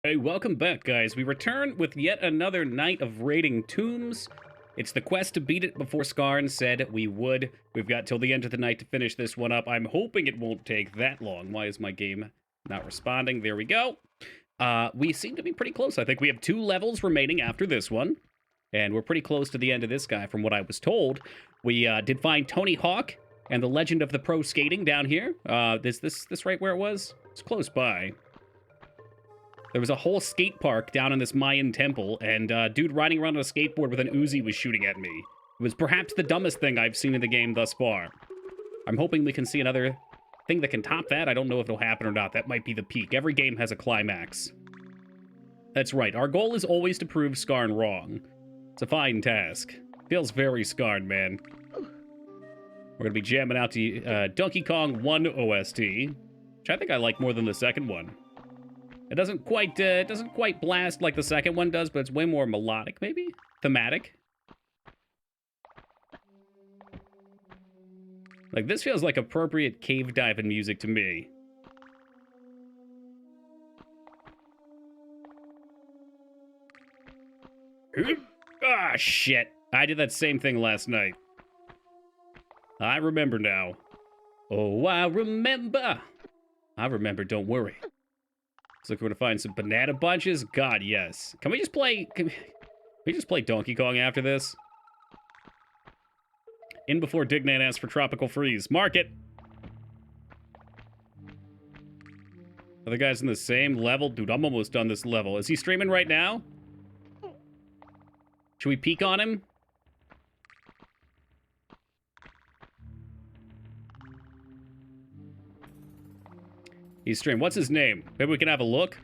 Hey, welcome back, guys. We return with yet another night of raiding tombs. It's the quest to beat it before Skarn said we would. We've got till the end of the night to finish this one up. I'm hoping it won't take that long. Why is my game not responding? There we go. We seem to be pretty close. I think we have 2 levels remaining after this one. And we're pretty close to the end of this guy, from what I was told. We did find Tony Hawk and the Legend of the Pro Skating down here. Is this right where it was? It's close by. There was a whole skate park down in this Mayan temple, and dude riding around on a skateboard with an Uzi was shooting at me. It was perhaps the dumbest thing I've seen in the game thus far. I'm hoping we can see another thing that can top that. I don't know if it'll happen or not. That might be the peak. Every game has a climax. That's right. Our goal is always to prove Skarn wrong. It's a fine task. Feels very Skarn, man. We're going to be jamming out to Donkey Kong 1 OST, which I think I like more than the second one. It doesn't quite blast like the second one does, but it's way more melodic, maybe? Thematic? Like, this feels like appropriate cave diving music to me. Ah, shit. I did that same thing last night. I remember now. Oh, I remember. I remember, don't worry. Looks like we're gonna find some banana bunches. God, yes. Can we just play Donkey Kong after this? In before Dignan asks for Tropical Freeze. Mark it! Other guys in the same level? Dude, I'm almost done this level. Is he streaming right now? Should we peek on him? He's streaming. What's his name? Maybe we can have a look?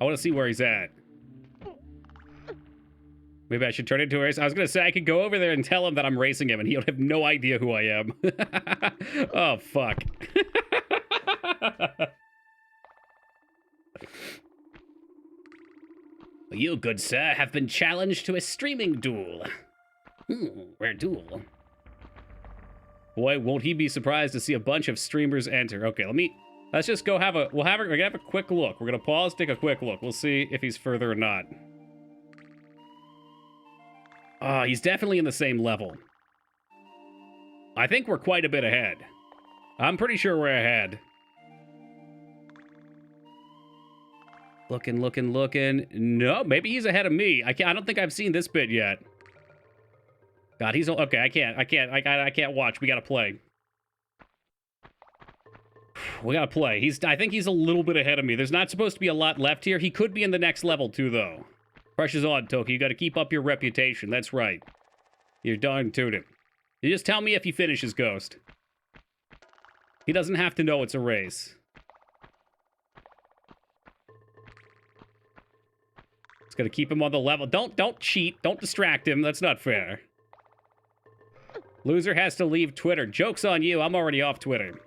I want to see where he's at. Maybe I should turn into a race. I was going to say I could go over there and tell him that I'm racing him, and he'll have no idea who I am. Oh, fuck. You, good sir, have been challenged to a streaming duel. Rare duel. Boy, won't he be surprised to see a bunch of streamers enter. Okay, let's just go we're gonna have a quick look. We're gonna pause, take a quick look. We'll see if he's further or not. Oh, he's definitely in the same level. I think we're quite a bit ahead. I'm pretty sure we're ahead. Looking. No, maybe he's ahead of me. I don't think I've seen this bit yet. God, he's okay. I can't watch. We gotta play. We gotta play. I think he's a little bit ahead of me. There's not supposed to be a lot left here. He could be in the next level too, though. Pressure's on, Toki. You gotta keep up your reputation. That's right. You're darn tootin'. You just tell me if he finishes Ghost. He doesn't have to know it's a race. It's gonna keep him on the level. Don't cheat. Don't distract him. That's not fair. Loser has to leave Twitter. Joke's on you. I'm already off Twitter.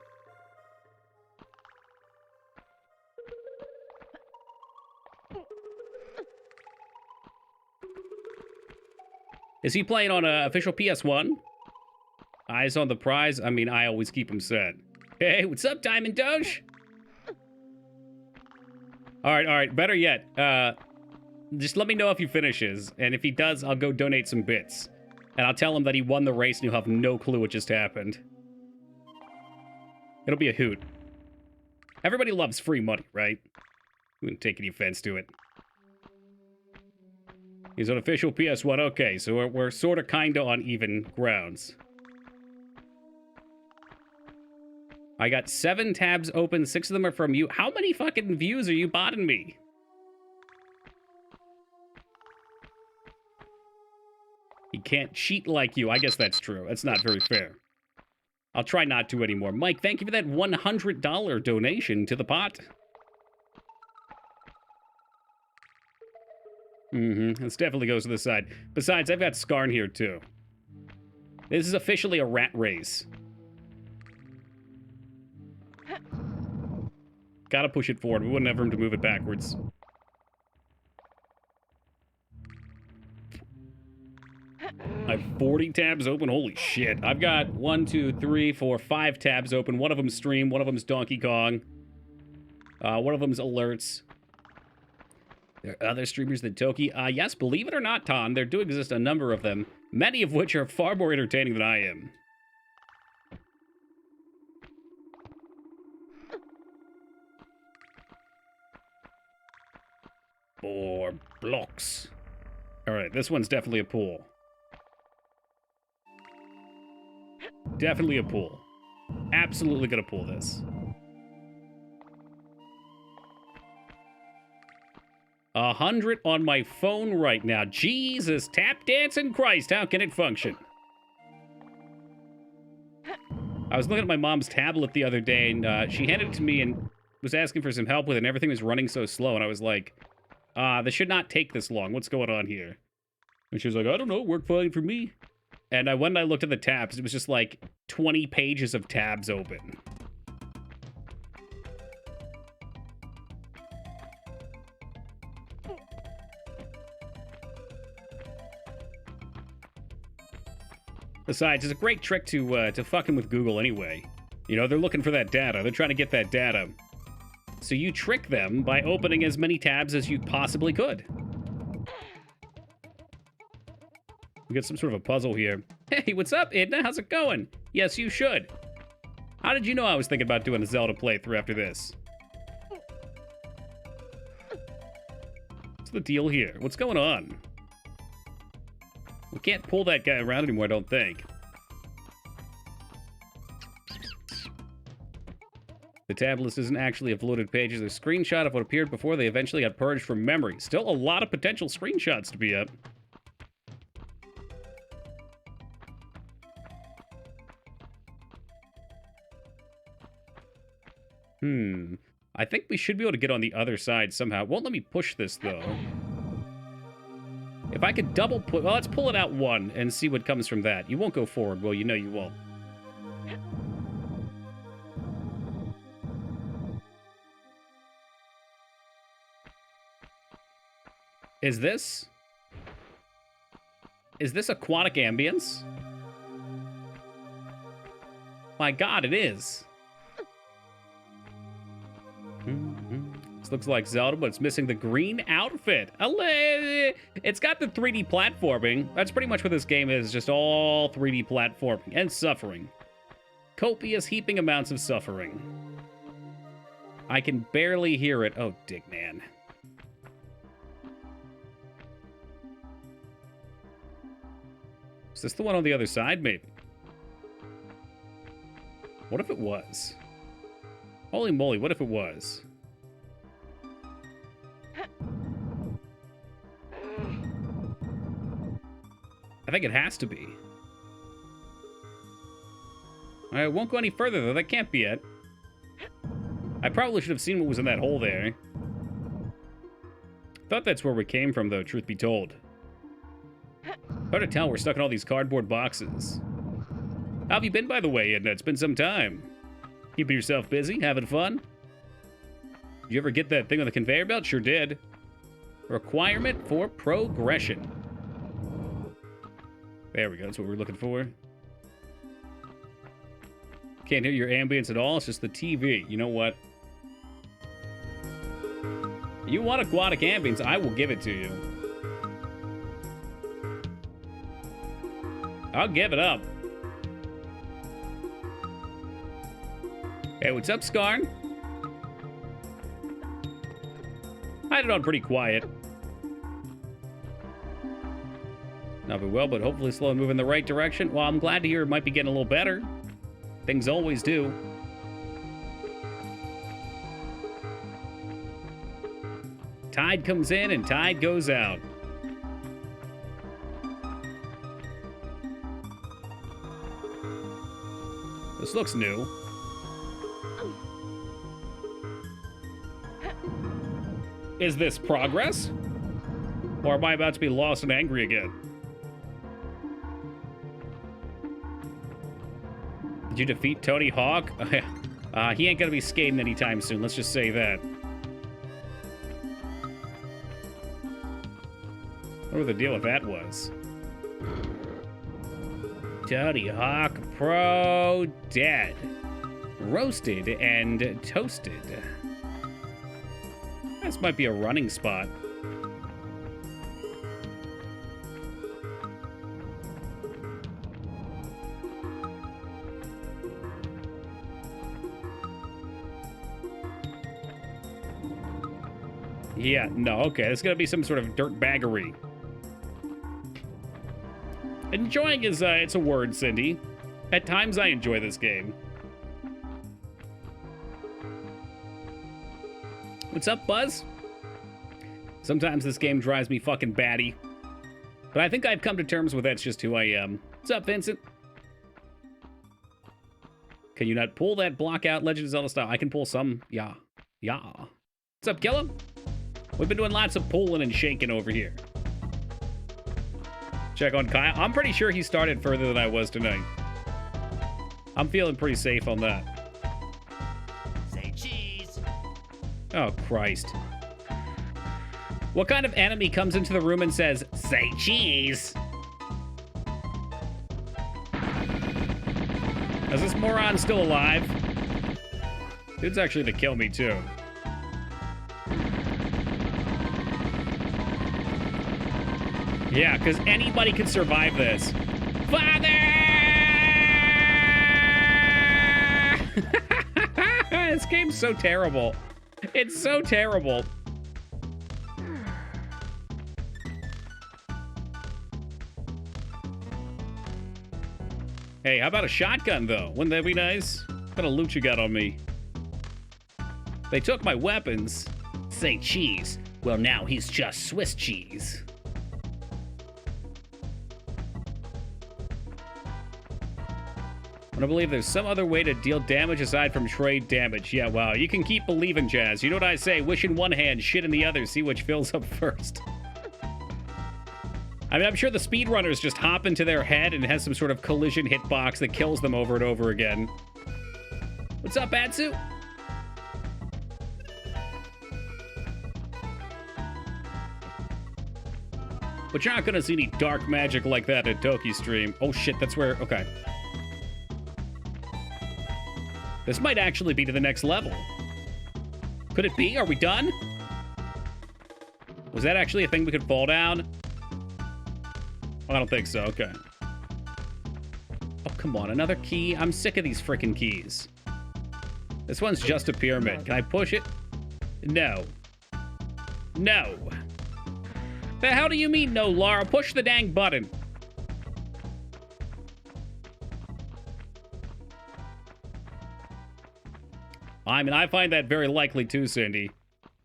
Is he playing on an official PS1? Eyes on the prize? I mean, I always keep him set. Hey, what's up, Diamond Doge? All right. Better yet, just let me know if he finishes. And if he does, I'll go donate some bits. And I'll tell him that he won the race and he'll have no clue what just happened. It'll be a hoot. Everybody loves free money, right? We wouldn't take any offense to it. He's on official PS1. Okay, so we're sort of kind of on even grounds. I got 7 tabs open. 6 of them are from you. How many fucking views are you botting me? He can't cheat like you. I guess that's true. That's not very fair. I'll try not to anymore. Mike, thank you for that $100 donation to the pot. This definitely goes to the side. Besides, I've got Skarn here, too. This is officially a rat race. Gotta push it forward. We wouldn't have room to move it backwards. I have 40 tabs open. Holy shit. I've got 1, 2, 3, 4, 5 tabs open. One of them's stream. One of them's Donkey Kong. One of them's alerts. There are other streamers than Toki. Yes, believe it or not, Ton, there do exist a number of them, many of which are far more entertaining than I am. More blocks. All right, this one's definitely a pool. Definitely a pool. Absolutely gonna pull this. 100 on my phone right now. Jesus, tap dancing Christ, how can it function? I was looking at my mom's tablet the other day, and she handed it to me and was asking for some help with it, and everything was running so slow, and I was like, this should not take this long. What's going on here? And she was like, I don't know, worked fine for me. And when I looked at the tabs, it was just like 20 pages of tabs open. Besides, it's a great trick to fucking with Google anyway. You know, they're looking for that data. They're trying to get that data. So you trick them by opening as many tabs as you possibly could. We got some sort of a puzzle here. Hey, what's up, Idna? How's it going? Yes, you should. How did you know I was thinking about doing a Zelda playthrough after this? What's the deal here? What's going on? We can't pull that guy around anymore, I don't think. The tab list isn't actually uploaded pages. A screenshot of what appeared before they eventually got purged from memory. Still a lot of potential screenshots to be up. I think we should be able to get on the other side somehow. Won't let me push this, though. If I could double put... Well, let's pull it out one and see what comes from that. You won't go forward, well, you know you won't. Is this aquatic ambience? My God, it is. This looks like Zelda, but it's missing the green outfit. It's got the 3D platforming. That's pretty much what this game is, just all 3D platforming and suffering. Copious heaping amounts of suffering. I can barely hear it. Oh, dig man. Is this the one on the other side, maybe? What if it was? Holy moly, what if it was? I think it has to be. I won't go any further, though. That can't be it. I probably should have seen what was in that hole there. Thought that's where we came from, though, truth be told. Hard to tell, we're stuck in all these cardboard boxes. How have you been, by the way, Edna? It's been some time. Keeping yourself busy? Having fun? Did you ever get that thing on the conveyor belt? Sure did. Requirement for progression. There we go, that's what we're looking for. Can't hear your ambience at all, it's just the TV. You know what? You want aquatic ambience, I will give it to you. I'll give it up. Hey, what's up, Skarn? I had it on pretty quiet. Not very well, but hopefully slow and move in the right direction. Well, I'm glad to hear it might be getting a little better. Things always do. Tide comes in and tide goes out. This looks new. Is this progress? Or am I about to be lost and angry again? Did you defeat Tony Hawk? He ain't gonna be skating anytime soon, let's just say that. I wonder what the deal with that was. Tony Hawk Pro dead. Roasted and toasted. This might be a running spot. Yeah, no, okay. It's gonna be some sort of dirt baggery. Enjoying is, it's a word, Cindy. At times I enjoy this game. What's up, Buzz? Sometimes this game drives me fucking batty. But I think I've come to terms with that's just who I am. What's up, Vincent? Can you not pull that block out Legend of Zelda style? I can pull some. Yeah. Yeah. What's up, Gilla? We've been doing lots of pulling and shaking over here. Check on Kyle. I'm pretty sure he started further than I was tonight. I'm feeling pretty safe on that. Say cheese. Oh, Christ. What kind of enemy comes into the room and says, say cheese? Is this moron still alive? Dude's actually to kill me, too. Yeah, because anybody could survive this. Father! This game's so terrible. It's so terrible. Hey, how about a shotgun, though? Wouldn't that be nice? What kind of loot you got on me? They took my weapons. Say cheese. Well, now he's just Swiss cheese. I believe there's some other way to deal damage aside from trade damage. Yeah, wow. You can keep believing, Jazz. You know what I say? Wish in one hand, shit in the other. See which fills up first. I mean, I'm sure the speedrunners just hop into their head and it has some sort of collision hitbox that kills them over and over again. What's up, Atsu? But you're not gonna see any dark magic like that at Toki Stream. Oh shit, that's where... Okay. This might actually be to the next level. Could it be? Are we done? Was that actually a thing we could fall down? I don't think so. Okay. Oh, come on. Another key? I'm sick of these frickin' keys. This one's just a pyramid. Can I push it? No. No. The hell do you mean no, Laura? Push the dang button. I mean, I find that very likely too, Cindy.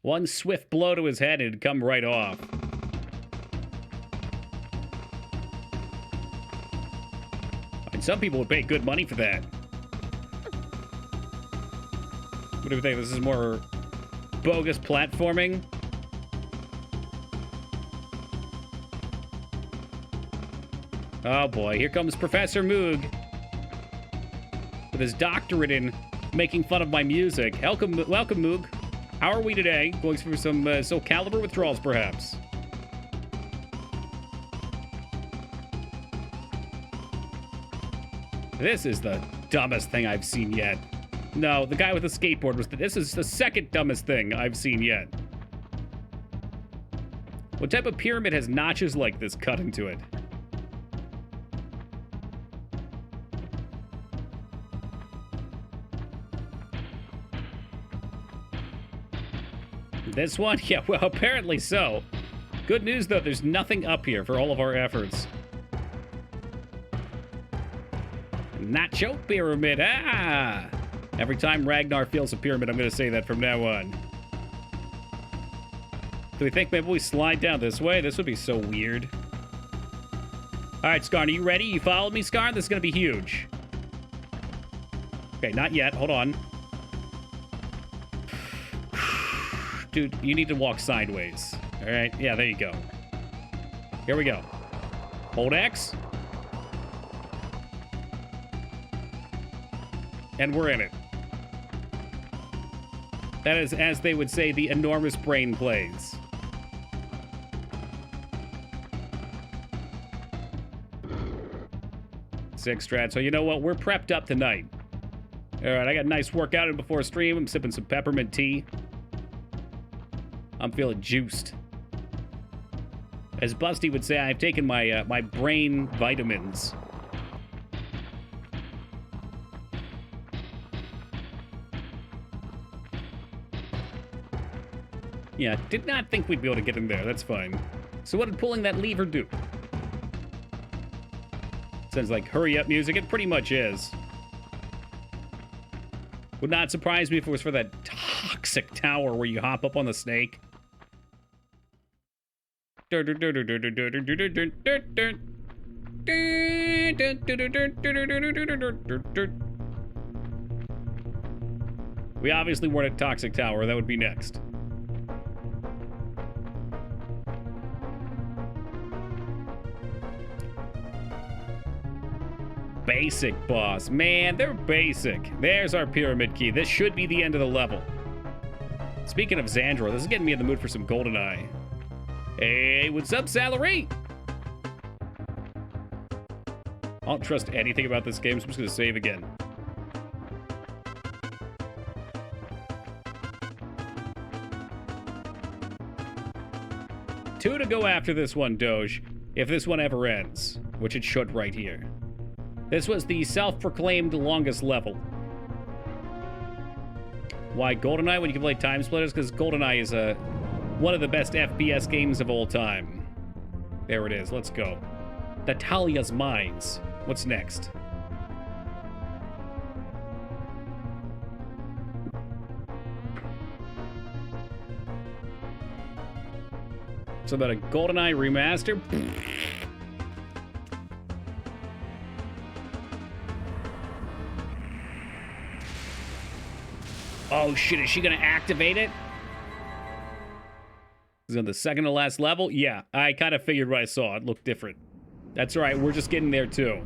One swift blow to his head and it'd come right off. I mean, some people would pay good money for that. What do you think? This is more bogus platforming? Oh boy, here comes Professor Moog with his doctorate in making fun of my music. Welcome, Moog. How are we today? Going through some Soul Calibur withdrawals, perhaps. This is the dumbest thing I've seen yet. No, the guy with the skateboard was... This is the second dumbest thing I've seen yet. What type of pyramid has notches like this cut into it? This one? Yeah, well, apparently so. Good news, though, there's nothing up here for all of our efforts. Nacho pyramid. Ah! Every time Ragnar feels a pyramid, I'm going to say that from now on. Do we think maybe we slide down this way? This would be so weird. All right, Skarn, are you ready? You follow me, Skarn? This is going to be huge. Okay, not yet. Hold on. Dude, you need to walk sideways. All right, yeah, there you go. Here we go. Hold X. And we're in it. That is, as they would say, the enormous brain plays. Six strat. So you know what? We're prepped up tonight. All right, I got a nice workout in before stream. I'm sipping some peppermint tea. I'm feeling juiced. As Busty would say, I've taken my my brain vitamins. Yeah, did not think we'd be able to get in there. That's fine. So what did pulling that lever do? Sounds like hurry up music. It pretty much is. Would not surprise me if it was for that toxic tower where you hop up on the snake. We obviously weren't at Toxic Tower. That would be next. Basic boss. Man, they're basic. There's our pyramid key. This should be the end of the level. Speaking of Xandro, this is getting me in the mood for some GoldenEye. Hey, what's up, Salary? I don't trust anything about this game, so I'm just gonna save again. Two to go after this one, Doge, if this one ever ends, which it should right here. This was the self-proclaimed longest level. Why GoldenEye when you can play Time Splitters? Because GoldenEye is one of the best FPS games of all time. There it is. Let's go. Natalia's Mines. What's next? So about a GoldenEye remaster? Oh shit, is she gonna activate it? Is it on the second to last level? Yeah, I kind of figured what I saw. It looked different. That's right, we're just getting there too.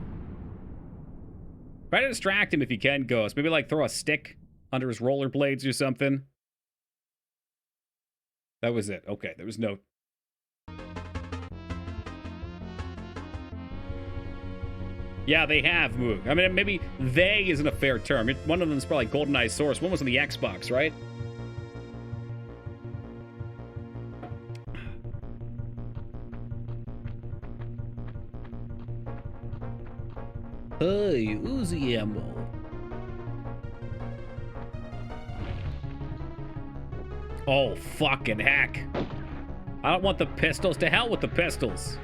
Try to distract him if you can, Ghost. Maybe like throw a stick under his rollerblades or something. That was it. Okay, there was no... Yeah, they have moved. I mean, maybe they isn't a fair term. One of them's probably GoldenEye Source. One was on the Xbox, right? Hey, Uzi ammo. Oh, fucking heck. I don't want the pistols. To hell with the pistols.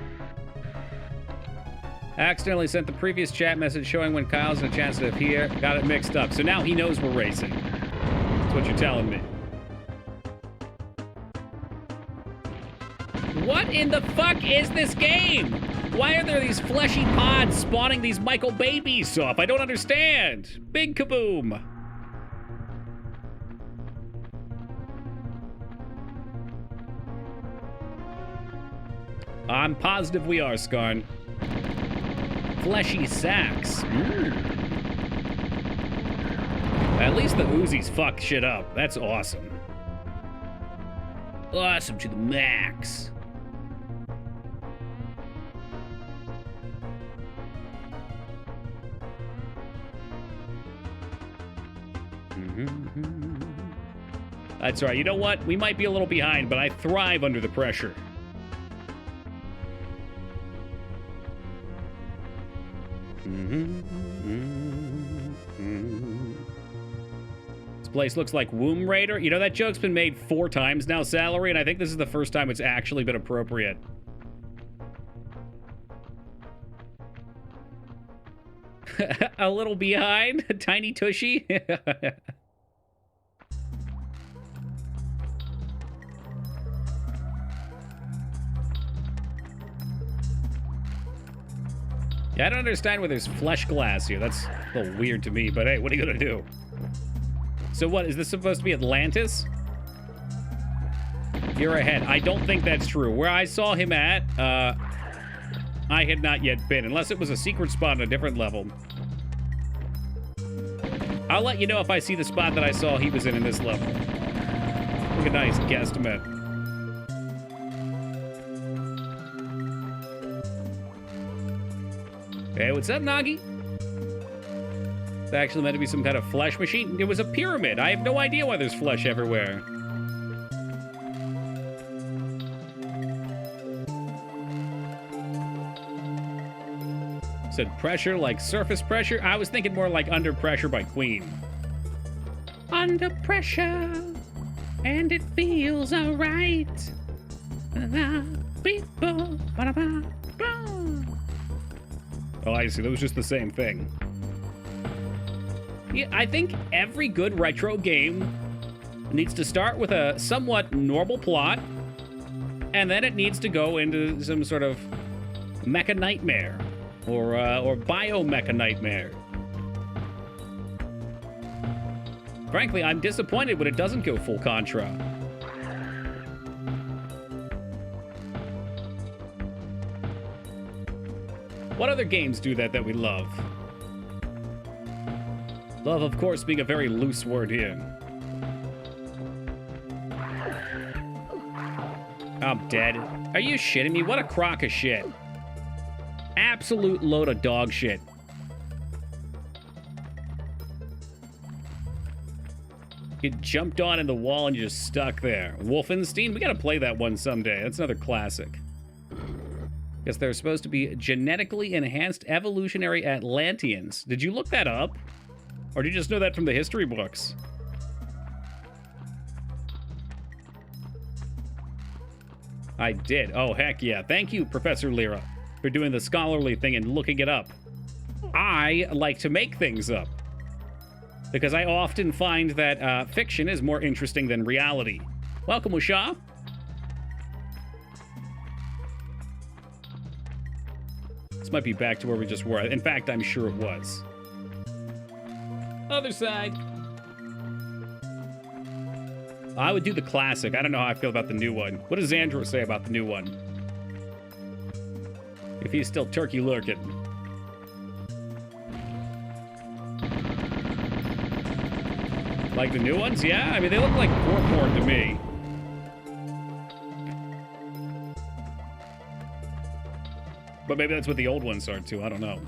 I accidentally sent the previous chat message showing when Kyle's had a chance to appear. Got it mixed up. So now he knows we're racing. That's what you're telling me. What in the fuck is this game? Why are there these fleshy pods spawning these Michael babies off? I don't understand. Big kaboom. I'm positive we are, Skarn. Fleshy sacks. At least the Uzis fuck shit up. That's awesome. Awesome to the max. That's right. You know what? We might be a little behind, but I thrive under the pressure. This place looks like Womb Raider. You know, that joke's been made 4 times now, Salary, and I think this is the first time it's actually been appropriate. A little behind? Tiny Tushy? Yeah, I don't understand why there's flesh glass here. That's a little weird to me, but hey, what are you gonna do? So what, is this supposed to be Atlantis? You're ahead. I don't think that's true. Where I saw him at, I had not yet been, unless it was a secret spot on a different level. I'll let you know if I see the spot that I saw he was in this level. Look at nice guesstimate. Hey, what's up, Nagi? It's actually meant to be some kind of flesh machine. It was a pyramid. I have no idea why there's flesh everywhere. Said pressure like surface pressure. I was thinking more like Under Pressure by Queen. Under pressure, and it feels alright. Oh, I see. That was just the same thing. Yeah, I think every good retro game needs to start with a somewhat normal plot, and then it needs to go into some sort of mecha nightmare or bio-mecha nightmare. Frankly, I'm disappointed when it doesn't go full Contra. What other games do that we love? Love, of course, being a very loose word here. I'm dead. Are you shitting me? What a crock of shit. Absolute load of dog shit. You jumped on in the wall and you're just stuck there. Wolfenstein? We gotta play that one someday. That's another classic. Guess they're supposed to be genetically enhanced evolutionary Atlanteans. Did you look that up? Or did you just know that from the history books? I did. Oh, heck yeah. Thank you, Professor Lyra, for doing the scholarly thing and looking it up. I like to make things up, because I often find that fiction is more interesting than reality. Welcome, Usha. This might be back to where we just were. In fact, I'm sure it was. Other side. I would do the classic. I don't know how I feel about the new one. What does Andrew say about the new one? If he's still turkey lurking. Like the new ones? Yeah, I mean, they look like porn to me. But maybe that's what the old ones are too. I don't know.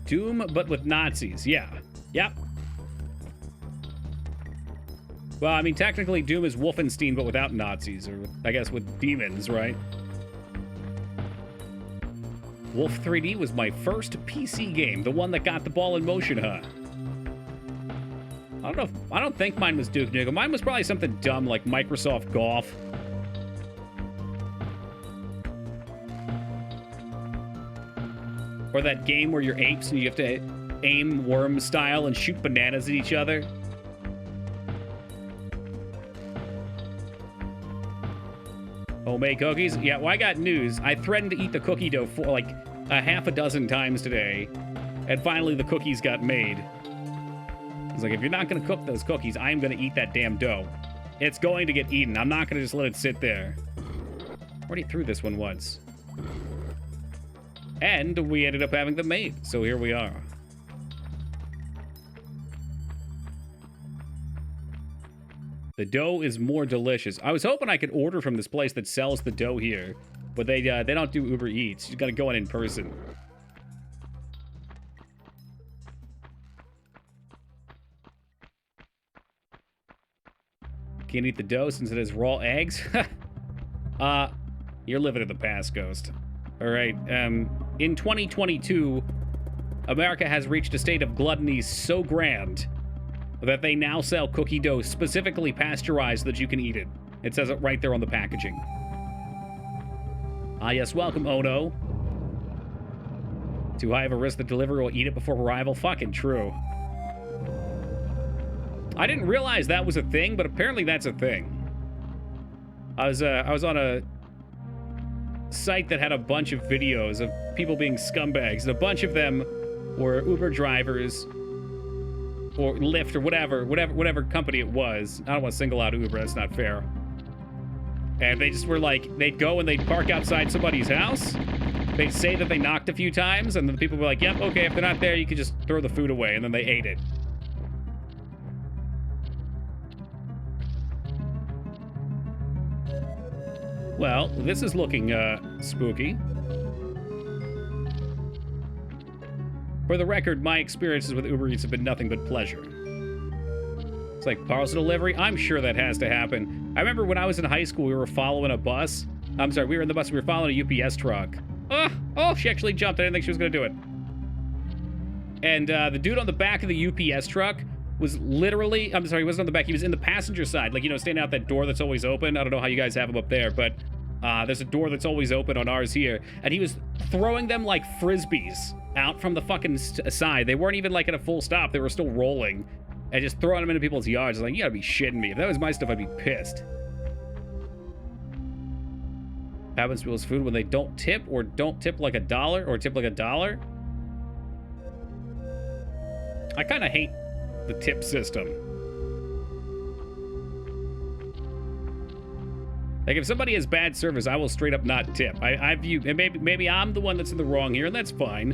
Doom, but with Nazis. Yeah. Yep. Well, I mean, technically, Doom is Wolfenstein, but without Nazis, or I guess with demons, right? Wolf 3D was my first PC game, the one that got the ball in motion, huh? I don't think mine was Duke Nukem. Mine was probably something dumb like Microsoft Golf. Or that game where you're apes and you have to aim worm style and shoot bananas at each other. Homemade cookies? Yeah, well, I got news. I threatened to eat the cookie dough for like a half a dozen times today, and finally the cookies got made. I was like, if you're not gonna cook those cookies, I'm gonna eat that damn dough. It's going to get eaten. I'm not gonna just let it sit there. Already threw this one once. And we ended up having them made, so here we are. The dough is more delicious. I was hoping I could order from this place that sells the dough here, but they don't do Uber Eats. You gotta go in person. Can't eat the dough since it has raw eggs? You're living in the past, Ghost. All right, in 2022, America has reached a state of gluttony so grand that they now sell cookie dough specifically pasteurized so that you can eat it. It says it right there on the packaging. Ah, yes, welcome, Ono. Too high of a risk the delivery will eat it before arrival? Fucking true. I didn't realize that was a thing, but apparently that's a thing. I was on a site that had a bunch of videos of people being scumbags, and a bunch of them were Uber drivers or Lyft or whatever company it was. I don't want to single out Uber, that's not fair. And they just were like, they'd go and they'd park outside somebody's house. They'd say that they knocked a few times, and then the people were like, yep, okay, if they're not there, you can just throw the food away, and then they ate it. Well, this is looking, spooky. For the record, my experiences with Uber Eats have been nothing but pleasure. It's like parcel delivery. I'm sure that has to happen. I remember when I was in high school, we were following a bus, I'm sorry, we were in the bus. We were following a UPS truck. Oh, she actually jumped. I didn't think she was going to do it. And the dude on the back of the UPS truck was literally, I'm sorry, he wasn't on the back. He was in the passenger side. Like, you know, standing out that door that's always open. I don't know how you guys have him up there, but there's a door that's always open on ours here. And he was throwing them like Frisbees out from the fucking side. They weren't even like at a full stop. They were still rolling. And just throwing them into people's yards. I was like, you gotta be shitting me. If that was my stuff, I'd be pissed. Happens to people's food when they don't tip or don't tip like $1 or tip like $1. I kind of hate the tip system. Like, if somebody has bad service, I will straight up not tip. I view, and maybe I'm the one that's in the wrong here, and that's fine.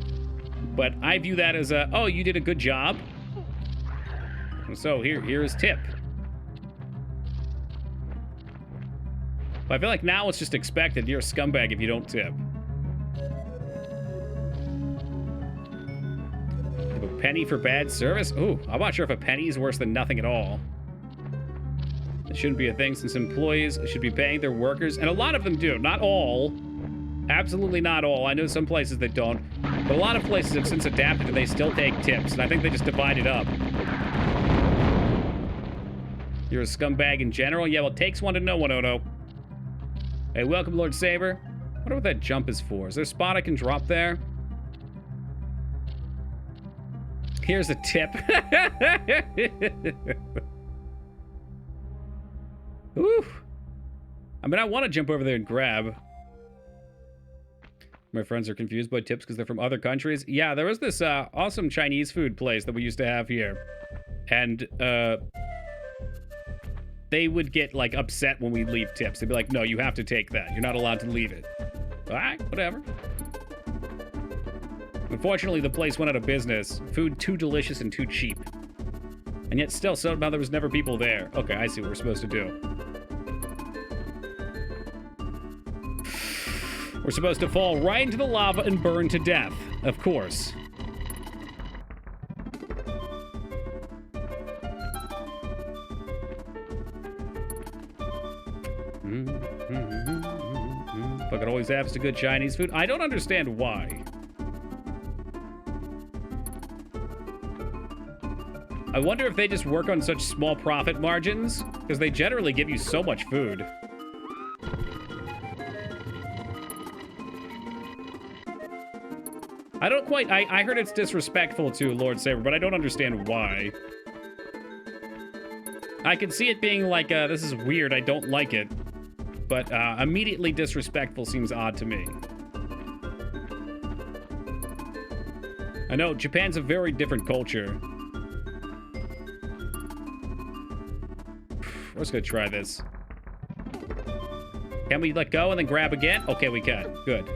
But I view that as a, oh, you did a good job. So here is tip. But I feel like now it's just expected. You're a scumbag if you don't tip. A penny for bad service? Ooh, I'm not sure if a penny is worse than nothing at all. It shouldn't be a thing since employees should be paying their workers. And a lot of them do. Not all. Absolutely not all. I know some places that don't. But a lot of places have since adapted and they still take tips. And I think they just divide it up. You're a scumbag in general? Yeah, well, it takes one to know one, Odo. Hey, welcome, Lord Saber. I wonder what that jump is for. Is there a spot I can drop there? Here's a tip. Ooh. I mean, I want to jump over there and grab. My friends are confused by tips because they're from other countries. Yeah, there was this awesome Chinese food place that we used to have here. And, they would get, like, upset when we leave tips. They'd be like, no, you have to take that. You're not allowed to leave it. All right, whatever. Unfortunately, the place went out of business. Food too delicious and too cheap. And yet still, somehow there was never people there. Okay, I see what we're supposed to do. We're supposed to fall right into the lava and burn to death. Of course. Fucking always happens to good Chinese food. I don't understand why. I wonder if they just work on such small profit margins, because they generally give you so much food. I don't quite... I heard it's disrespectful to Lord Saber, but I don't understand why. I can see it being like, this is weird, I don't like it. But immediately disrespectful seems odd to me. I know, Japan's a very different culture. We're just gonna try this. Can we let go and then grab again? Okay, we can. Good.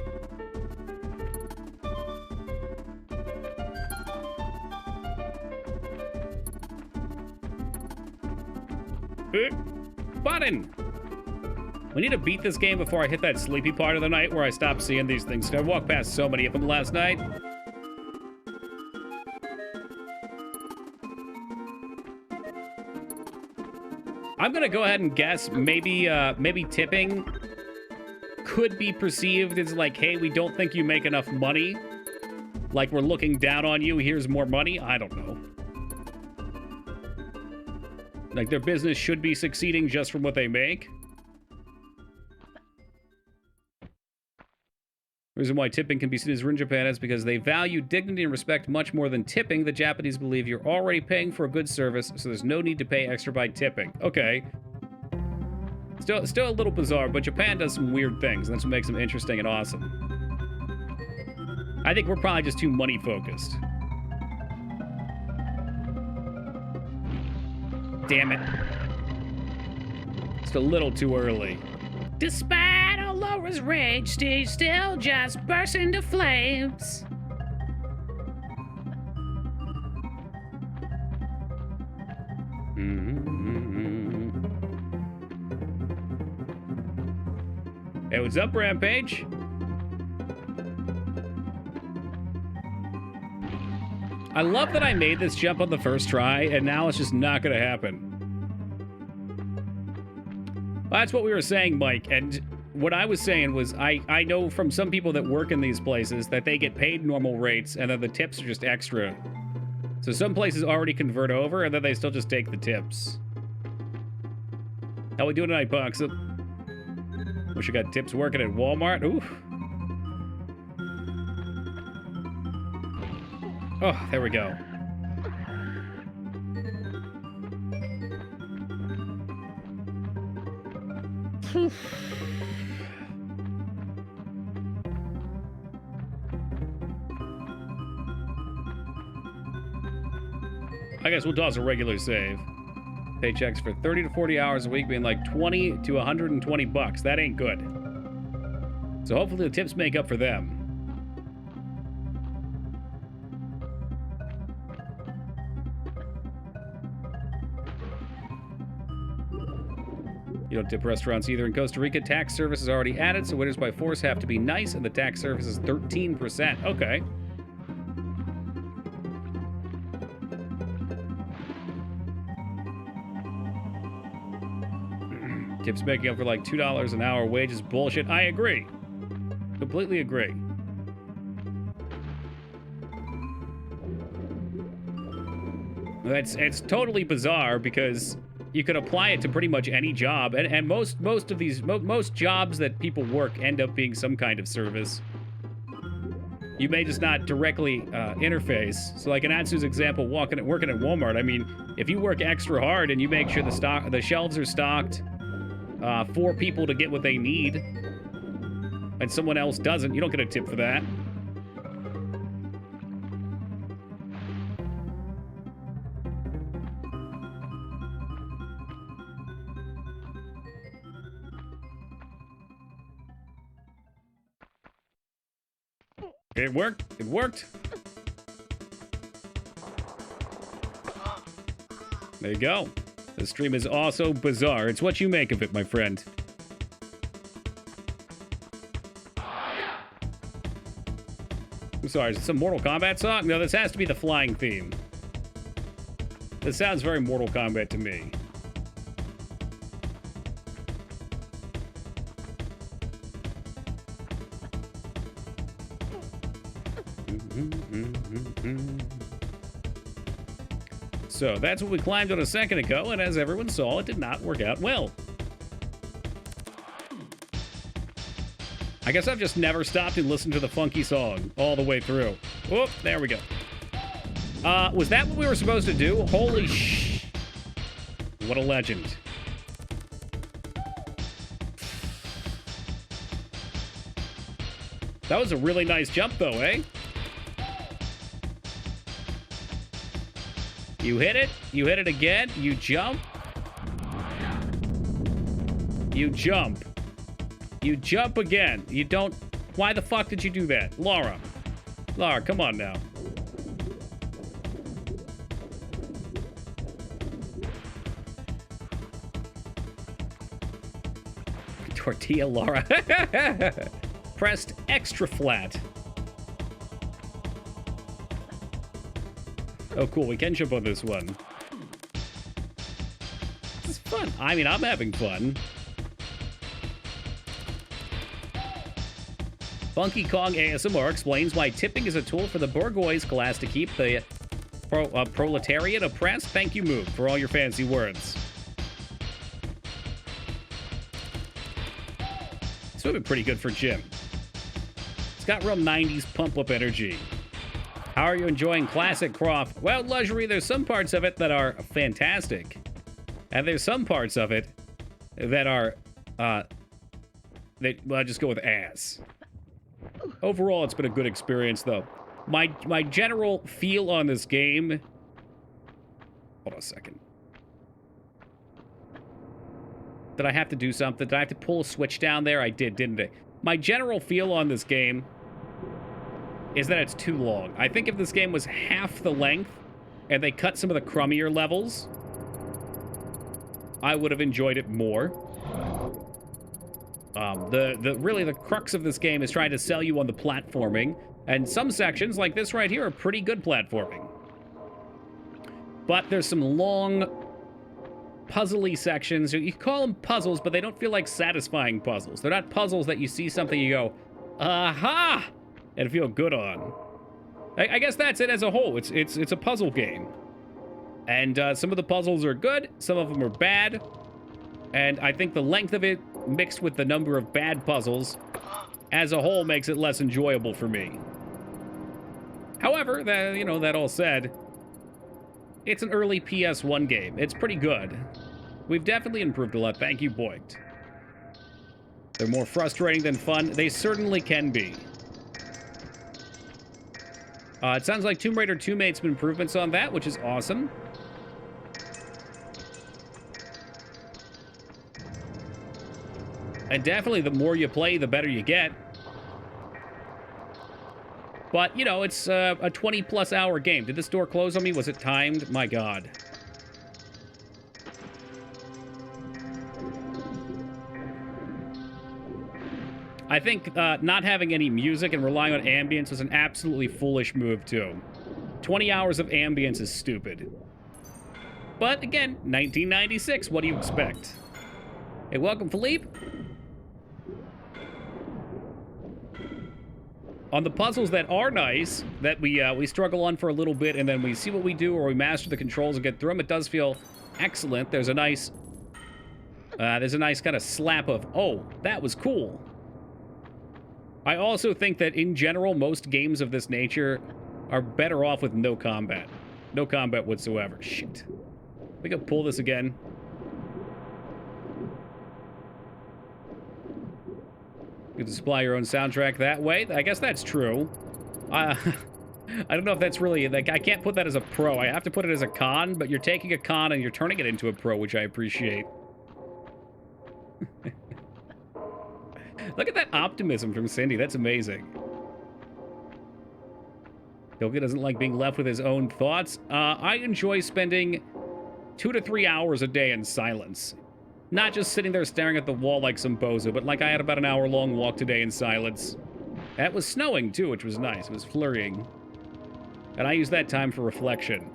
Button! We need to beat this game before I hit that sleepy part of the night where I stop seeing these things. I walked past so many of them last night. I'm gonna go ahead and guess maybe tipping could be perceived as like, hey, we don't think you make enough money. Like we're looking down on you, here's more money. I don't know. Like their business should be succeeding just from what they make. The reason why tipping can be seen as rude in Japan is because they value dignity and respect much more than tipping. The Japanese believe you're already paying for a good service, so there's no need to pay extra by tipping. Okay. Still a little bizarre, but Japan does some weird things, and that's what makes them interesting and awesome. I think we're probably just too money-focused. Damn it. Just a little too early. Despite all Laura's rage, Steve still just bursts into flames. Hey, what's up, Rampage? I love that I made this jump on the first try, and now it's just not gonna happen. Well, that's what we were saying, Mike, and what I was saying was I know from some people that work in these places that they get paid normal rates and then the tips are just extra. So some places already convert over and then they still just take the tips. How we doing tonight, Box? Wish I got tips working at Walmart. Ooh. Oh, there we go. I guess we'll toss a regular save. Paychecks for 30 to 40 hours a week being like 20 to 120 bucks. That ain't good. So hopefully the tips make up for them. You don't tip restaurants either in Costa Rica. Tax service is already added, so waiters by force have to be nice, and the tax service is 13%. Okay. Tips making up for like $2 an hour wage is bullshit. I agree. Completely agree. It's totally bizarre because you could apply it to pretty much any job, and most jobs that people work end up being some kind of service. You may just not directly interface. So, like in Atsu's example, working at Walmart. I mean, if you work extra hard and you make sure the shelves are stocked for people to get what they need, and someone else doesn't, you don't get a tip for that. It worked. It worked. There you go. The stream is also bizarre. It's what you make of it, my friend. I'm sorry, is it some Mortal Kombat song? No, this has to be the flying theme. This sounds very Mortal Kombat to me. So that's what we climbed on a second ago, and as everyone saw, it did not work out well. I guess I've just never stopped and listened to the funky song all the way through. Oh, there we go. Was that what we were supposed to do? Holy sh... What a legend. That was a really nice jump, though, eh? You hit it again, you jump. You jump. You jump again. You don't... Why the fuck did you do that? Laura, come on now. Tortilla Laura. Pressed extra flat. Oh, cool. We can jump on this one. This is fun. I mean, I'm having fun. Funky Kong ASMR explains why tipping is a tool for the bourgeois class to keep the proletariat oppressed. Thank you, Moog, for all your fancy words. This would be pretty good for Jim. It's got real 90s pump-up energy. How are you enjoying Classic Croft? Well, Luxury, there's some parts of it that are fantastic. And there's some parts of it that are, well, I'll just go with ass. Overall, it's been a good experience, though. My general feel on this game... Hold on a second. Did I have to do something? Did I have to pull a switch down there? I did, didn't I? My general feel on this game is that it's too long. I think if this game was half the length and they cut some of the crummier levels, I would have enjoyed it more. Really the crux of this game is trying to sell you on the platforming, and some sections like this right here are pretty good platforming. But there's some long puzzly sections. You call them puzzles, but they don't feel like satisfying puzzles. They're not puzzles that you see something, you go, aha, and feel good on. I guess that's it as a whole. It's a puzzle game. And some of the puzzles are good, some of them are bad. And I think the length of it, mixed with the number of bad puzzles, as a whole makes it less enjoyable for me. However, that all said, it's an early PS1 game. It's pretty good. We've definitely improved a lot. Thank you, Boyd. They're more frustrating than fun. They certainly can be. It sounds like Tomb Raider 2 made some improvements on that, which is awesome. And definitely the more you play, the better you get. But, it's a 20-plus hour game. Did this door close on me? Was it timed? My God. I think not having any music and relying on ambience was an absolutely foolish move, too. 20 hours of ambience is stupid. But, again, 1996. What do you expect? Hey, welcome, Philippe. On the puzzles that are nice, that we struggle on for a little bit, and then we see what we do, or we master the controls and get through them, it does feel excellent. There's a nice kind of slap of, oh, that was cool. I also think that, in general, most games of this nature are better off with no combat. No combat whatsoever. Shit. We can pull this again. You can supply your own soundtrack that way. I guess that's true. I don't know if that's really, like, I can't put that as a pro. I have to put it as a con, but you're taking a con and you're turning it into a pro, which I appreciate. Look at that optimism from Cindy. That's amazing. Hilke doesn't like being left with his own thoughts. I enjoy spending 2 to 3 hours a day in silence. Not just sitting there staring at the wall like some bozo, but like I had about an hour-long walk today in silence. That was snowing, too, which was nice. It was flurrying. And I use that time for reflection.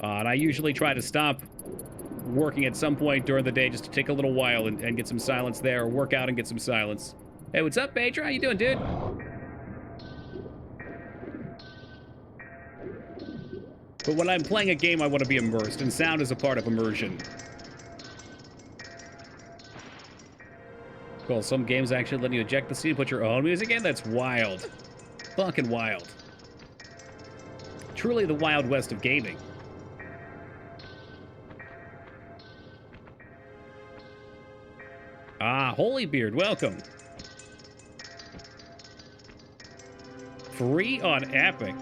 And I usually try to stop working at some point during the day just to take a little while and get some silence there, or work out and get some silence. Hey, what's up, Pedro? How you doing, dude? But when I'm playing a game, I want to be immersed, and sound is a part of immersion. Well, some games actually let you eject the scene and put your own music in? That's wild. Fucking wild. Truly the Wild West of gaming. Ah, Holybeard, welcome. Free on Epic.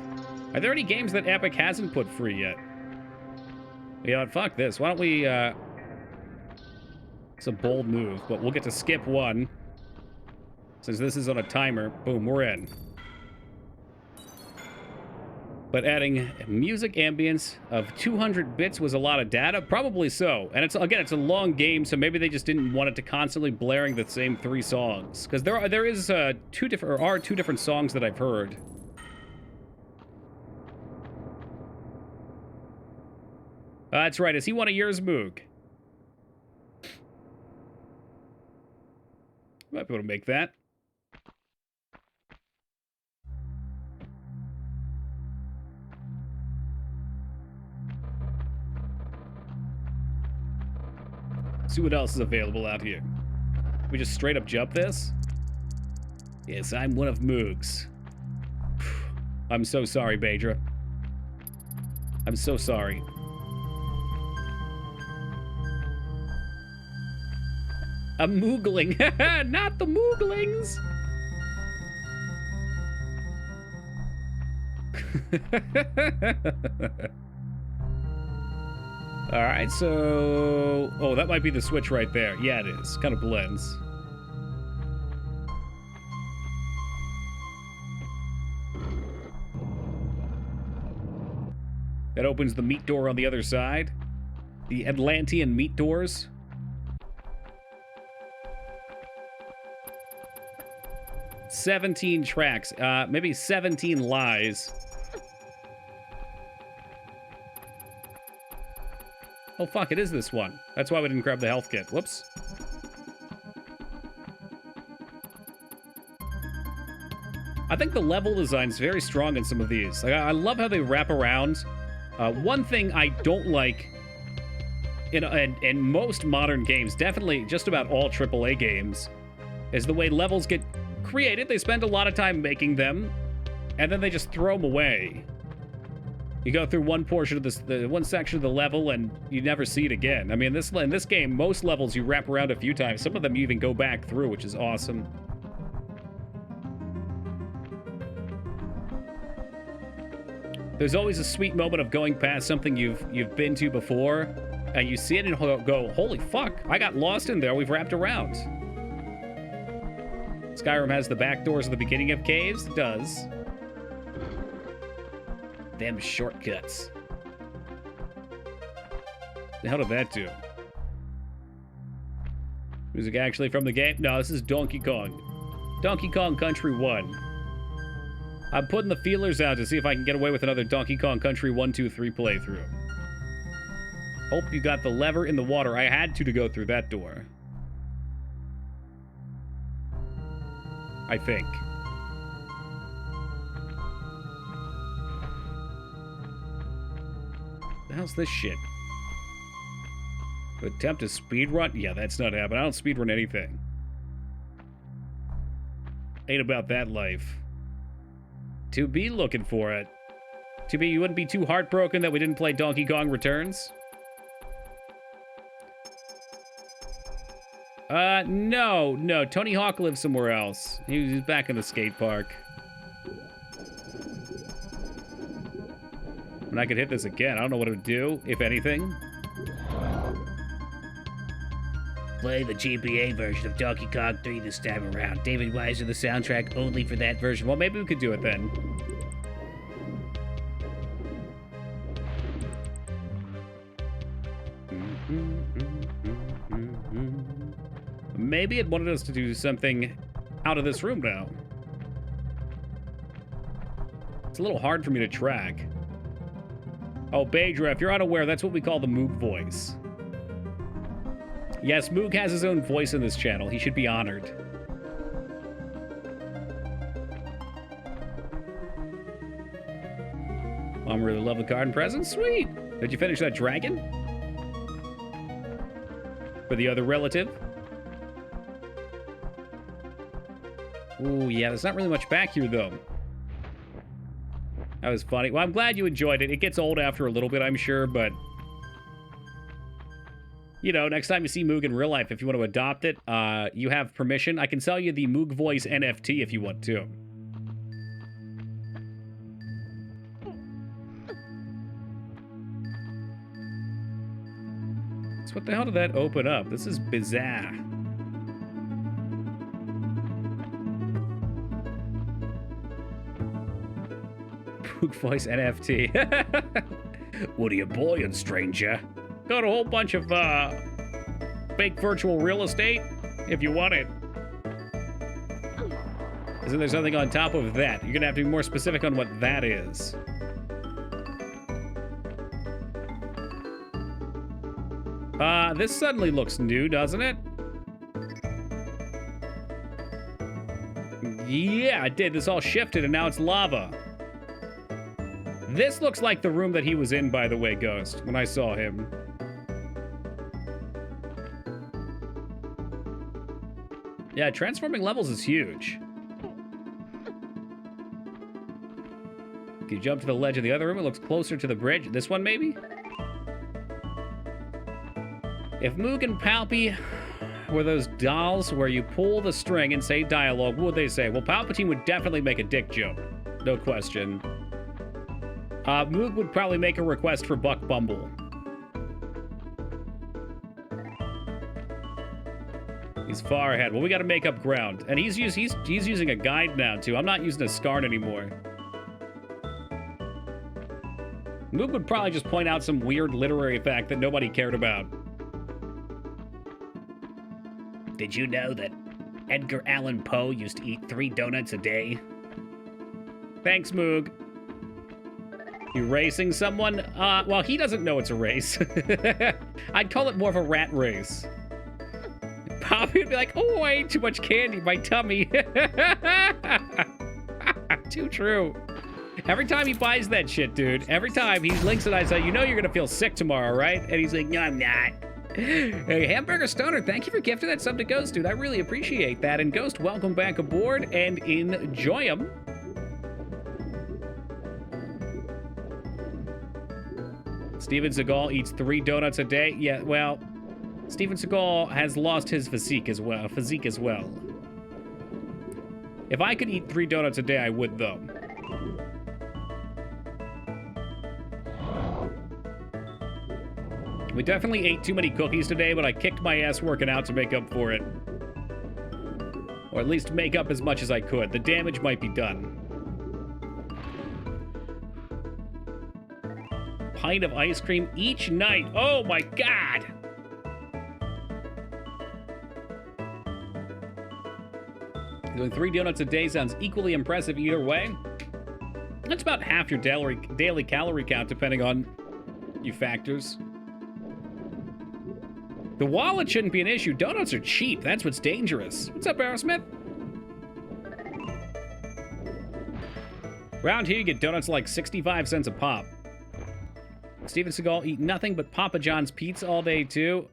Are there any games that Epic hasn't put free yet? Yeah, fuck this. Why don't we, It's a bold move, but we'll get to skip one. Since this is on a timer. Boom, we're in. But adding music ambience of 200 bits was a lot of data? Probably so. And it's a long game, so maybe they just didn't want it to constantly blaring the same 3 songs. Because there are two different songs that I've heard. That's right. Is he one of yours, Moog? Might be able to make that. See what else is available out here. We just straight up jump this? Yes, I'm one of Moog's. I'm so sorry, Badra. I'm so sorry. A Moogling. Not the Mooglings. All right, so... Oh, that might be the switch right there. Yeah, it is. Kind of blends. That opens the meat door on the other side. The Atlantean meat doors. "17 tracks. Maybe 17 lies. Oh, fuck, it is this one. That's why we didn't grab the health kit. Whoops. I think the level design is very strong in some of these. Like, I love how they wrap around. One thing I don't like in most modern games, definitely just about all AAA games, is the way levels get created. They spend a lot of time making them, and then they just throw them away. You go through one portion of the one section of the level, and you never see it again. I mean, in this game, most levels you wrap around a few times. Some of them you even go back through, which is awesome. There's always a sweet moment of going past something you've been to before, and you see it and go, holy fuck, I got lost in there, we've wrapped around. Skyrim has the back doors at the beginning of caves? It does. Them shortcuts. The hell did that do? Music actually from the game? No, this is Donkey Kong. Donkey Kong Country 1. I'm putting the feelers out to see if I can get away with another Donkey Kong Country 1, 2, 3 playthrough. Hope you got the lever in the water. I had to go through that door. I think. The hell's this shit? Attempt to speedrun? Yeah, that's not happening. I don't speedrun anything. Ain't about that life. To be looking for it. To be, you wouldn't be too heartbroken that we didn't play Donkey Kong Returns? No. Tony Hawk lives somewhere else. He's back in the skate park. And I could hit this again. I don't know what it would do, if anything. Play the GBA version of Donkey Kong 3 this time around. David Weiser, the soundtrack only for that version. Well, maybe we could do it then. Maybe it wanted us to do something out of this room now. It's a little hard for me to track. Oh, Baydra, if you're unaware, that's what we call the Moog voice. Yes, Moog has his own voice in this channel. He should be honored. Mom really love the card and presents? Sweet! Did you finish that dragon? For the other relative? Ooh, yeah, there's not really much back here, though. That was funny. Well, I'm glad you enjoyed it. It gets old after a little bit, I'm sure, but... You know, next time you see Moog in real life, if you want to adopt it, you have permission. I can sell you the Moog Voice NFT if you want to. So what the hell did that open up? This is bizarre. Moog Voice NFT. What are you buying, stranger? Got a whole bunch of fake virtual real estate if you want it. Isn't there something on top of that? You're gonna have to be more specific on what that is. This suddenly looks new, doesn't it? Yeah, it did. This all shifted and now it's lava. This looks like the room that he was in, by the way, Ghost, when I saw him. Yeah, transforming levels is huge. If you jump to the ledge of the other room, it looks closer to the bridge. This one, maybe? If Moog and Palpy were those dolls where you pull the string and say dialogue, what would they say? Well, Palpatine would definitely make a dick joke. No question. Moog would probably make a request for Buck Bumble. He's far ahead. Well, we got to make up ground. And he's using a guide now, too. I'm not using a Scarn anymore. Moog would probably just point out some weird literary fact that nobody cared about. Did you know that Edgar Allan Poe used to eat 3 donuts a day? Thanks, Moog. You racing someone? Well, he doesn't know it's a race. I'd call it more of a rat race. Poppy would be like, oh, I ate too much candy, my tummy. Too true. Every time he buys that shit, dude, every time he links it, I say, you know you're gonna feel sick tomorrow, right? And he's like, no, I'm not. Hey, Hamburger Stoner, thank you for gifting that sub to Ghost, dude. I really appreciate that. And Ghost, welcome back aboard and enjoy them. Steven Seagal eats 3 donuts a day. Yeah, well, Steven Seagal has lost his physique as well. If I could eat 3 donuts a day, I would, though. We definitely ate too many cookies today, but I kicked my ass working out to make up for it. Or at least make up as much as I could. The damage might be done. Pint of ice cream each night. Oh my god! Doing 3 donuts a day sounds equally impressive either way. That's about half your daily calorie count, depending on you factors. The wallet shouldn't be an issue. Donuts are cheap. That's what's dangerous. What's up, Aerosmith? Around here, you get donuts like 65 cents a pop. Steven Seagal eat nothing but Papa John's pizza all day, too.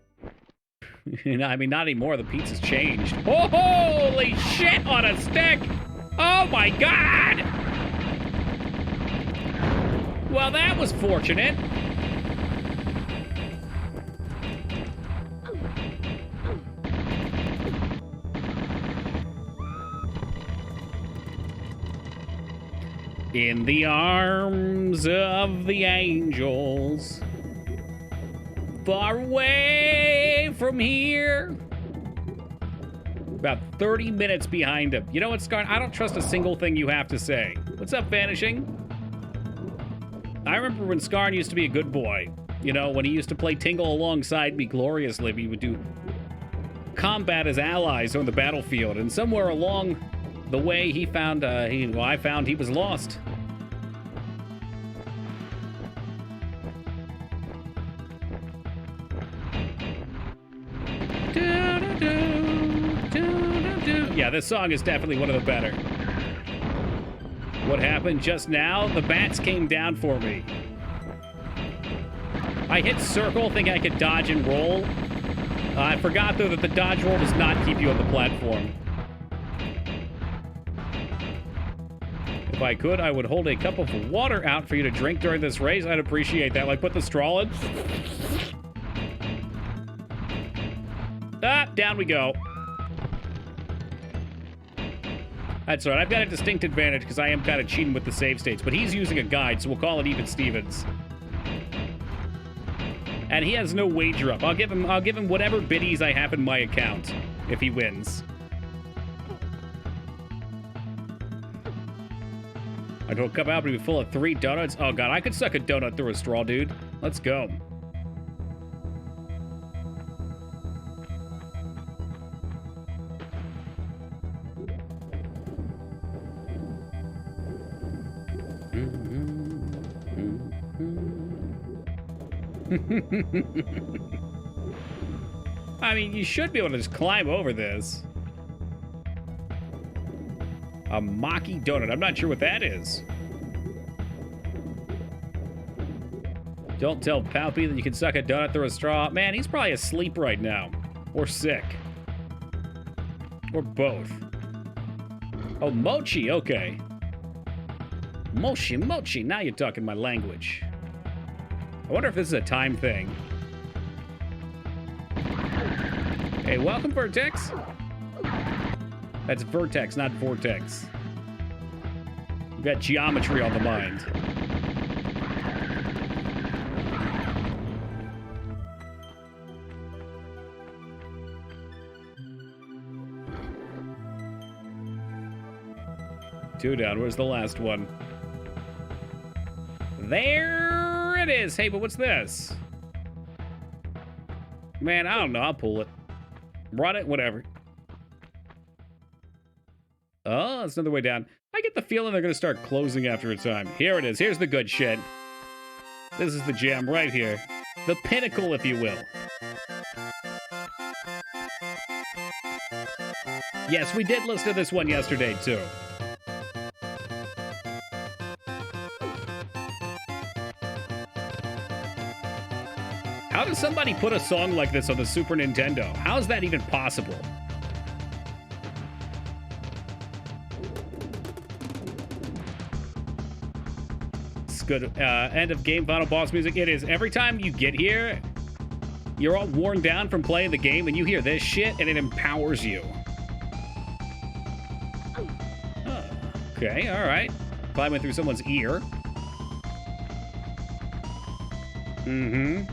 I mean, not anymore. The pizza's changed. Oh, holy shit on a stick! Oh, my God! Well, that was fortunate. In the arms of the angels, far away from here. About 30 minutes behind him. You know what, Scar? I don't trust a single thing you have to say. What's up, Vanishing? I remember when Scarn used to be a good boy. You know, when he used to play Tingle alongside me gloriously, we would do combat as allies on the battlefield, and somewhere along the way, I found he was lost. Yeah, this song is definitely one of the better. What happened just now? The bats came down for me. I hit circle, thinking I could dodge and roll. I forgot, though, that the dodge roll does not keep you on the platform. If I could, I would hold a cup of water out for you to drink during this race. I'd appreciate that. Like, put the straw in. Ah, down we go. That's right. I've got a distinct advantage because I am kind of cheating with the save states. But he's using a guide, so we'll call it even Stevens. And he has no wager up. I'll give him whatever biddies I have in my account if he wins. I don't come out, but be full of 3 donuts. Oh god, I could suck a donut through a straw, dude. Let's go. I mean, you should be able to just climb over this. A Maki donut. I'm not sure what that is. Don't tell Palpy that you can suck a donut through a straw. Man, he's probably asleep right now. Or sick. Or both. Oh, Mochi. Okay. Mochi. Now you're talking my language. I wonder if this is a time thing. Hey, welcome, Vertex. That's Vertex, not Vortex. We've got geometry on the mind. Two down. Where's the last one? There it is. Hey, but what's this? Man, I don't know. I'll pull it. Run it, whatever. Oh, it's another way down. I get the feeling they're going to start closing after a time. Here it is. Here's the good shit. This is the jam right here. The pinnacle, if you will. Yes, we did listen to this one yesterday, too. How does somebody put a song like this on the Super Nintendo? How is that even possible? It's good. End of game, final boss music. It is. Every time you get here, you're all worn down from playing the game, and you hear this shit, and it empowers you. Okay, all right. Probably went through someone's ear. Mm-hmm.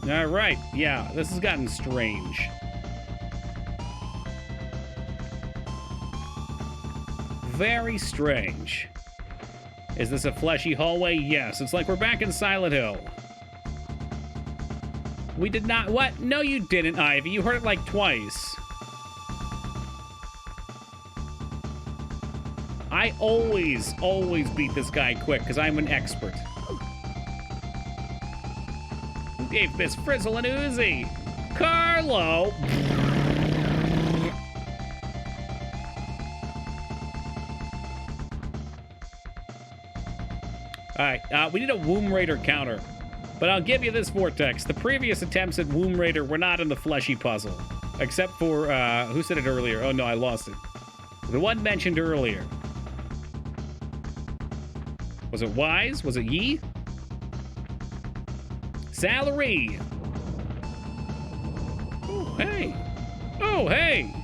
All right. Yeah, this has gotten strange. Very strange. Is this a fleshy hallway? Yes. It's like we're back in Silent Hill. We did not... What? No, you didn't, Ivy. You heard it like twice. I always beat this guy quick because I'm an expert. Who gave Miss Frizzle an Uzi? Carlo! Alright, we need a Womb Raider counter. But I'll give you this, Vortex. The previous attempts at Womb Raider were not in the fleshy puzzle. Except for, who said it earlier? Oh no, I lost it. The one mentioned earlier. Was it Wise? Was it Yi? Salary! Oh, hey! Oh, hey!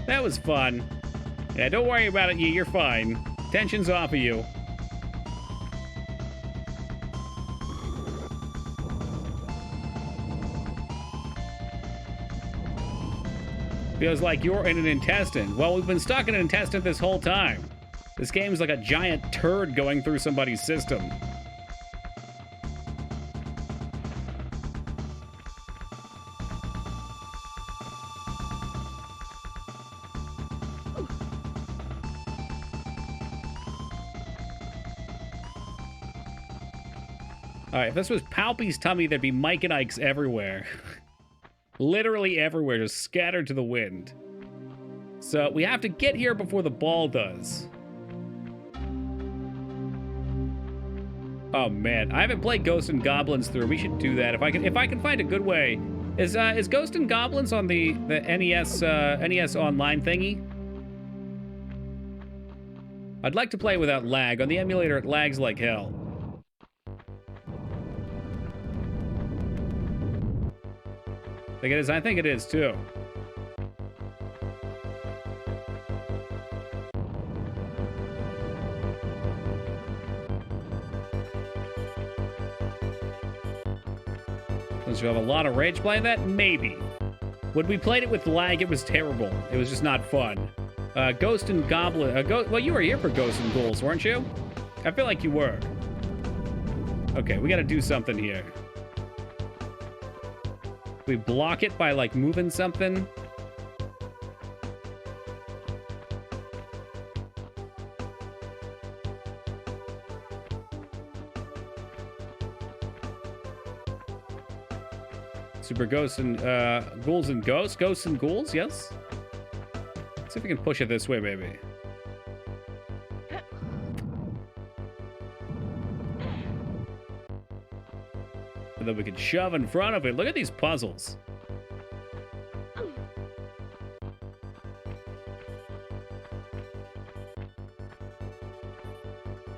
That was fun. Yeah, don't worry about it, Yi. You're fine. Tension's off of you. Feels like you're in an intestine. Well, we've been stuck in an intestine this whole time. This game's like a giant turd going through somebody's system. Alright, if this was Palpy's tummy, there'd be Mike and Ike's everywhere. Literally everywhere, just scattered to the wind. So we have to get here before the ball does. Oh man, I haven't played Ghosts and Goblins through. We should do that if I can find a good way. Is Ghosts and Goblins on the NES NES Online thingy? I'd like to play without lag. On the emulator, it lags like hell. I think it is. I think it is too. Does you have a lot of rage playing that? Maybe. When we played it with lag, it was terrible. It was just not fun. Ghost and Goblin. Well, you were here for Ghosts and Ghouls, weren't you? I feel like you were. Okay, we got to do something here. We block it by, like, moving something. Super Ghosts and, Ghouls and Ghosts? Ghosts and Ghouls, yes? Let's see if we can push it this way, maybe. And then we can shove in front of it. Look at these puzzles.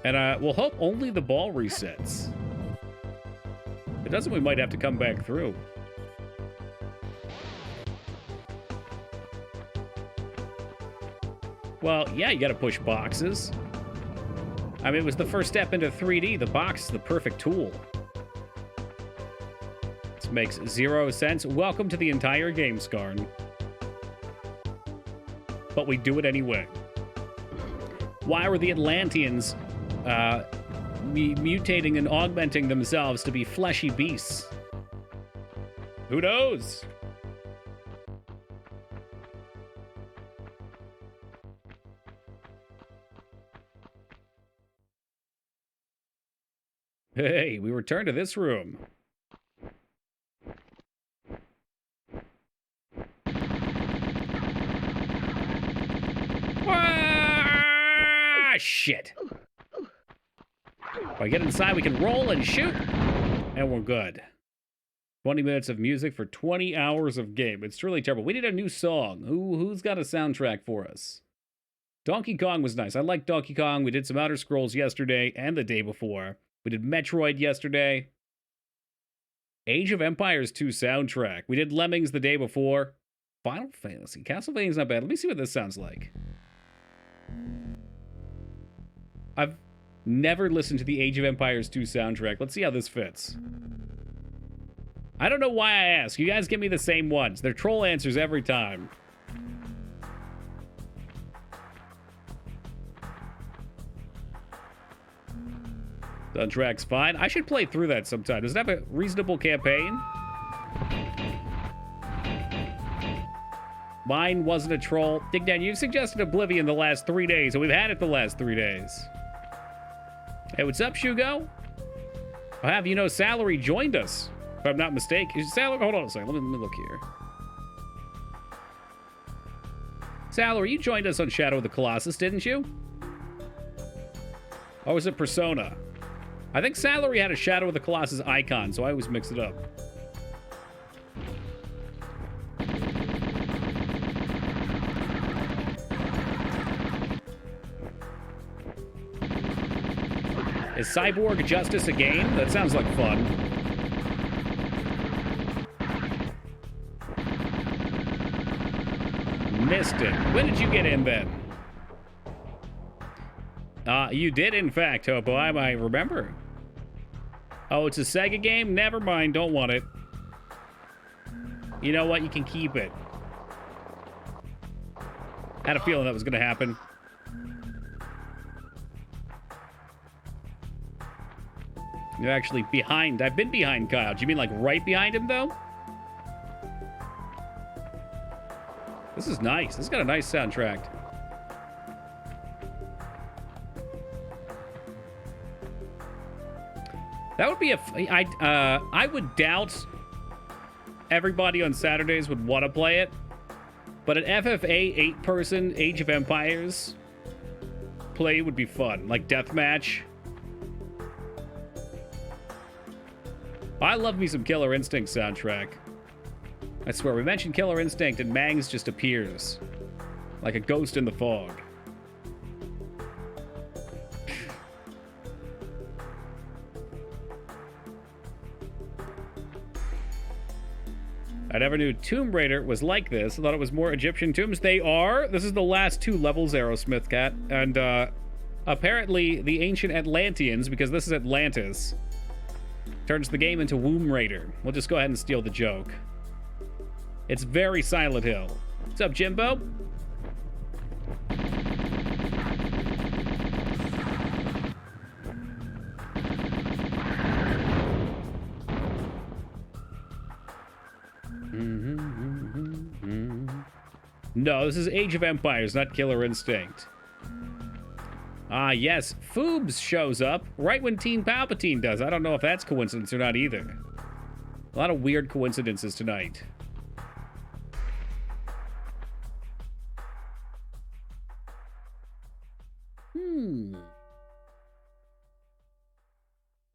And we'll hope only the ball resets. If it doesn't, we might have to come back through. Well, yeah, you gotta push boxes. I mean, it was the first step into 3D. The box is the perfect tool. This makes zero sense. Welcome to the entire game, Skarn. But we do it anyway. Why were the Atlanteans mutating and augmenting themselves to be fleshy beasts? Who knows? Hey, we return to this room. Ah, shit. If I get inside, we can roll and shoot. And we're good. 20 minutes of music for 20 hours of game. It's really terrible. We need a new song. Who's got a soundtrack for us? Donkey Kong was nice. I like Donkey Kong. We did some Outer Scrolls yesterday and the day before. We did Metroid yesterday. Age of Empires 2 soundtrack. We did Lemmings the day before. Final Fantasy. Castlevania's not bad. Let me see what this sounds like. I've never listened to the Age of Empires 2 soundtrack. Let's see how this fits. I don't know why I ask. You guys give me the same ones. They're troll answers every time. Soundtrack's fine. I should play through that sometime. Does it have a reasonable campaign? Mine wasn't a troll. Dignan, you've suggested Oblivion the last 3 days, and we've had it the last 3 days. Hey, what's up, Shugo? I'll have you know Salary joined us, if I'm not mistaken. Is Salary? Hold on a second. Let me look here. Salary, you joined us on Shadow of the Colossus, didn't you? Or was it Persona? I think Salary had a Shadow of the Colossus icon, so I always mix it up. Is Cyborg Justice a game? That sounds like fun. Missed it. When did you get in then? You did, in fact, Hopo. I remember. Oh, it's a Sega game? Never mind. Don't want it. You know what? You can keep it. Had a feeling that was going to happen. You're actually behind. I've been behind Kyle. Do you mean like right behind him, though? This is nice. This has got a nice soundtrack. That would be a... I would doubt everybody on Saturdays would want to play it. But an FFA 8-person Age of Empires play would be fun. Like Deathmatch. I love me some Killer Instinct soundtrack. I swear, we mentioned Killer Instinct and Mangs just appears. Like a ghost in the fog. I never knew Tomb Raider was like this. I thought it was more Egyptian tombs. They are. This is the last 2 levels, Aerosmith Cat. And apparently the ancient Atlanteans, because this is Atlantis, turns the game into Womb Raider. We'll just go ahead and steal the joke. It's very Silent Hill. What's up, Jimbo? No, this is Age of Empires, not Killer Instinct. Ah, yes, Foobs shows up right when Teen Palpatine does. I don't know if that's coincidence or not either. A lot of weird coincidences tonight.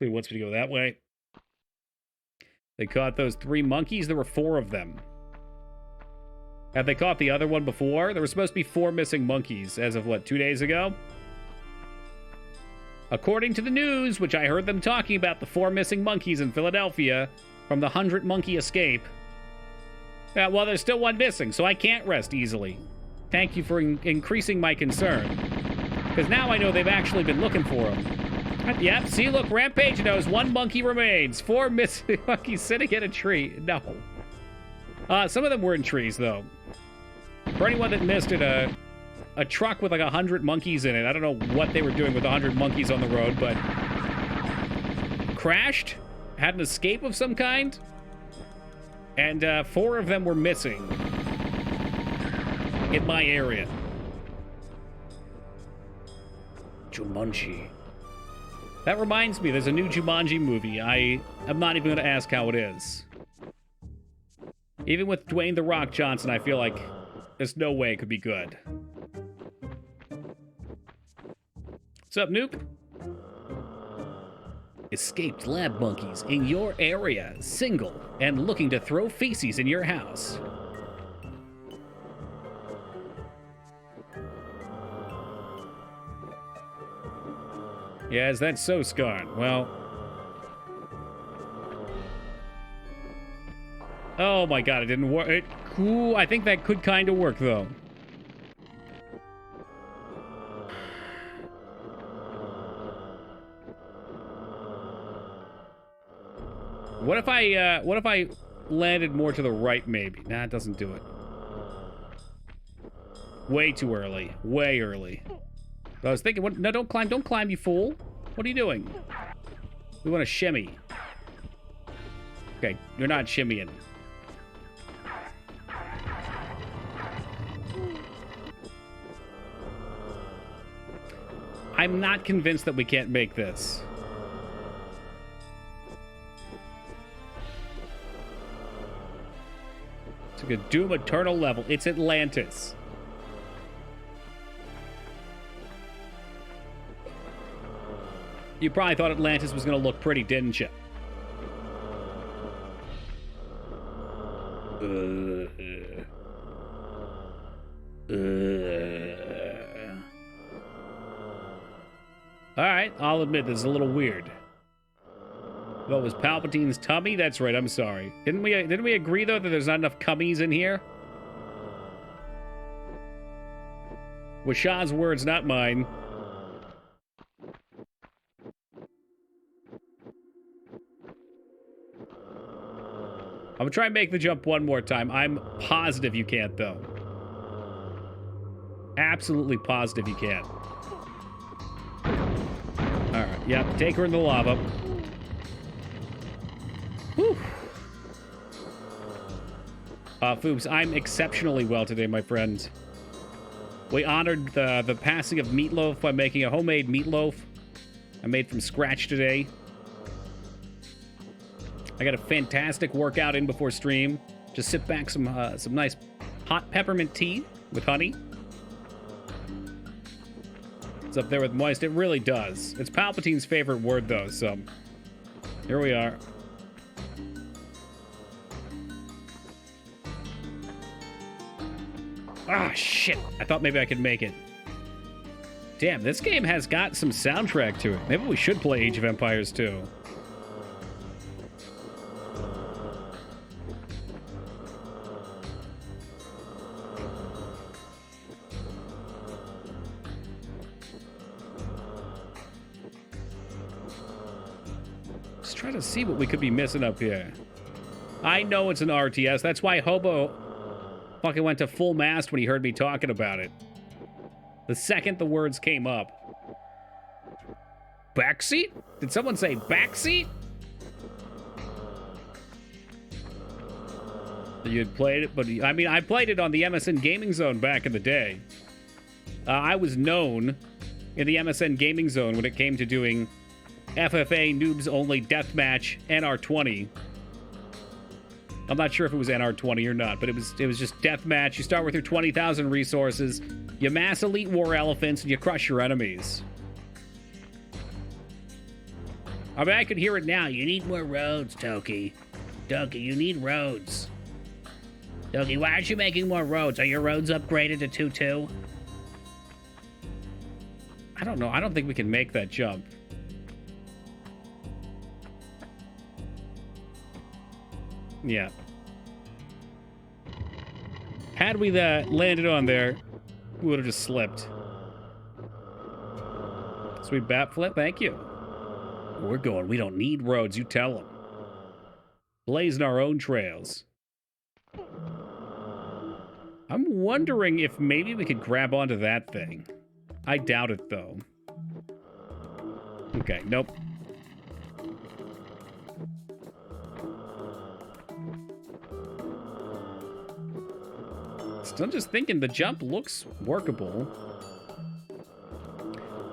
He wants me to go that way. They caught those 3 monkeys. There were 4 of them. Have they caught the other one before? There were supposed to be 4 missing monkeys as of, what, 2 days ago? According to the news, which I heard them talking about the 4 missing monkeys in Philadelphia from the 100 monkey escape. Well, there's still 1 missing, so I can't rest easily. Thank you for increasing my concern. Because now I know they've actually been looking for him. Yep, see, look, Rampage knows 1 monkey remains. 4 missing monkeys sitting in a tree. No. Some of them were in trees, though. For anyone that missed it, a truck with like 100 monkeys in it. I don't know what they were doing with 100 monkeys on the road, but crashed, had an escape of some kind, and 4 of them were missing in my area. Jumanji. That reminds me, there's a new Jumanji movie. I'm not even going to ask how it is. Even with Dwayne The Rock Johnson, I feel like there's no way it could be good. What's up, Nuke? Escaped lab monkeys in your area, single, and looking to throw feces in your house. Yes, that's so, Skarn. Well... Oh my god, it didn't work. Ooh, I think that could kind of work, though. What if I landed more to the right, maybe? Nah, it doesn't do it. Way too early. Way early. I was thinking, what? No, don't climb, you fool. What are you doing? We want to shimmy. Okay, you're not shimmying. I'm not convinced that we can't make this. It's like a Doom Eternal level. It's Atlantis. You probably thought Atlantis was going to look pretty, didn't you? All right, I'll admit this is a little weird. Well, it was Palpatine's tummy? That's right, I'm sorry. Didn't we agree, though, that there's not enough cummies in here? With Shah's words, not mine. I'm gonna try and make the jump one more time. I'm positive you can't, though. Absolutely positive you can't. Alright, yep, take her in the lava. Whew. Foobs, I'm exceptionally well today, my friend. We honored the passing of Meatloaf by making a homemade meatloaf I made from scratch today. I got a fantastic workout in before stream. Just sit back, some nice hot peppermint tea with honey. It's up there with moist. It really does. It's Palpatine's favorite word, though, so here we are. Ah, shit. I thought maybe I could make it. Damn, this game has got some soundtrack to it. Maybe we should play Age of Empires 2. Just try to see what we could be missing up here. I know it's an RTS. That's why Hobo fucking went to full mast when he heard me talking about it. The second the words came up. Backseat? Did someone say backseat? You'd played it, but I mean, I played it on the MSN Gaming Zone back in the day. I was known in the MSN Gaming Zone when it came to doing FFA Noobs Only Deathmatch NR20. I'm not sure if it was NR20 or not, but it was just deathmatch. You start with your 20,000 resources, you mass elite war elephants, and you crush your enemies. I mean, I could hear it now. You need more roads, Toki. Toki, you need roads. Toki, why aren't you making more roads? Are your roads upgraded to 2-2? I don't know. I don't think we can make that jump. Yeah. Had we landed on there, we would have just slipped. Sweet bat flip, thank you. We're going. We don't need roads. You tell them. Blazing our own trails. I'm wondering if maybe we could grab onto that thing. I doubt it, though. Okay, nope. Still just thinking the jump looks workable.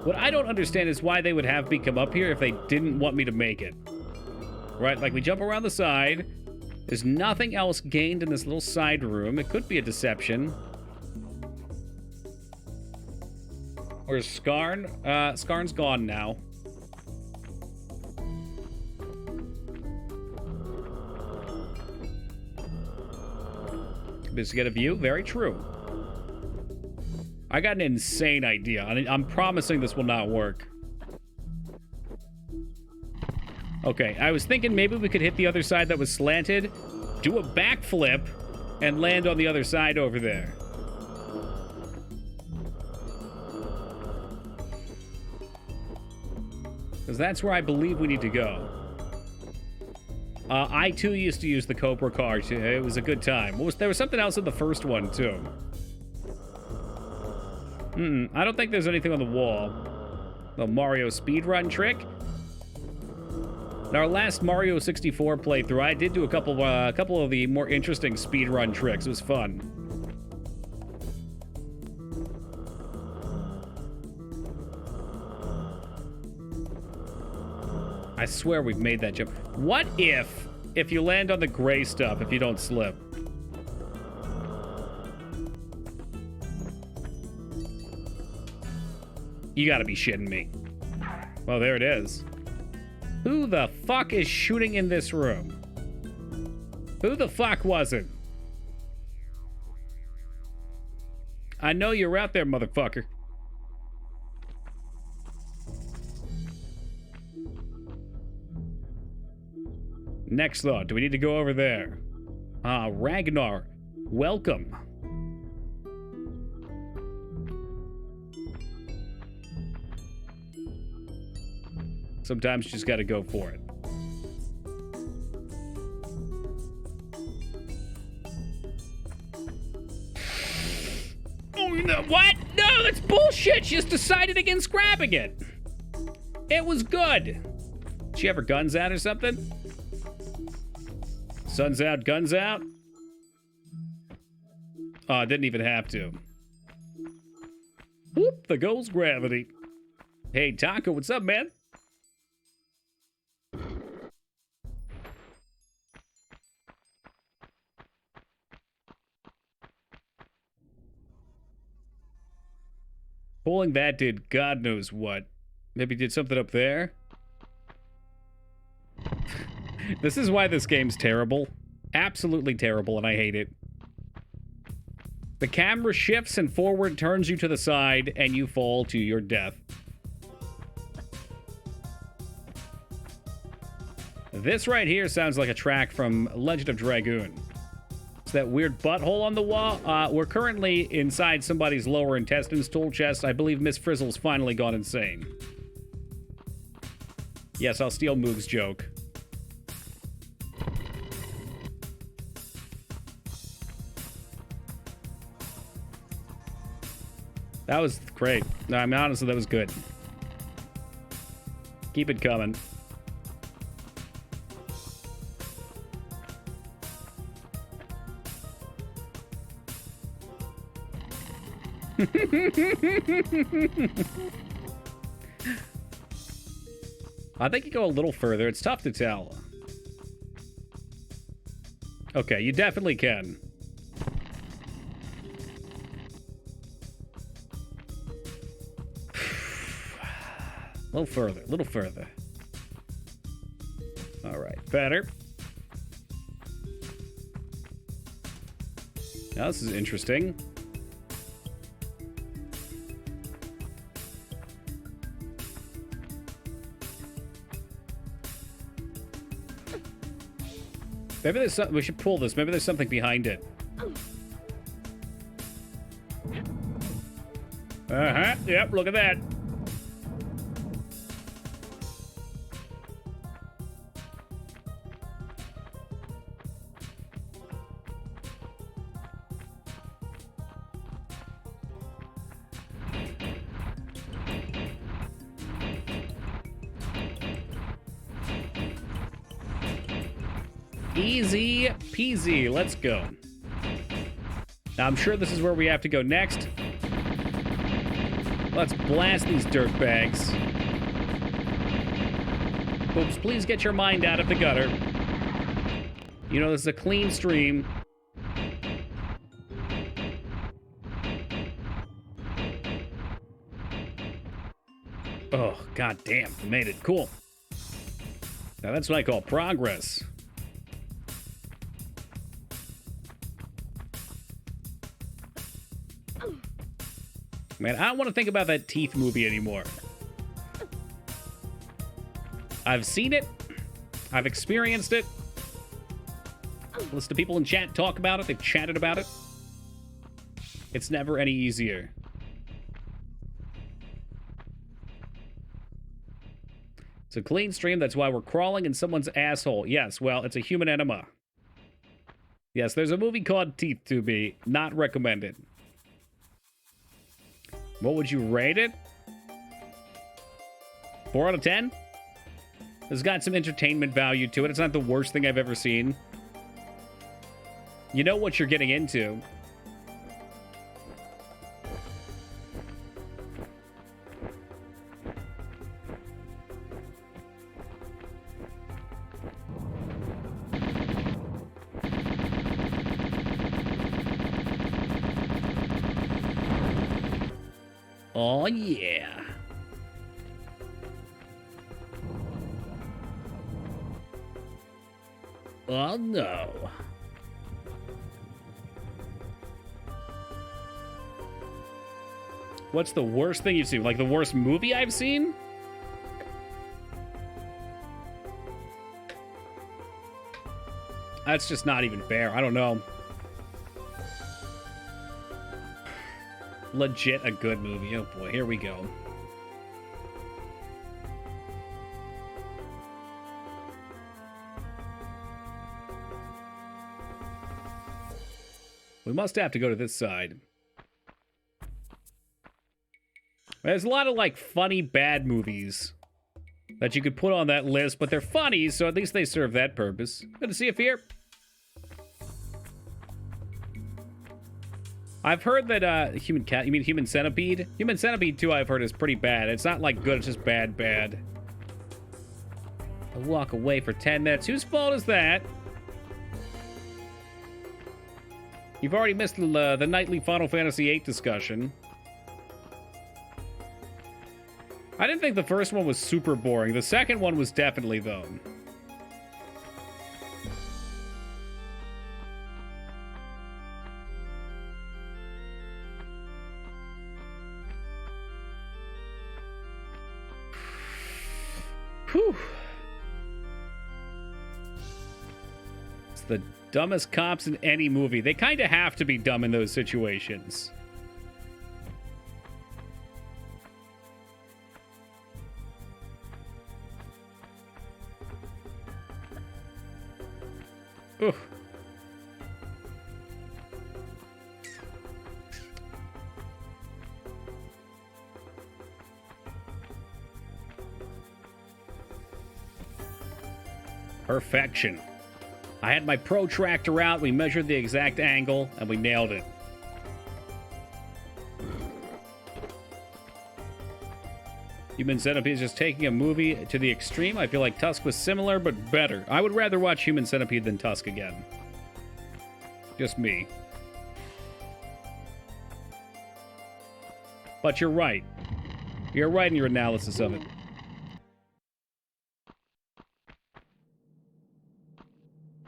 What I don't understand is why they would have me come up here if they didn't want me to make it. Right, like we jump around the side. There's nothing else gained in this little side room. It could be a deception. Where's Skarn? Skarn's gone now. Just to get a view? Very true. I got an insane idea. I'm promising this will not work. Okay, I was thinking maybe we could hit the other side that was slanted, do a backflip, and land on the other side over there. Because that's where I believe we need to go. I, too, used to use the Cobra car. It was a good time. There was something else in the first one, too. I don't think there's anything on the wall. The Mario speedrun trick. In our last Mario 64 playthrough, I did do a couple of the more interesting speedrun tricks. It was fun. I swear we've made that jump. What if you land on the gray stuff, if you don't slip? You gotta be shitting me. Well, there it is. Who the fuck is shooting in this room? Who the fuck was it? I know you're out there, motherfucker. Next thought, do we need to go over there? Ragnar, welcome. Sometimes you just gotta go for it. Oh, no, what? No, that's bullshit. She just decided against grabbing it. It was good. Did she have her guns out or something? Sun's out, guns out? Oh, didn't even have to. Whoop, there goes gravity. Hey, Taco, what's up, man? Pulling that did God knows what. Maybe did something up there? This is why this game's terrible. Absolutely terrible, and I hate it. The camera shifts and forward turns you to the side, and you fall to your death. This right here sounds like a track from Legend of Dragoon. It's that weird butthole on the wall. We're currently inside somebody's lower intestines tool chest. I believe Miss Frizzle's finally gone insane. Yes, I'll steal Moog's joke. That was great. No, I mean, honestly, that was good. Keep it coming. I think you go a little further. It's tough to tell. Okay, you definitely can. A little further, a little further. All right, better. Now this is interesting. Maybe there's something, we should pull this. Maybe there's something behind it. Uh-huh, yep, look at that. Easy peasy, let's go. Now I'm sure this is where we have to go next. Let's blast these dirtbags. Oops, please get your mind out of the gutter. You know, this is a clean stream. Oh, god damn, we made it. Cool. Now that's what I call progress. Man, I don't want to think about that Teeth movie anymore. I've seen it. I've experienced it. Listen to people in chat talk about it. They've chatted about it. It's never any easier. It's a clean stream. That's why we're crawling in someone's asshole. Yes, well, it's a human enema. Yes, there's a movie called Teeth to be. Not recommended. What would you rate it? 4 out of 10? It's got some entertainment value to it. It's not the worst thing I've ever seen. You know what you're getting into. Oh, yeah. Oh, no. What's the worst thing you've seen? Like the worst movie I've seen? That's just not even fair. I don't know. Legit a good movie. Oh boy, here we go. We must have to go to this side. There's a lot of, like, funny bad movies that you could put on that list, but they're funny, so at least they serve that purpose. Good to see you here. I've heard that, you mean Human Centipede? Human Centipede 2, I've heard, is pretty bad. It's not, like, good, it's just bad. I'll walk away for 10 minutes. Whose fault is that? You've already missed the nightly Final Fantasy VIII discussion. I didn't think the first one was super boring. The second one was definitely, though. Whew. It's the dumbest cops in any movie. They kind of have to be dumb in those situations. Ugh. Perfection. I had my protractor out, we measured the exact angle, and we nailed it. Human Centipede is just taking a movie to the extreme. I feel like Tusk was similar, but better. I would rather watch Human Centipede than Tusk again. Just me. But you're right. You're right in your analysis of it.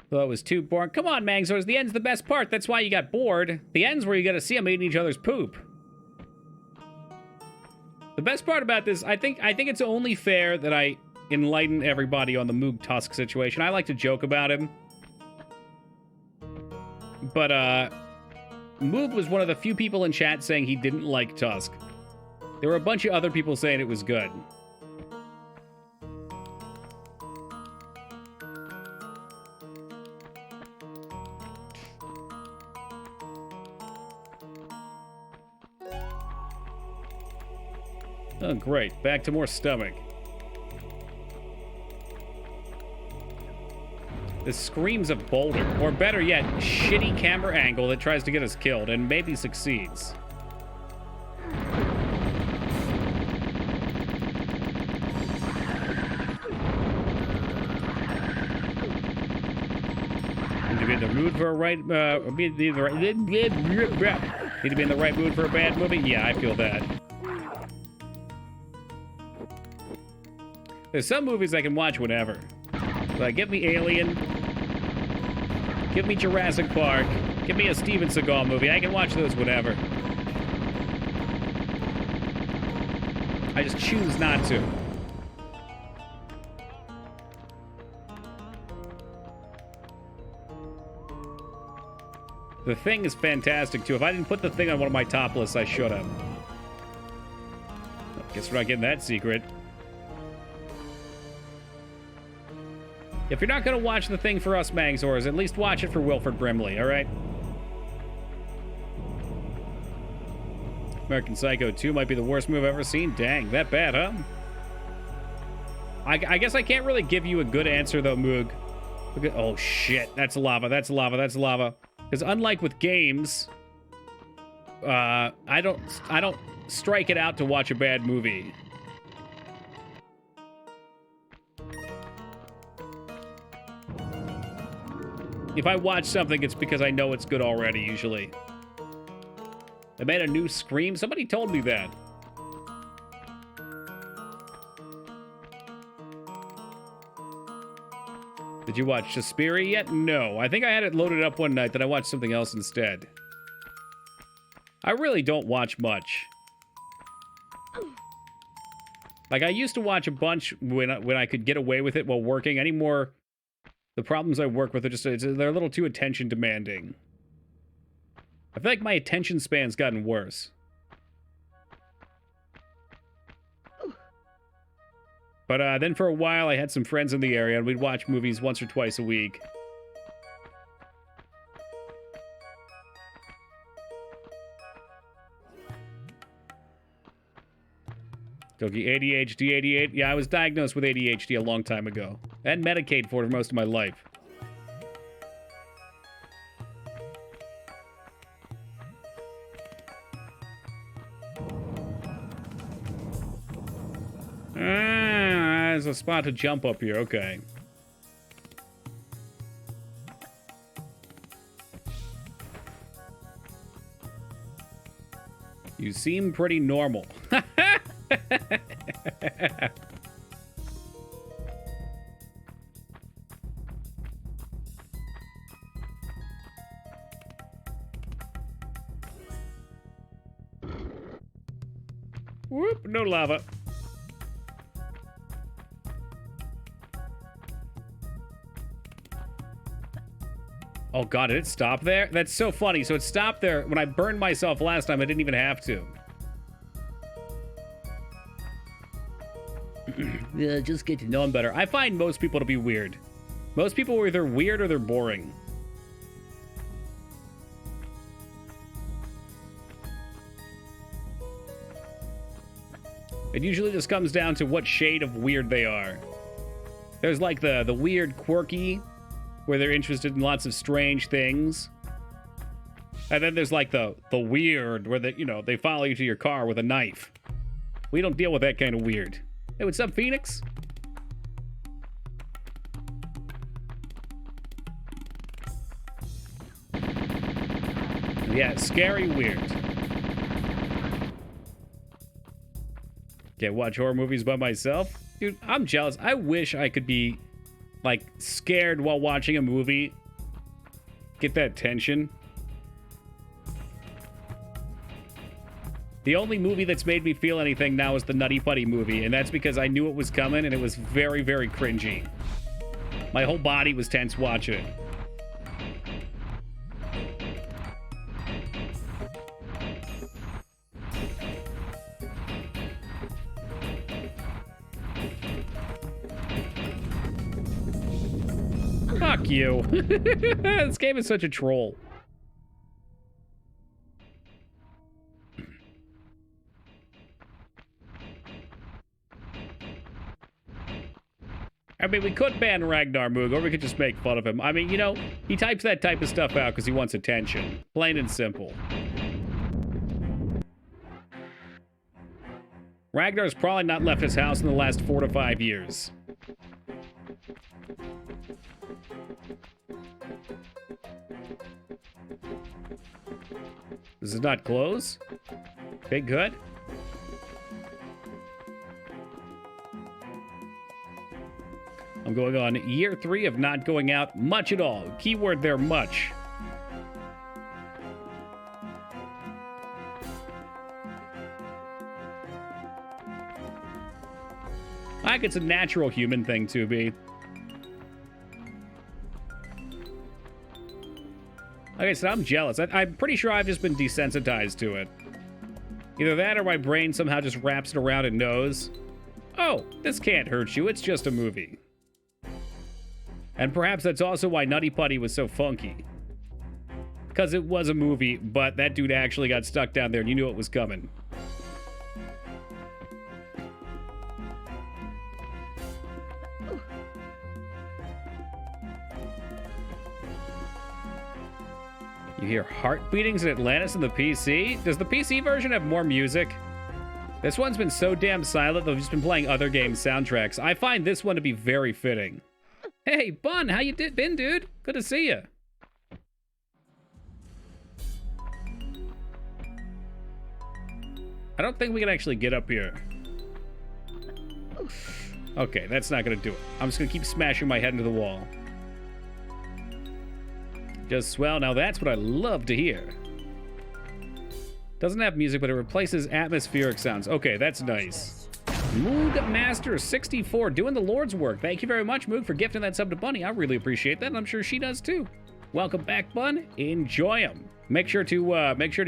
Thought it was too boring. Come on, Mangzors, the end's the best part. That's why you got bored. The end's where you gotta see them eating each other's poop. The best part about this, I think it's only fair that I enlighten everybody on the Moog Tusk situation. I like to joke about him. But, Moog was one of the few people in chat saying he didn't like Tusk. There were a bunch of other people saying it was good. Oh, great. Back to more stomach. This screams of boulder. Or better yet, shitty camera angle that tries to get us killed and maybe succeeds. the mood for a right, need to be in the right mood for a bad movie. Yeah, I feel that. There's some movies I can watch whenever. Like, give me Alien, give me Jurassic Park, give me a Steven Seagal movie. I can watch those whenever. I just choose not to. The Thing is fantastic, too. If I didn't put The Thing on one of my top lists, I should have. Guess we're not getting that secret. If you're not going to watch The Thing for us, Mangzors, at least watch it for Wilford Brimley, all right? American Psycho 2 might be the worst movie I've ever seen. Dang, that bad, huh? I guess I can't really give you a good answer, though, Moog. Look at, oh, shit. That's lava. That's lava. That's lava. Because unlike with games, I don't strike it out to watch a bad movie. If I watch something, it's because I know it's good already, usually. They made a new Scream? Somebody told me that. Did you watch Suspiria yet? No. I think I had it loaded up one night, then I watched something else instead. I really don't watch much. Like, I used to watch a bunch when I could get away with it while working. Anymore, the problems I work with are just, they're a little too attention demanding. I feel like my attention span's gotten worse. But then for a while, I had some friends in the area, and we'd watch movies once or twice a week. Toki, ADHD, 88. Yeah, I was diagnosed with ADHD a long time ago. And Medicaid for most of my life. There's a spot to jump up here. Okay. You seem pretty normal. Whoop, no lava. Oh god, did it stop there? That's so funny. So it stopped there. When I burned myself last time, I didn't even have to. Yeah, just get to know them better. I find most people to be weird. Most people are either weird or they're boring. It usually just comes down to what shade of weird they are. There's like the weird quirky, where they're interested in lots of strange things. And then there's like the weird, where they follow you to your car with a knife. We don't deal with that kind of weird. Hey, what's up, Phoenix? Yeah, scary weird. Can't watch horror movies by myself? Dude, I'm jealous. I wish I could be, like, scared while watching a movie. Get that tension. The only movie that's made me feel anything now is the Nutty Buddy movie, and that's because I knew it was coming, and it was very, very cringy. My whole body was tense watching it. Fuck you. This game is such a troll. I mean, we could ban Ragnar Moog, or we could just make fun of him. I mean, he types that type of stuff out because he wants attention. Plain and simple. Ragnar's probably not left his house in the last 4 to 5 years. Does it not close? Okay, good. I'm going on year 3 of not going out much at all. Keyword there, much. Like it's a natural human thing to be. Okay, so I'm jealous. I'm pretty sure I've just been desensitized to it. Either that or my brain somehow just wraps it around and knows, oh, this can't hurt you, it's just a movie. And perhaps that's also why Nutty Putty was so funky. Because it was a movie, but that dude actually got stuck down there and you knew it was coming. You hear heart beatings in Atlantis in the PC? Does the PC version have more music? This one's been so damn silent, they've just been playing other games' soundtracks. I find this one to be very fitting. Hey, Bun, how you been, dude? Good to see you. I don't think we can actually get up here. Okay, that's not gonna do it. I'm just gonna keep smashing my head into the wall. Just swell. Now that's what I love to hear. Doesn't have music, but it replaces atmospheric sounds. Okay, that's nice. Moog Master 64 doing the Lord's work. Thank you very much, Moog, for gifting that sub to Bunny. I really appreciate that, and I'm sure she does too. Welcome back, Bun. Enjoy them. Make sure to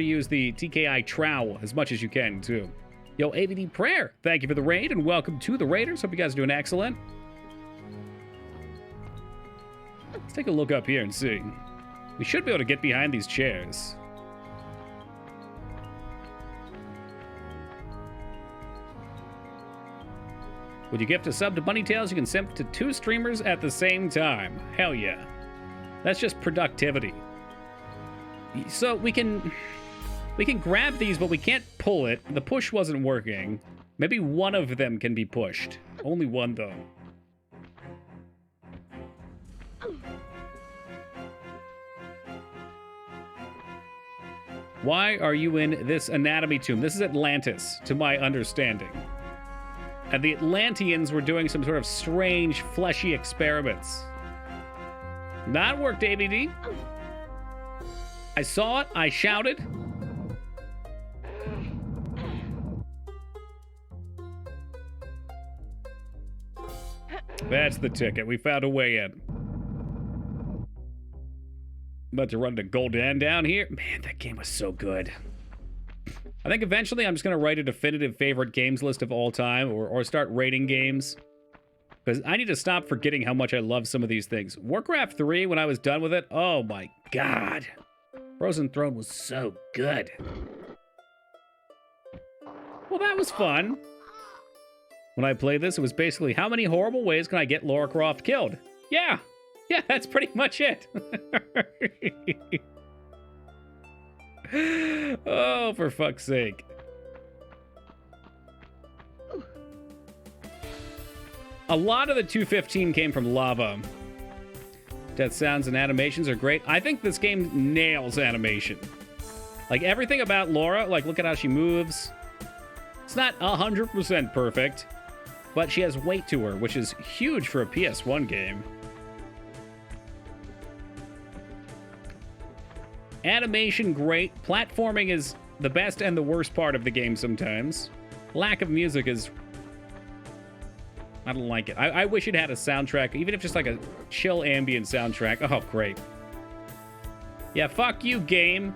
use the TKI trowel as much as you can too. Yo, AVD Prayer, thank you for the raid, and welcome to the Raiders. Hope you guys are doing excellent. Let's take a look up here and see. We should be able to get behind these chairs. Would you gift a sub to Bunny Tails, you can simp to 2 streamers at the same time. Hell yeah. That's just productivity. So we can grab these, but we can't pull it. The push wasn't working. Maybe one of them can be pushed. Only one, though. Why are you in this anatomy tomb? This is Atlantis, to my understanding. And the Atlanteans were doing some sort of strange, fleshy experiments. That worked, ABD. I saw it, I shouted. That's the ticket. We found a way in. About to run to Golden down here. Man, that game was so good. I think eventually I'm just going to write a definitive favorite games list of all time or start rating games. Because I need to stop forgetting how much I love some of these things. Warcraft 3, when I was done with it, oh my god. Frozen Throne was so good. Well, that was fun. When I played this, it was basically, how many horrible ways can I get Lara Croft killed? Yeah, that's pretty much it. Oh, for fuck's sake. A lot of the 215 came from lava. Death sounds and animations are great. I think this game nails animation. Like, everything about Laura, like, look at how she moves. It's not 100% perfect, but she has weight to her, which is huge for a PS1 game. Animation, great. Platforming is the best and the worst part of the game sometimes. Lack of music is... I don't like it. I wish it had a soundtrack, even if just like a chill ambient soundtrack. Oh, great. Yeah, fuck you, game.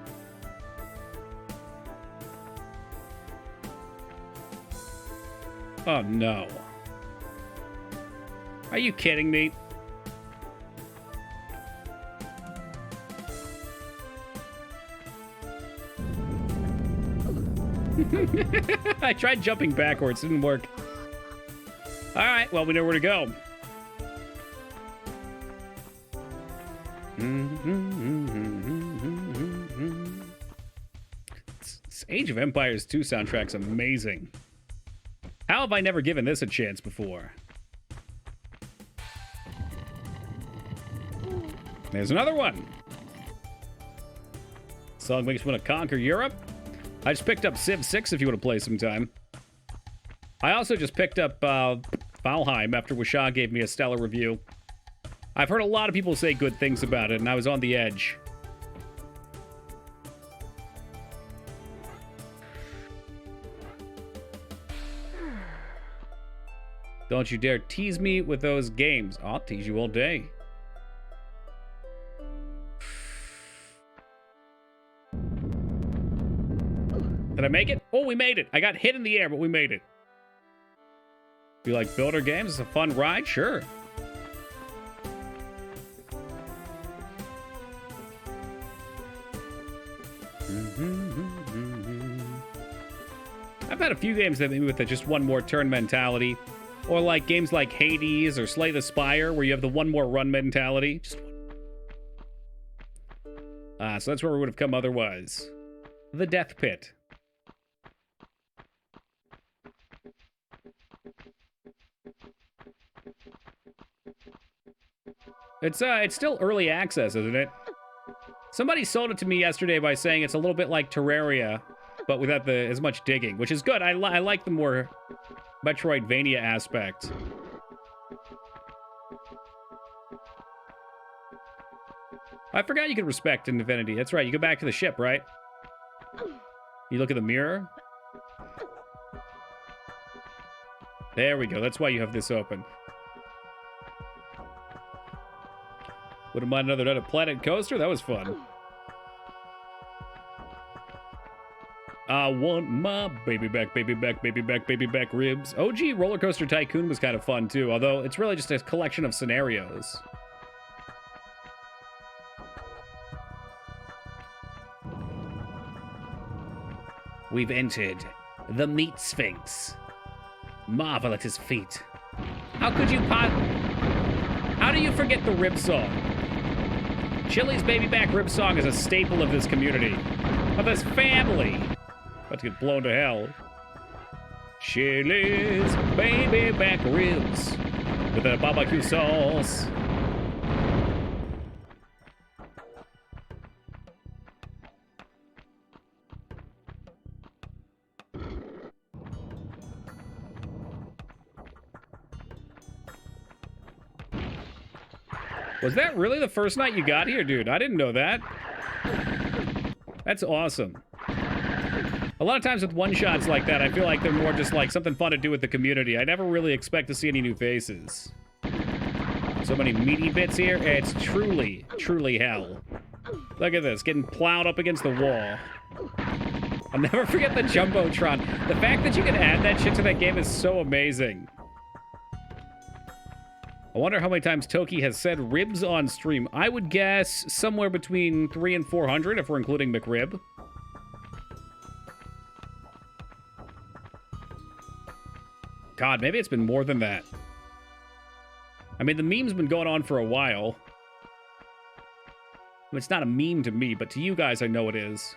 Oh, no. Are you kidding me? I tried jumping backwards, didn't work. All right, well, we know where to go. This Age of Empires 2 soundtrack's amazing. How have I never given this a chance before? There's another one. Song makes me want to conquer Europe. I just picked up Civ 6 if you want to play sometime. I also just picked up Valheim after Wishah gave me a stellar review. I've heard a lot of people say good things about it, and I was on the edge. Don't you dare tease me with those games. I'll tease you all day. Did I make it? Oh, we made it. I got hit in the air, but we made it. You like builder games? It's a fun ride? Sure. I've had a few games that maybe with just one more turn mentality. Or like games like Hades or Slay the Spire, where you have the one more run mentality. Just one. So that's where we would have come otherwise. The Death Pit. It's still early access, isn't it? Somebody sold it to me yesterday by saying it's a little bit like Terraria, but without as much digging, which is good. I like the more Metroidvania aspect. I forgot you could respect in Divinity. That's right, you go back to the ship, right? You look at the mirror. There we go, that's why you have this open. Wouldn't mind another Planet Coaster? That was fun. I want my baby back, baby back, baby back, baby back ribs. OG Roller Coaster Tycoon was kind of fun too, although it's really just a collection of scenarios. We've entered the Meat Sphinx. Marvel at his feet. How could you How do you forget the rib song? Chili's Baby Back Rib Song is a staple of this community, of this family. About to get blown to hell. Chili's Baby Back Ribs with a barbecue sauce. Was that really the first night you got here, dude? I didn't know that. That's awesome. A lot of times with one-shots like that, I feel like they're more just like something fun to do with the community. I never really expect to see any new faces. So many meaty bits here. It's truly, truly hell. Look at this, getting plowed up against the wall. I'll never forget the Jumbotron. The fact that you can add that shit to that game is so amazing. I wonder how many times Toki has said ribs on stream. I would guess somewhere between 300 and 400 if we're including McRib. God, maybe it's been more than that. I mean, the meme's been going on for a while. It's not a meme to me, but to you guys, I know it is.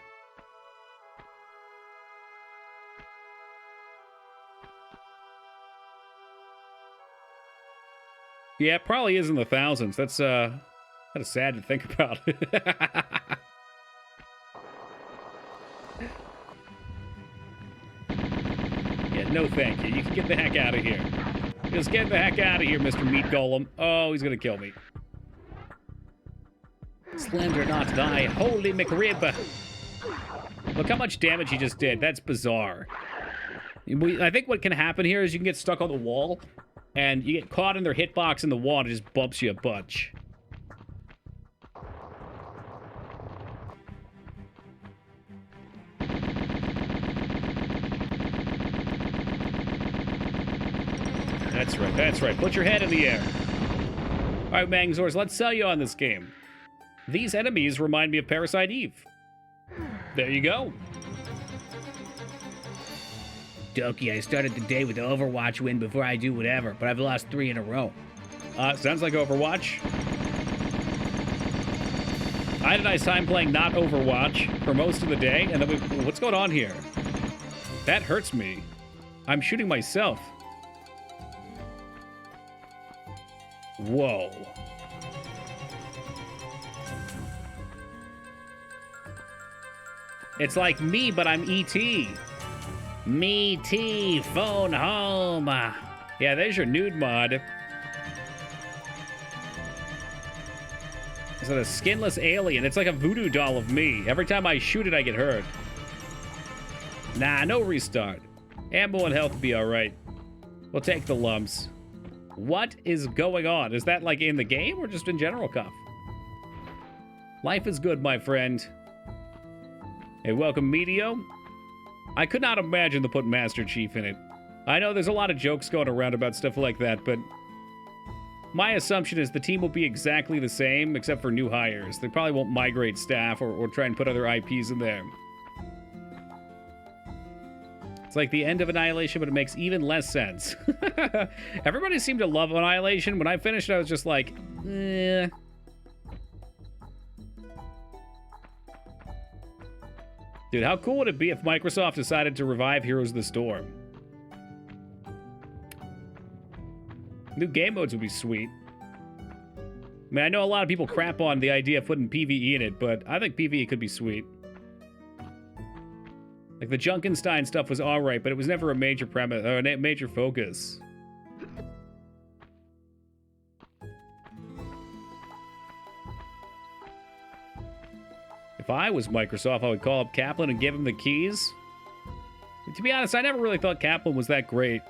Yeah, it probably is in the thousands. That's kind of sad to think about. Yeah, no thank you. You can get the heck out of here. Just get the heck out of here, Mr. Meat Golem. Oh, he's gonna kill me. Slander not thy holy McRib. Look how much damage he just did. That's bizarre. I think what can happen here is you can get stuck on the wall, and you get caught in their hitbox in the wall, and it just bumps you a bunch. That's right, that's right. Put your head in the air. All right, Mangzors, let's sell you on this game. These enemies remind me of Parasite Eve. There you go. Doki, I started the day with the Overwatch win before I do whatever, but I've lost 3 in a row. Sounds like Overwatch. I had a nice time playing not Overwatch for most of the day, and then what's going on here? That hurts me. I'm shooting myself. Whoa. It's like me, but I'm E.T. Me T, phone home. Yeah, there's your nude mod. Is that a skinless alien? It's like a voodoo doll of me. Every time I shoot it, I get hurt. Nah, no restart. Ammo and health will be alright. We'll take the lumps. What is going on? Is that like in the game or just in general, Cuff? Life is good, my friend. Hey, welcome, Meteo. I could not imagine to put Master Chief in it. I know there's a lot of jokes going around about stuff like that, but my assumption is the team will be exactly the same, except for new hires. They probably won't migrate staff or try and put other IPs in there. It's like the end of Annihilation, but it makes even less sense. Everybody seemed to love Annihilation. When I finished, I was just like, eh. Dude, how cool would it be if Microsoft decided to revive Heroes of the Storm? New game modes would be sweet. I mean, I know a lot of people crap on the idea of putting PvE in it, but I think PvE could be sweet. Like, the Junkenstein stuff was alright, but it was never a major premise, or a major focus. If I was Microsoft, I would call up Kaplan and give him the keys. To be honest, I never really thought Kaplan was that great.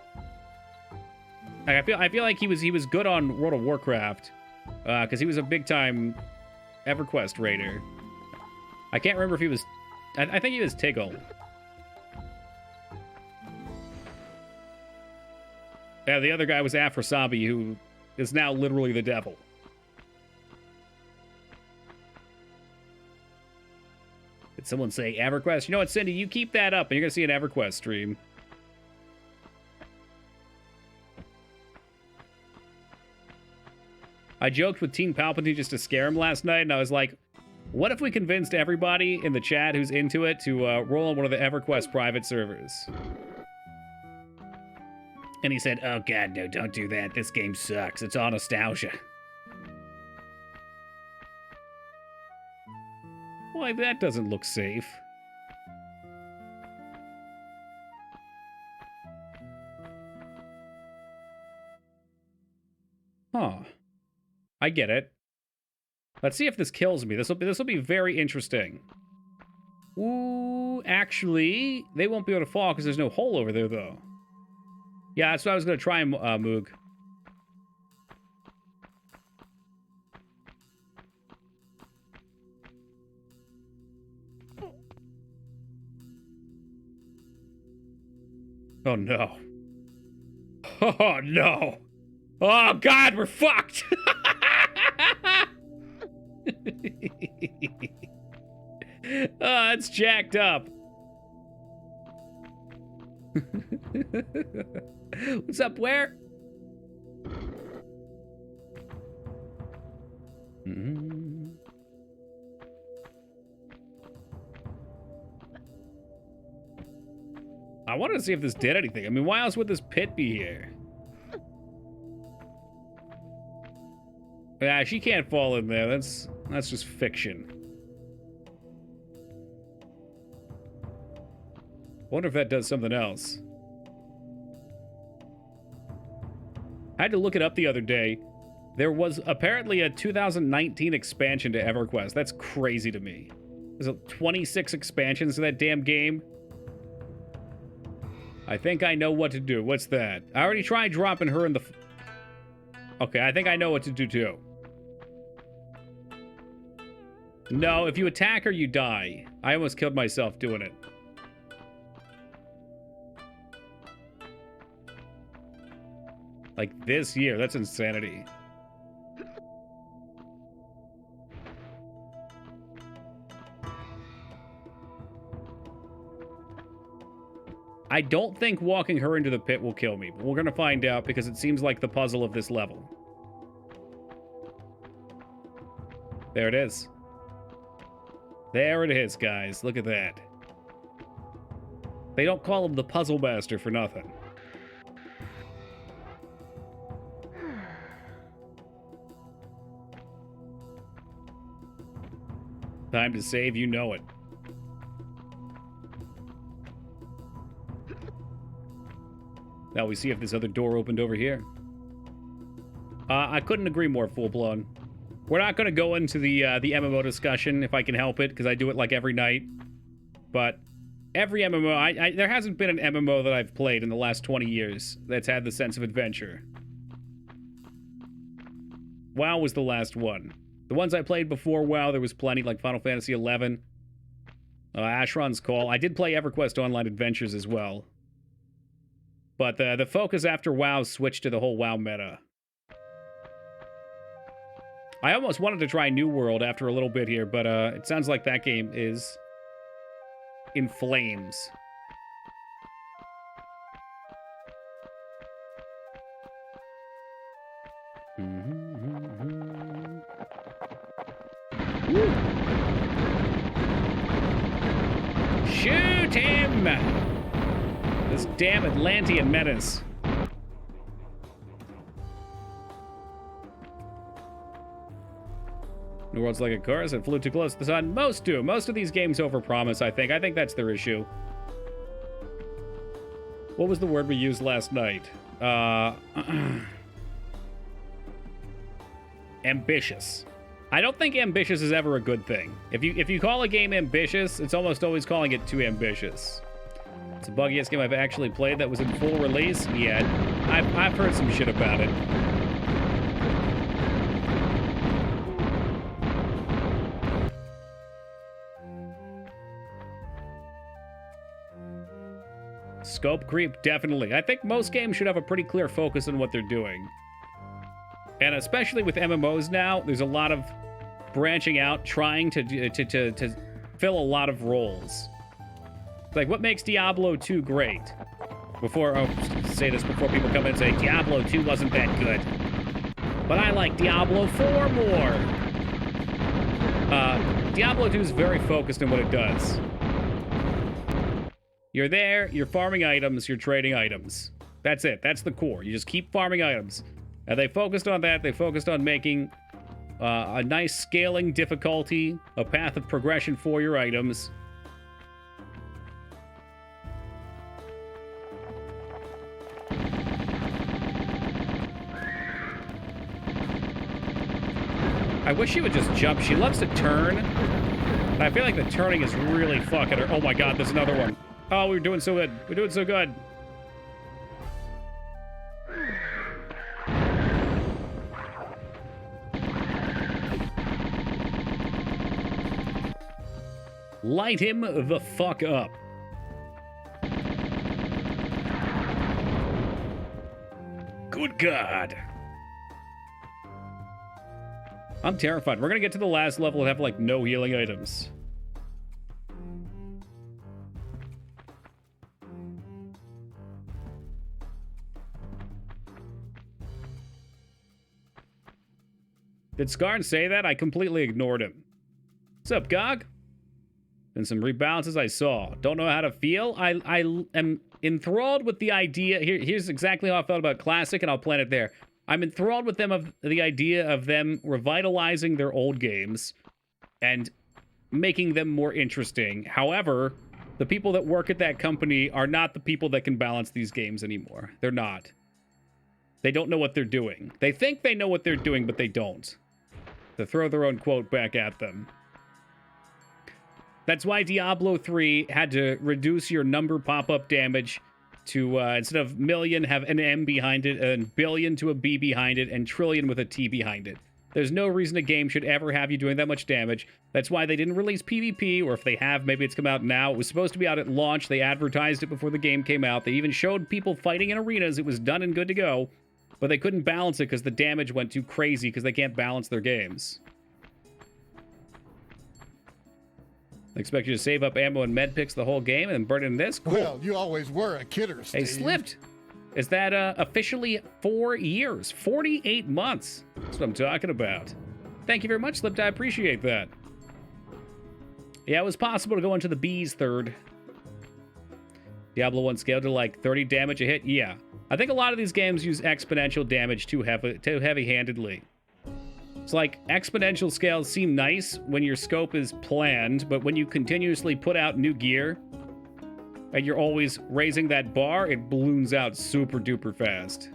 I feel like he was good on World of Warcraft, because he was a big time EverQuest raider. I can't remember if he was. I think he was Tiggle. Yeah, the other guy was Afrosabi, who is now literally the devil. Did someone say EverQuest? You know what, Cindy? You keep that up, and you're gonna see an EverQuest stream. I joked with Teen Palpatine just to scare him last night, and I was like, what if we convinced everybody in the chat who's into it to roll on one of the EverQuest private servers? And he said, oh god, no, don't do that. This game sucks. It's all nostalgia. Why, that doesn't look safe. Huh. I get it. Let's see if this kills me. This will be very interesting. Ooh, actually, they won't be able to fall because there's no hole over there, though. Yeah, that's what I was going to try, Moog. Oh, no. Oh, no. Oh, God, we're fucked. Oh, it's jacked up. What's up, where? I wanted to see if this did anything. I mean, why else would this pit be here? Yeah, she can't fall in there. That's just fiction. Wonder if that does something else. I had to look it up the other day. There was apparently a 2019 expansion to EverQuest. That's crazy to me. There's 26 expansions to that damn game. I think I know what to do. What's that? I already tried dropping her in the... Okay, I think I know what to do too. No, if you attack her, you die. I almost killed myself doing it. Like this year, that's insanity. I don't think walking her into the pit will kill me, but we're gonna find out because it seems like the puzzle of this level. There it is. There it is, guys. Look at that. They don't call him the Puzzle Master for nothing. Time to save, you know it. Now we see if this other door opened over here. I couldn't agree more, full-blown. We're not going to go into the MMO discussion if I can help it, because I do it like every night. But every MMO, there hasn't been an MMO that I've played in the last 20 years that's had the sense of adventure. WoW was the last one. The ones I played before WoW, there was plenty, like Final Fantasy XI, Asheron's Call. I did play EverQuest Online Adventures as well. But the focus after WoW switched to the whole WoW meta. I almost wanted to try New World after a little bit here, but it sounds like that game is in flames. Shoot him! This damn Atlantean menace. New World's like a chorus, it flew too close to the sun. Most do. Most of these games overpromise, I think. I think that's their issue. What was the word we used last night? Ambitious. I don't think ambitious is ever a good thing. If you call a game ambitious, it's almost always calling it too ambitious. It's the buggiest game I've actually played that was in full release. Yeah, I've heard some shit about it. Scope creep, definitely. I think most games should have a pretty clear focus on what they're doing. And especially with MMOs now, there's a lot of branching out, trying to fill a lot of roles. Like, what makes Diablo 2 great? I'll say this before people come in and say, Diablo 2 wasn't that good. But I like Diablo 4 more. Diablo 2 is very focused on what it does. You're there, you're farming items, you're trading items. That's it. That's the core. You just keep farming items. And they focused on that. They focused on making a nice scaling difficulty, a path of progression for your items. I wish she would just jump. She loves to turn. And I feel like the turning is really fucking her. Oh my god, there's another one. Oh, we're doing so good. We're doing so good. Light him the fuck up. Good God. I'm terrified. We're gonna get to the last level and have, like, no healing items. Did Skarn say that? I completely ignored him. What's up, Gog? And some rebalances I saw. Don't know how to feel. I am enthralled with the idea. Here's exactly how I felt about Classic, and I'll plan it there. I'm enthralled with them of the idea of them revitalizing their old games and making them more interesting. However, the people that work at that company are not the people that can balance these games anymore. They're not. They don't know what they're doing. They think they know what they're doing, but they don't. To throw their own quote back at them. That's why Diablo 3 had to reduce your number pop-up damage to, instead of million, have an M behind it, and billion to a B behind it, and trillion with a T behind it. There's no reason a game should ever have you doing that much damage. That's why they didn't release PvP, or if they have, maybe it's come out now. It was supposed to be out at launch. They advertised it before the game came out. They even showed people fighting in arenas. It was done and good to go. But they couldn't balance it because the damage went too crazy because they can't balance their games. They expect you to save up ammo and med picks the whole game and then burn it in this? Cool. Well, you always were a kidder, Steve. Hey, Slipped. Is that officially 4 years? 48 months. That's what I'm talking about. Thank you very much, Slipped. I appreciate that. Yeah, it was possible to go into the B's third. Diablo 1 scaled to like 30 damage a hit? Yeah. I think a lot of these games use exponential damage too heavy-handedly. It's like exponential scales seem nice when your scope is planned, but when you continuously put out new gear, and you're always raising that bar, it balloons out super duper fast.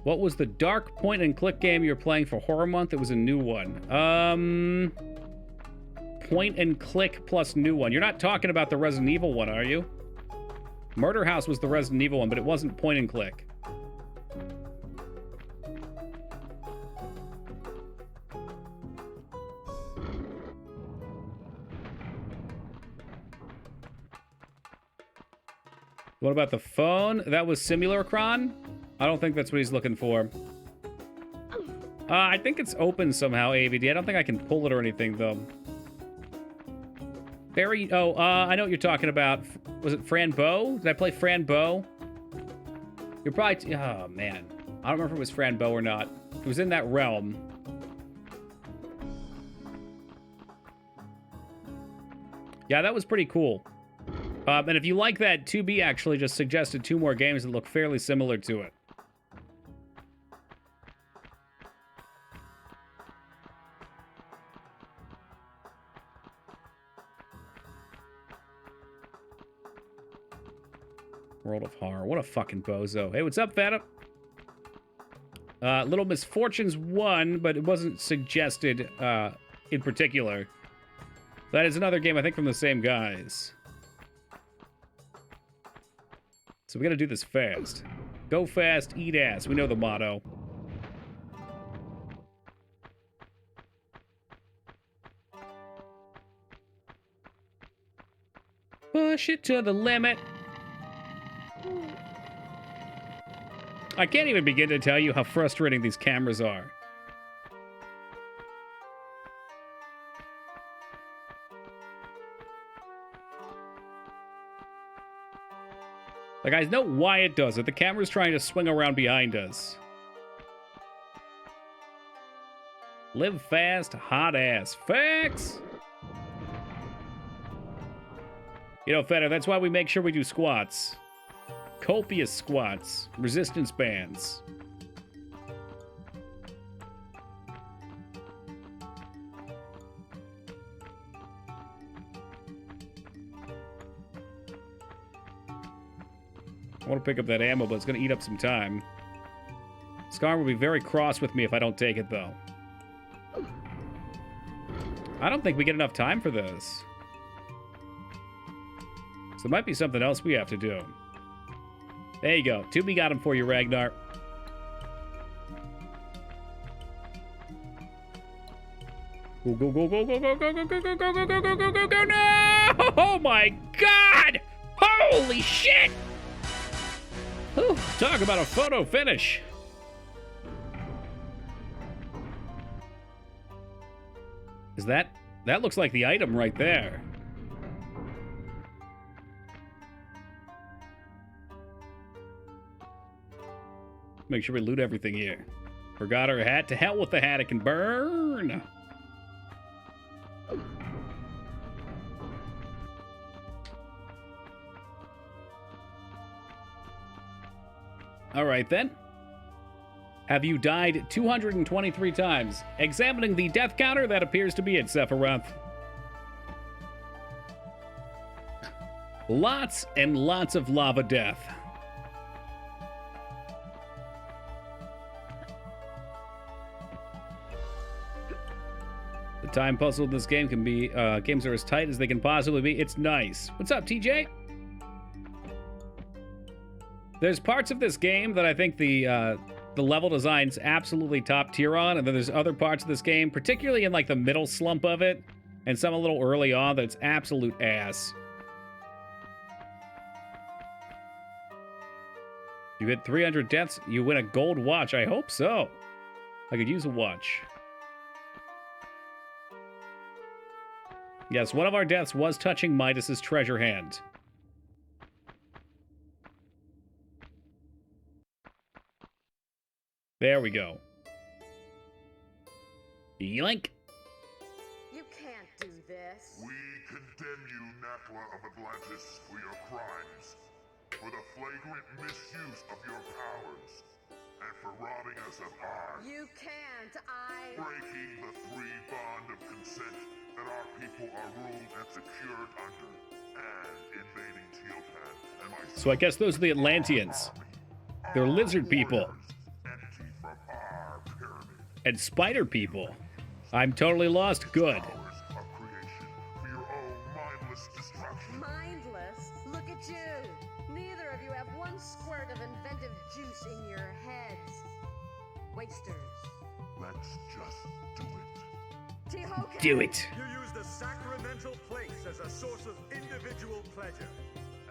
What was the dark point and click game you were playing for Horror Month? It was a new one. Point and click plus new one. You're not talking about the Resident Evil one, are you? Murder House was the Resident Evil one, but it wasn't point and click. What about the phone? That was Simulacron? I don't think that's what he's looking for. I think it's open somehow, AVD. I don't think I can pull it or anything, though. I know what you're talking about. Was it Fran Bow? Did I play Fran Bow? You're probably... oh, man. I don't remember if it was Fran Bow or not. It was in that realm. Yeah, that was pretty cool. And if you like that, 2B actually just suggested 2 more games that look fairly similar to it. World of Horror. What a fucking bozo. Hey, what's up, Fata? Little Misfortunes 1, but it wasn't suggested in particular. That is another game, I think, from the same guys. So we gotta do this fast. Go fast, eat ass. We know the motto. Push it to the limit. I can't even begin to tell you how frustrating these cameras are. Like, I know why it does it. The camera's trying to swing around behind us. Live fast, hot ass. Facts! You know, Feta, that's why we make sure we do squats. Copious squats. Resistance bands. I want to pick up that ammo, but it's going to eat up some time. Scar will be very cross with me if I don't take it, though. I don't think we get enough time for this. So there might be something else we have to do. There you go. Tubi got him for you, Ragnar. Go, go, go, go, go, go, go, go, go, go, go, go, go, go, go, go, go, no! Oh my God! Holy shit! Whew, talk about a photo finish. Is that looks like the item right there. Make sure we loot everything here. Forgot our hat. To hell with the hat, it can burn. All right, then. Have you died 223 times? Examining the death counter, that appears to be it, Sephiroth. Lots and lots of lava death. The time puzzle in this game can be, games are as tight as they can possibly be. It's nice. What's up, TJ? There's parts of this game that I think the level design's absolutely top tier on, and then there's other parts of this game, particularly in like the middle slump of it, and some a little early on, that's absolute ass. You hit 300 deaths, you win a gold watch. I hope so. I could use a watch. Yes, one of our deaths was touching Midas's treasure hand. There we go. Yoink. You can't do this. We condemn you, Nakla of Atlantis, for your crimes, for the flagrant misuse of your powers, and justice of ours. You can't. Breaking the free bond of consent that our people are ruled and secured under, and invading Teopan and my So I guess those are the Atlanteans. They're lizard people. entity from our pyramid. And spider people. I'm totally lost. Good. Powers of creation for your own mindless destruction. Mindless? Look at you. Neither of you have one squirt of inventive juice in your heads. Wasters. Let's just do it. Tehokan. Do it. You use the sacramental place as a source of individual pleasure,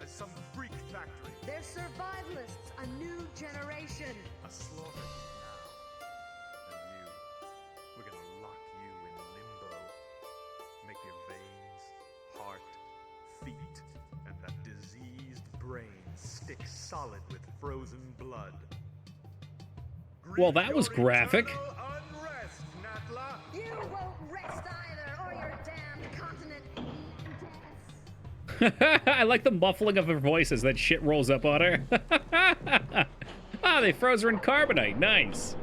as some freak factory. They're survivalists, a new generation. A slaughter now. And you, we're gonna lock you in limbo. Make your veins, heart, feet, and that diseased brain stick solid with frozen blood. Well, that was Your graphic. eternal unrest, Natla. You won't rest either, or your damned continent death. I like the muffling of her voice as that shit rolls up on her. Ah, they froze her in carbonite. Nice.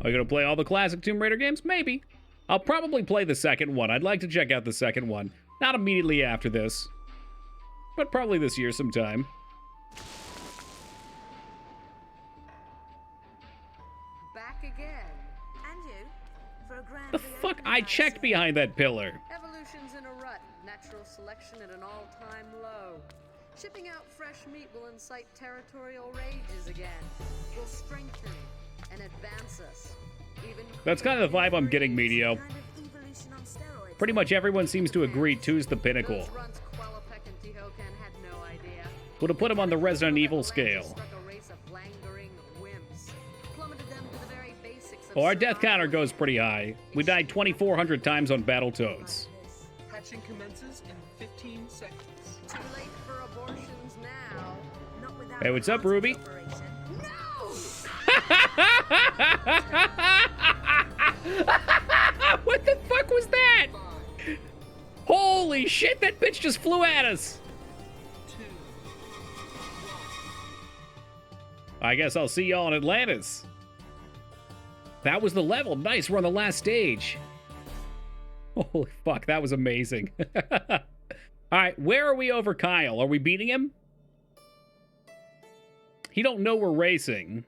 Are you gonna play all the classic Tomb Raider games? Maybe. I'll probably play the second one. I'd like to check out the second one. Not immediately after this, but probably this year sometime. Back again. And you? For a grand The fuck? I checked behind that pillar. Evolution's in a rut. Natural selection at an all-time low. Shipping out fresh meat will incite territorial rages again. Will strengthen and advance us. Even That's kind of the vibe I'm getting, Medio. Pretty much everyone seems to agree 2's the pinnacle. those runts Qualopec and Tehokan had no idea. Would have put him on the Resident Evil scale. Struck a race of langering wimps. Plummeted them to the very basics of Oh, our death survival. counter goes pretty high. We died 2,400 times on Battletoads. Hatching commences in 15 seconds. Too late for abortions now. Not without Hey, what's up, Ruby? No! What the fuck was that? Holy shit, that bitch just flew at us. 2, I guess I'll see y'all in Atlantis. That was the level. Nice, we're on the last stage. Holy fuck, that was amazing. All right, where are we over Kyle? Are we beating him? He don't know we're racing.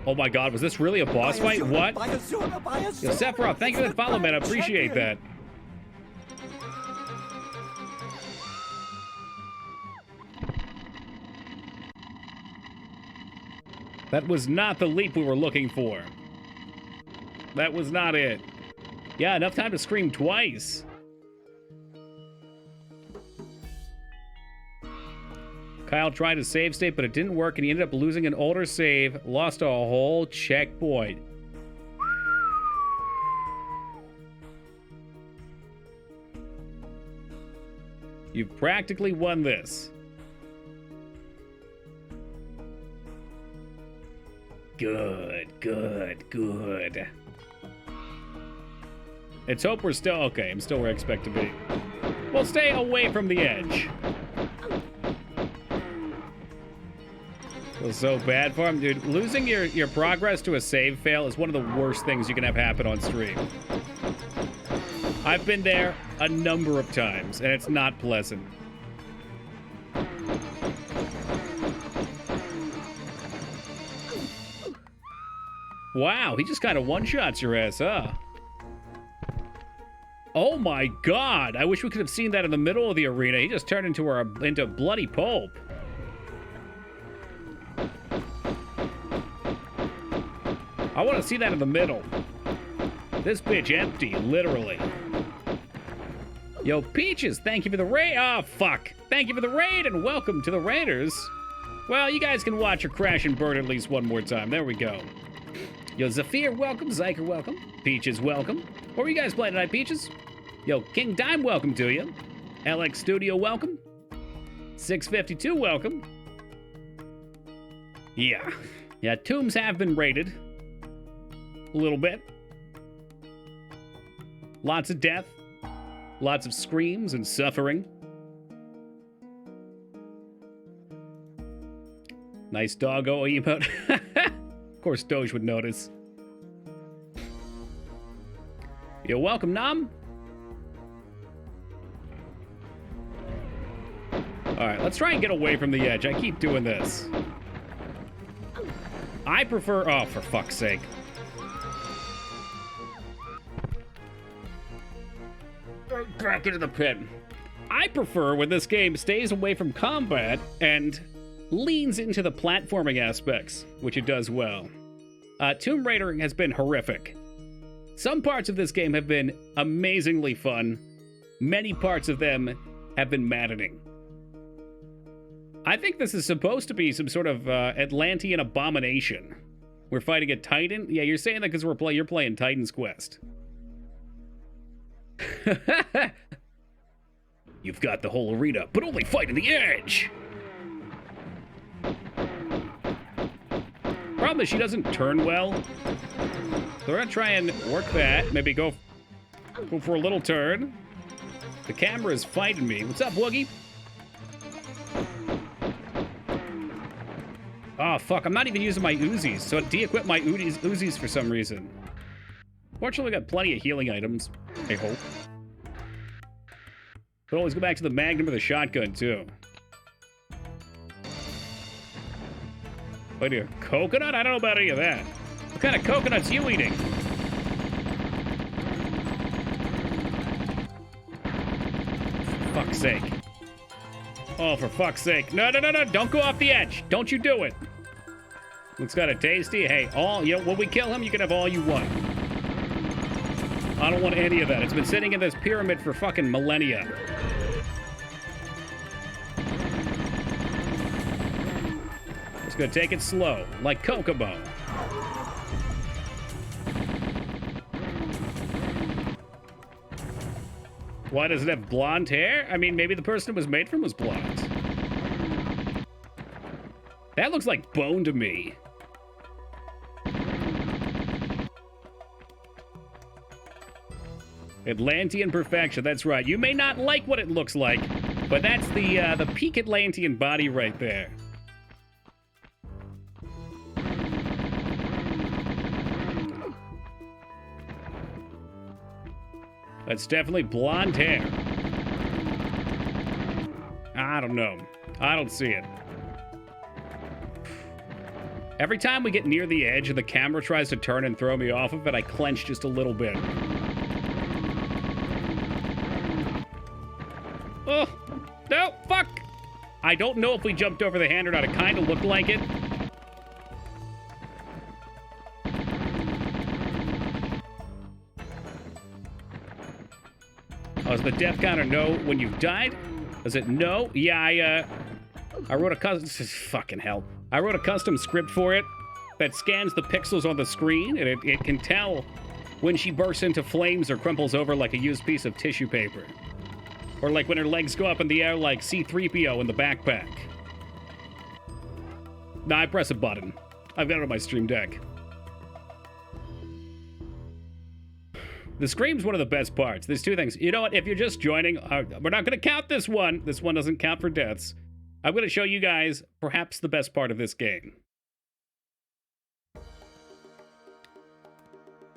Oh my god, was this really a boss fight? What? Yo, Sephiroth, thank you for the follow, man. I appreciate that. That was not the leap we were looking for. That was not it. Yeah, enough time to scream twice. Kyle tried to save state, but it didn't work, and he ended up losing an older save, lost a whole checkpoint. You've practically won this. Good, good, good. Let's hope we're still okay. I'm still where I expect to be. We'll stay away from the edge. Feels so bad for him, dude. Losing your progress to a save fail is one of the worst things you can have happen on stream. I've been there a number of times, and it's not pleasant. Wow, he just kind of one-shots your ass, huh? Oh my god, I wish we could have seen that in the middle of the arena. He just turned into bloody pulp. I want to see that in the middle. This bitch empty, literally. Yo, Peaches, thank you for the raid. Oh, fuck. Thank you for the raid, and welcome to the Raiders. Well, you guys can watch her crash and burn at least one more time. There we go. Yo, Zafir, welcome. Zyker, welcome. Peaches, welcome. What were you guys playing tonight, Peaches? Yo, King Dime, welcome to you. LX Studio, welcome. 652, welcome. Yeah, tombs have been raided. A little bit. Lots of death. Lots of screams and suffering. Nice doggo emote. Of course, Doge would notice. You're welcome, Nam. Alright, let's try and get away from the edge. I keep doing this. I prefer... Oh, for fuck's sake. Back into the pit. I prefer when this game stays away from combat and leans into the platforming aspects, which it does well. Tomb Raider has been horrific. Some parts of this game have been amazingly fun. Many parts of them have been maddening. I think this is supposed to be some sort of Atlantean abomination. We're fighting a Titan? Yeah, you're saying that because you're playing Titan's Quest. You've got the whole arena, but only fighting the edge! Problem is she doesn't turn well. So we're gonna try and work that. Maybe go for a little turn. The camera is fighting me. What's up, Woogie? Oh, fuck. I'm not even using my Uzis. So it de-equipped my Uzis for some reason. Fortunately, I got plenty of healing items. I hope. Could always go back to the Magnum or the shotgun, too. Wait here. Coconut? I don't know about any of that. What kind of coconuts you eating? For fuck's sake. Oh, for fuck's sake. No, no, no, no. Don't go off the edge. Don't you do it. Looks kind of tasty. Hey, when we kill him, you can have all you want. I don't want any of that. It's been sitting in this pyramid for fucking millennia. Just gonna take it slow, like Kokomo. Why does it have blonde hair? I mean, maybe the person it was made from was blonde. That looks like bone to me. Atlantean perfection, that's right. You may not like what it looks like, but that's the peak Atlantean body right there. That's definitely blonde hair. I don't know. I don't see it. Every time we get near the edge and the camera tries to turn and throw me off of it, I clench just a little bit. Oh, no, fuck. I don't know if we jumped over the hand or not. It kind of looked like it. Oh, does the death counter know when you've died? Does it know? Yeah, I wrote a custom... Fucking hell. I wrote a custom script for it that scans the pixels on the screen, and it can tell when she bursts into flames or crumples over like a used piece of tissue paper. Or like when her legs go up in the air like C-3PO in the backpack. Nah, I press a button. I've got it on my Stream Deck. The scream's one of the best parts. There's two things. You know what? If you're just joining, we're not going to count this one. This one doesn't count for deaths. I'm going to show you guys perhaps the best part of this game.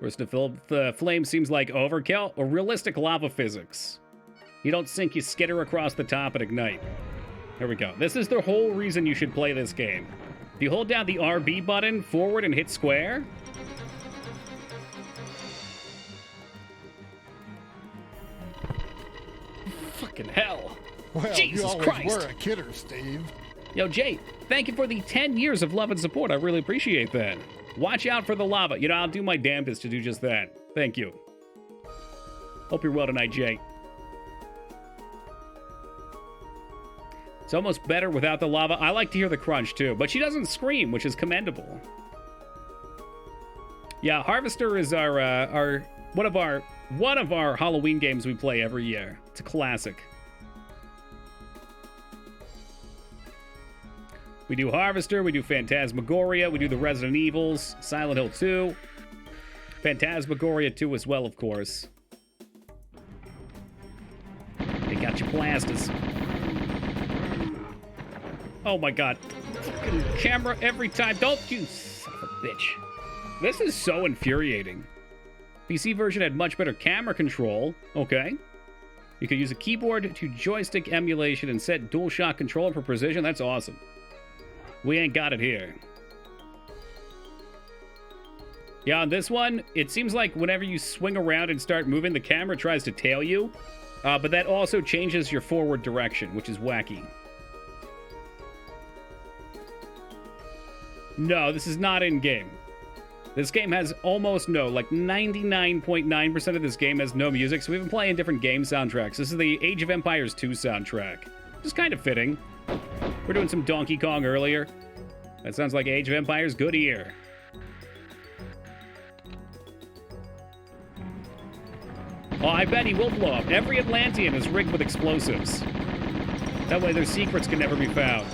First, the flame seems like overkill or realistic lava physics. You don't sink, you skitter across the top and ignite. Here we go. This is the whole reason you should play this game. If you hold down the RB button forward and hit square... Fucking hell. Well, Jesus you always Christ. were a kidder, Steve. Yo, Jay, thank you for the 10 years of love and support. I really appreciate that. Watch out for the lava. You know, I'll do my damnedest to do just that. Thank you. Hope you're well tonight, Jay. It's almost better without the lava. I like to hear the crunch, too. But she doesn't scream, which is commendable. Yeah, Harvester is our one of our Halloween games we play every year. It's a classic. We do Harvester, we do Phantasmagoria, we do the Resident Evils, Silent Hill 2, Phantasmagoria 2 as well, of course. Take out your blasters. Oh my god. Fucking camera every time. Don't you son of a bitch. This is so infuriating. PC version had much better camera control. Okay. You could use a keyboard to joystick emulation and set DualShock controller for precision. That's awesome. We ain't got it here. Yeah, on this one, it seems like whenever you swing around and start moving, the camera tries to tail you. But that also changes your forward direction, which is wacky. No, this is not in-game. This game has almost no, like 99.9% of this game has no music, so we've been playing different game soundtracks. This is the Age of Empires 2 soundtrack. Just kind of fitting. We're doing some Donkey Kong earlier. That sounds like Age of Empires, good ear. Oh, I bet he will blow up. Every Atlantean is rigged with explosives. That way their secrets can never be found.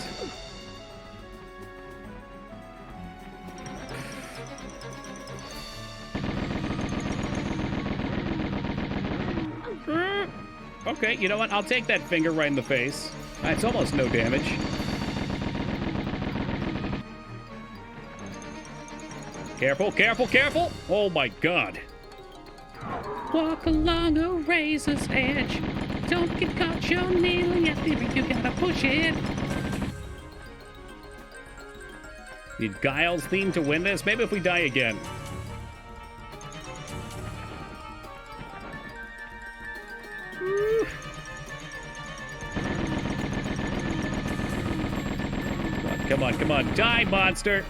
Okay, you know what? I'll take that finger right in the face. It's almost no damage. Careful, careful, careful! Oh my god. Walk along a razor's edge. Don't get caught, you're kneeling at the you gotta push it. Need Guile's theme to win this? Maybe if we die again. Come on, come on. Die, monster!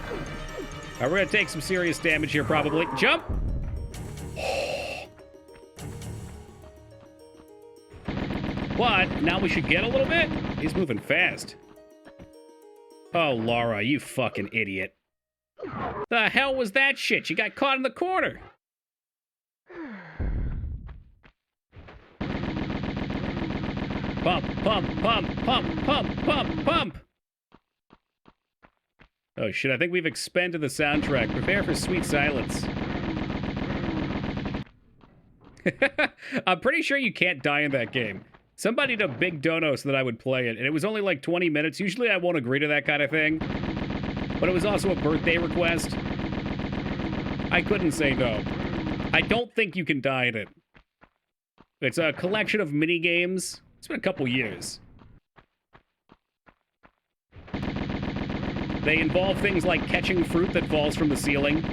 We're gonna take some serious damage here, probably. Jump! What? Now we should get a little bit? He's moving fast. Oh, Laura, you fucking idiot. The hell was that shit? You got caught in the corner. Pump, pump, pump, pump, pump, pump, pump. Oh shit, I think we've expended the soundtrack. Prepare for sweet silence. I'm pretty sure you can't die in that game. Somebody did a big dono so that I would play it, and it was only like 20 minutes. Usually I won't agree to that kind of thing. But it was also a birthday request. I couldn't say no. I don't think you can die in it. It's a collection of mini games. It's been a couple years. They involve things like catching fruit that falls from the ceiling.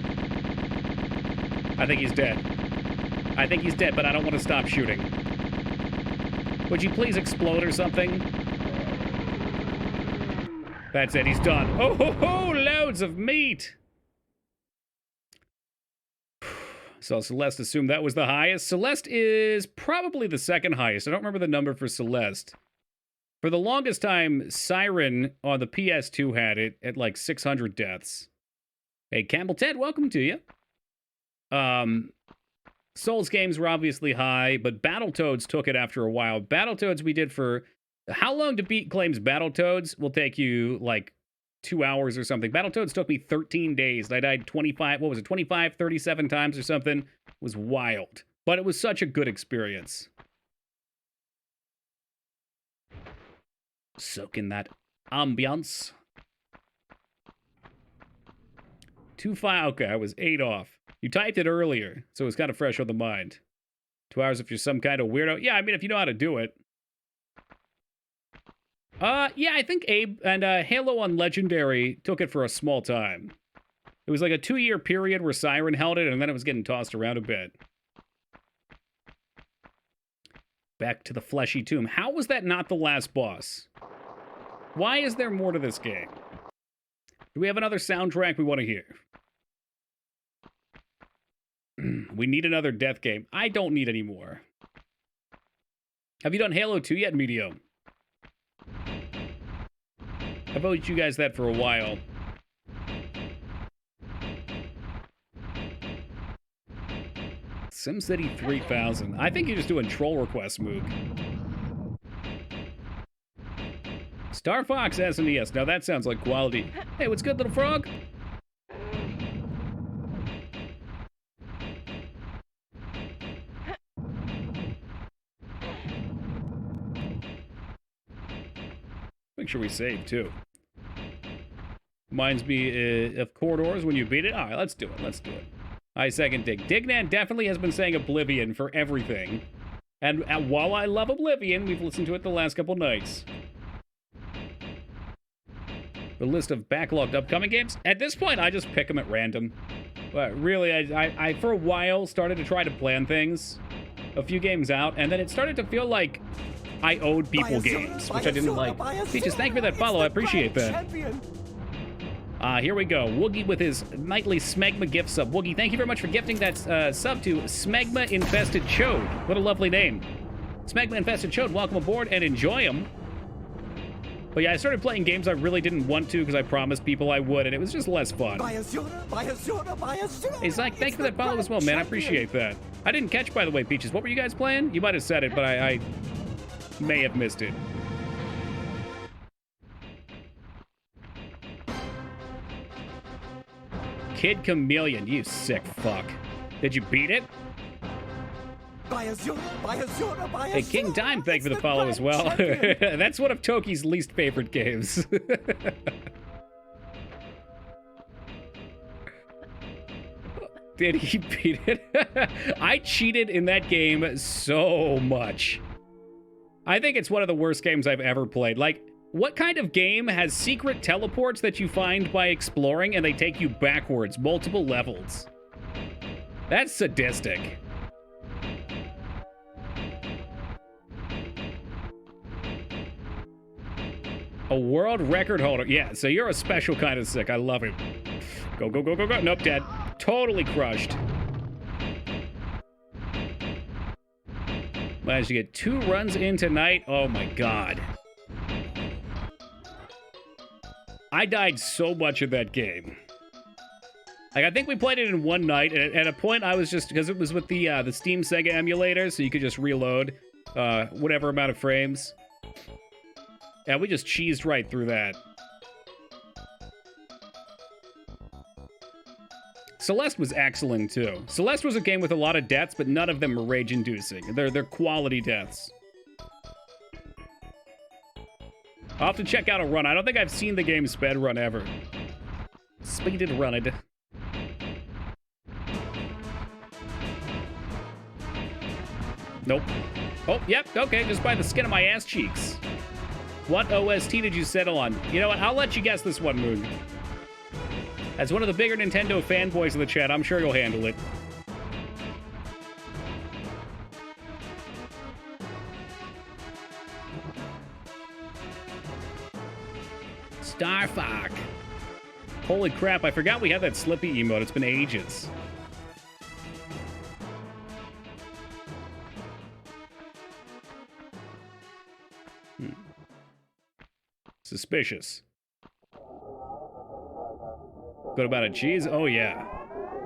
I think he's dead. I think he's dead, but I don't want to stop shooting. Would you please explode or something? That's it, he's done. Oh, ho, ho, loads of meat! So Celeste assumed that was the highest. Celeste is probably the second highest. I don't remember the number for Celeste. For the longest time, Siren on the PS2 had it at like 600 deaths. Hey, Campbell Ted, welcome to you. Souls games were obviously high, but Battletoads took it after a while. Battletoads we did for... How long to beat claims Battletoads will take you like 2 hours or something. Battletoads took me 13 days. I died 25, 37 times or something. It was wild. But it was such a good experience. Soak in that ambiance. 2-5. Okay, I was 8 off. You typed it earlier, so it's kind of fresh on the mind. 2 hours if you're some kind of weirdo. Yeah, I mean, if you know how to do it. Yeah, I think Abe and Halo on Legendary took it for a small time. It was like a 2-year period where Siren held it, and then it was getting tossed around a bit. Back to the fleshy tomb. How was that not the last boss? Why is there more to this game? Do we have another soundtrack we want to hear? We need another death game. I don't need any more. Have you done Halo 2 yet, Medium? I've owed you guys that for a while. SimCity 3000. I think you're just doing troll requests, Moog. Star Fox SNES. Now that sounds like quality. Hey, what's good, little frog? make sure we save, too. Reminds me of Corridors when you beat it. All right, let's do it. Let's do it. I second Dig. Dignan definitely has been saying Oblivion for everything. And while I love Oblivion, we've listened to it the last couple nights. The list of backlogged upcoming games. At this point, I just pick them at random. But really, I for a while started to try to plan things. A few games out, and then it started to feel like I owed people games, which I didn't like. Peaches, thank you for that follow. I appreciate that. Here we go. Woogie with his nightly Smegma gift sub. Woogie, thank you very much for gifting that sub to Smegma Infested Chode. What a lovely name. Smegma Infested Chode, welcome aboard and enjoy them. But yeah, I started playing games I really didn't want to because I promised people I would, and it was just less fun. Hey, Zach, thank you for that follow as well, man. I appreciate that. I didn't catch, by the way, Peaches. What were you guys playing? You might have said it, but I may have missed it. Kid Chameleon, you sick fuck. Did you beat it? Hey, King Dime, thank you for the follow as well. That's one of Toki's least favorite games. Did he beat it? I cheated in that game so much. I think it's one of the worst games I've ever played. Like, what kind of game has secret teleports that you find by exploring and they take you backwards multiple levels? That's sadistic. A world record holder. Yeah, so you're a special kind of sick. I love it. Go, go, go, go, go. Nope, dead. Totally crushed. Managed to get 2 runs in tonight. Oh my god. I died so much of that game. Like, I think we played it in one night, and at a point I was just, because it was with the Steam Sega emulator, so you could just reload whatever amount of frames. Yeah, we just cheesed right through that. Celeste was excellent, too. Celeste was a game with a lot of deaths, but none of them were rage-inducing. They're quality deaths. I'll have to check out a run. I don't think I've seen the game sped run ever. Speeded runned. Nope. Oh, yep, okay, just by the skin of my ass cheeks. What OST did you settle on? You know what, I'll let you guess this one, Moog. As one of the bigger Nintendo fanboys in the chat, I'm sure you'll handle it. Star Fox. Holy crap, I forgot we had that Slippy emote. It's been ages. Suspicious. Good about a cheese? Oh, yeah.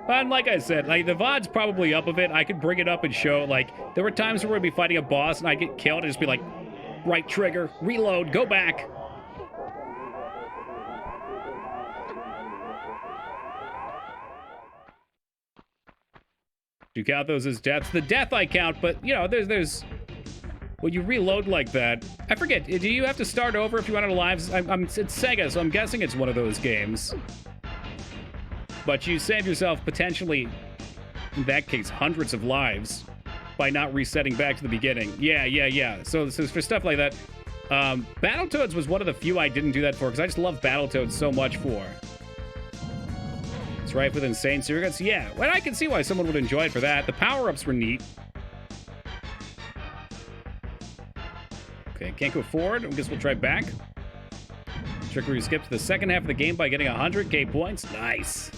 And like I said, like, the VOD's probably up of it. I could bring it up and show, like, there were times where we'd be fighting a boss and I'd get killed and just be like, right trigger, reload, go back. Do you count those as deaths? The death I count, but, you know, there's... When you reload like that, I forget, do you have to start over if you run out of lives? It's Sega, so I'm guessing it's one of those games. But you save yourself potentially, in that case, hundreds of lives by not resetting back to the beginning. Yeah. So for stuff like that, Battletoads was one of the few I didn't do that for, because I just love Battletoads so much for. It's right with Insane Surrogates. Yeah, well, I can see why someone would enjoy it for that. The power-ups were neat. Okay, can't go forward. I guess we'll try back. Trickery skips the second half of the game by getting 100k points. Nice.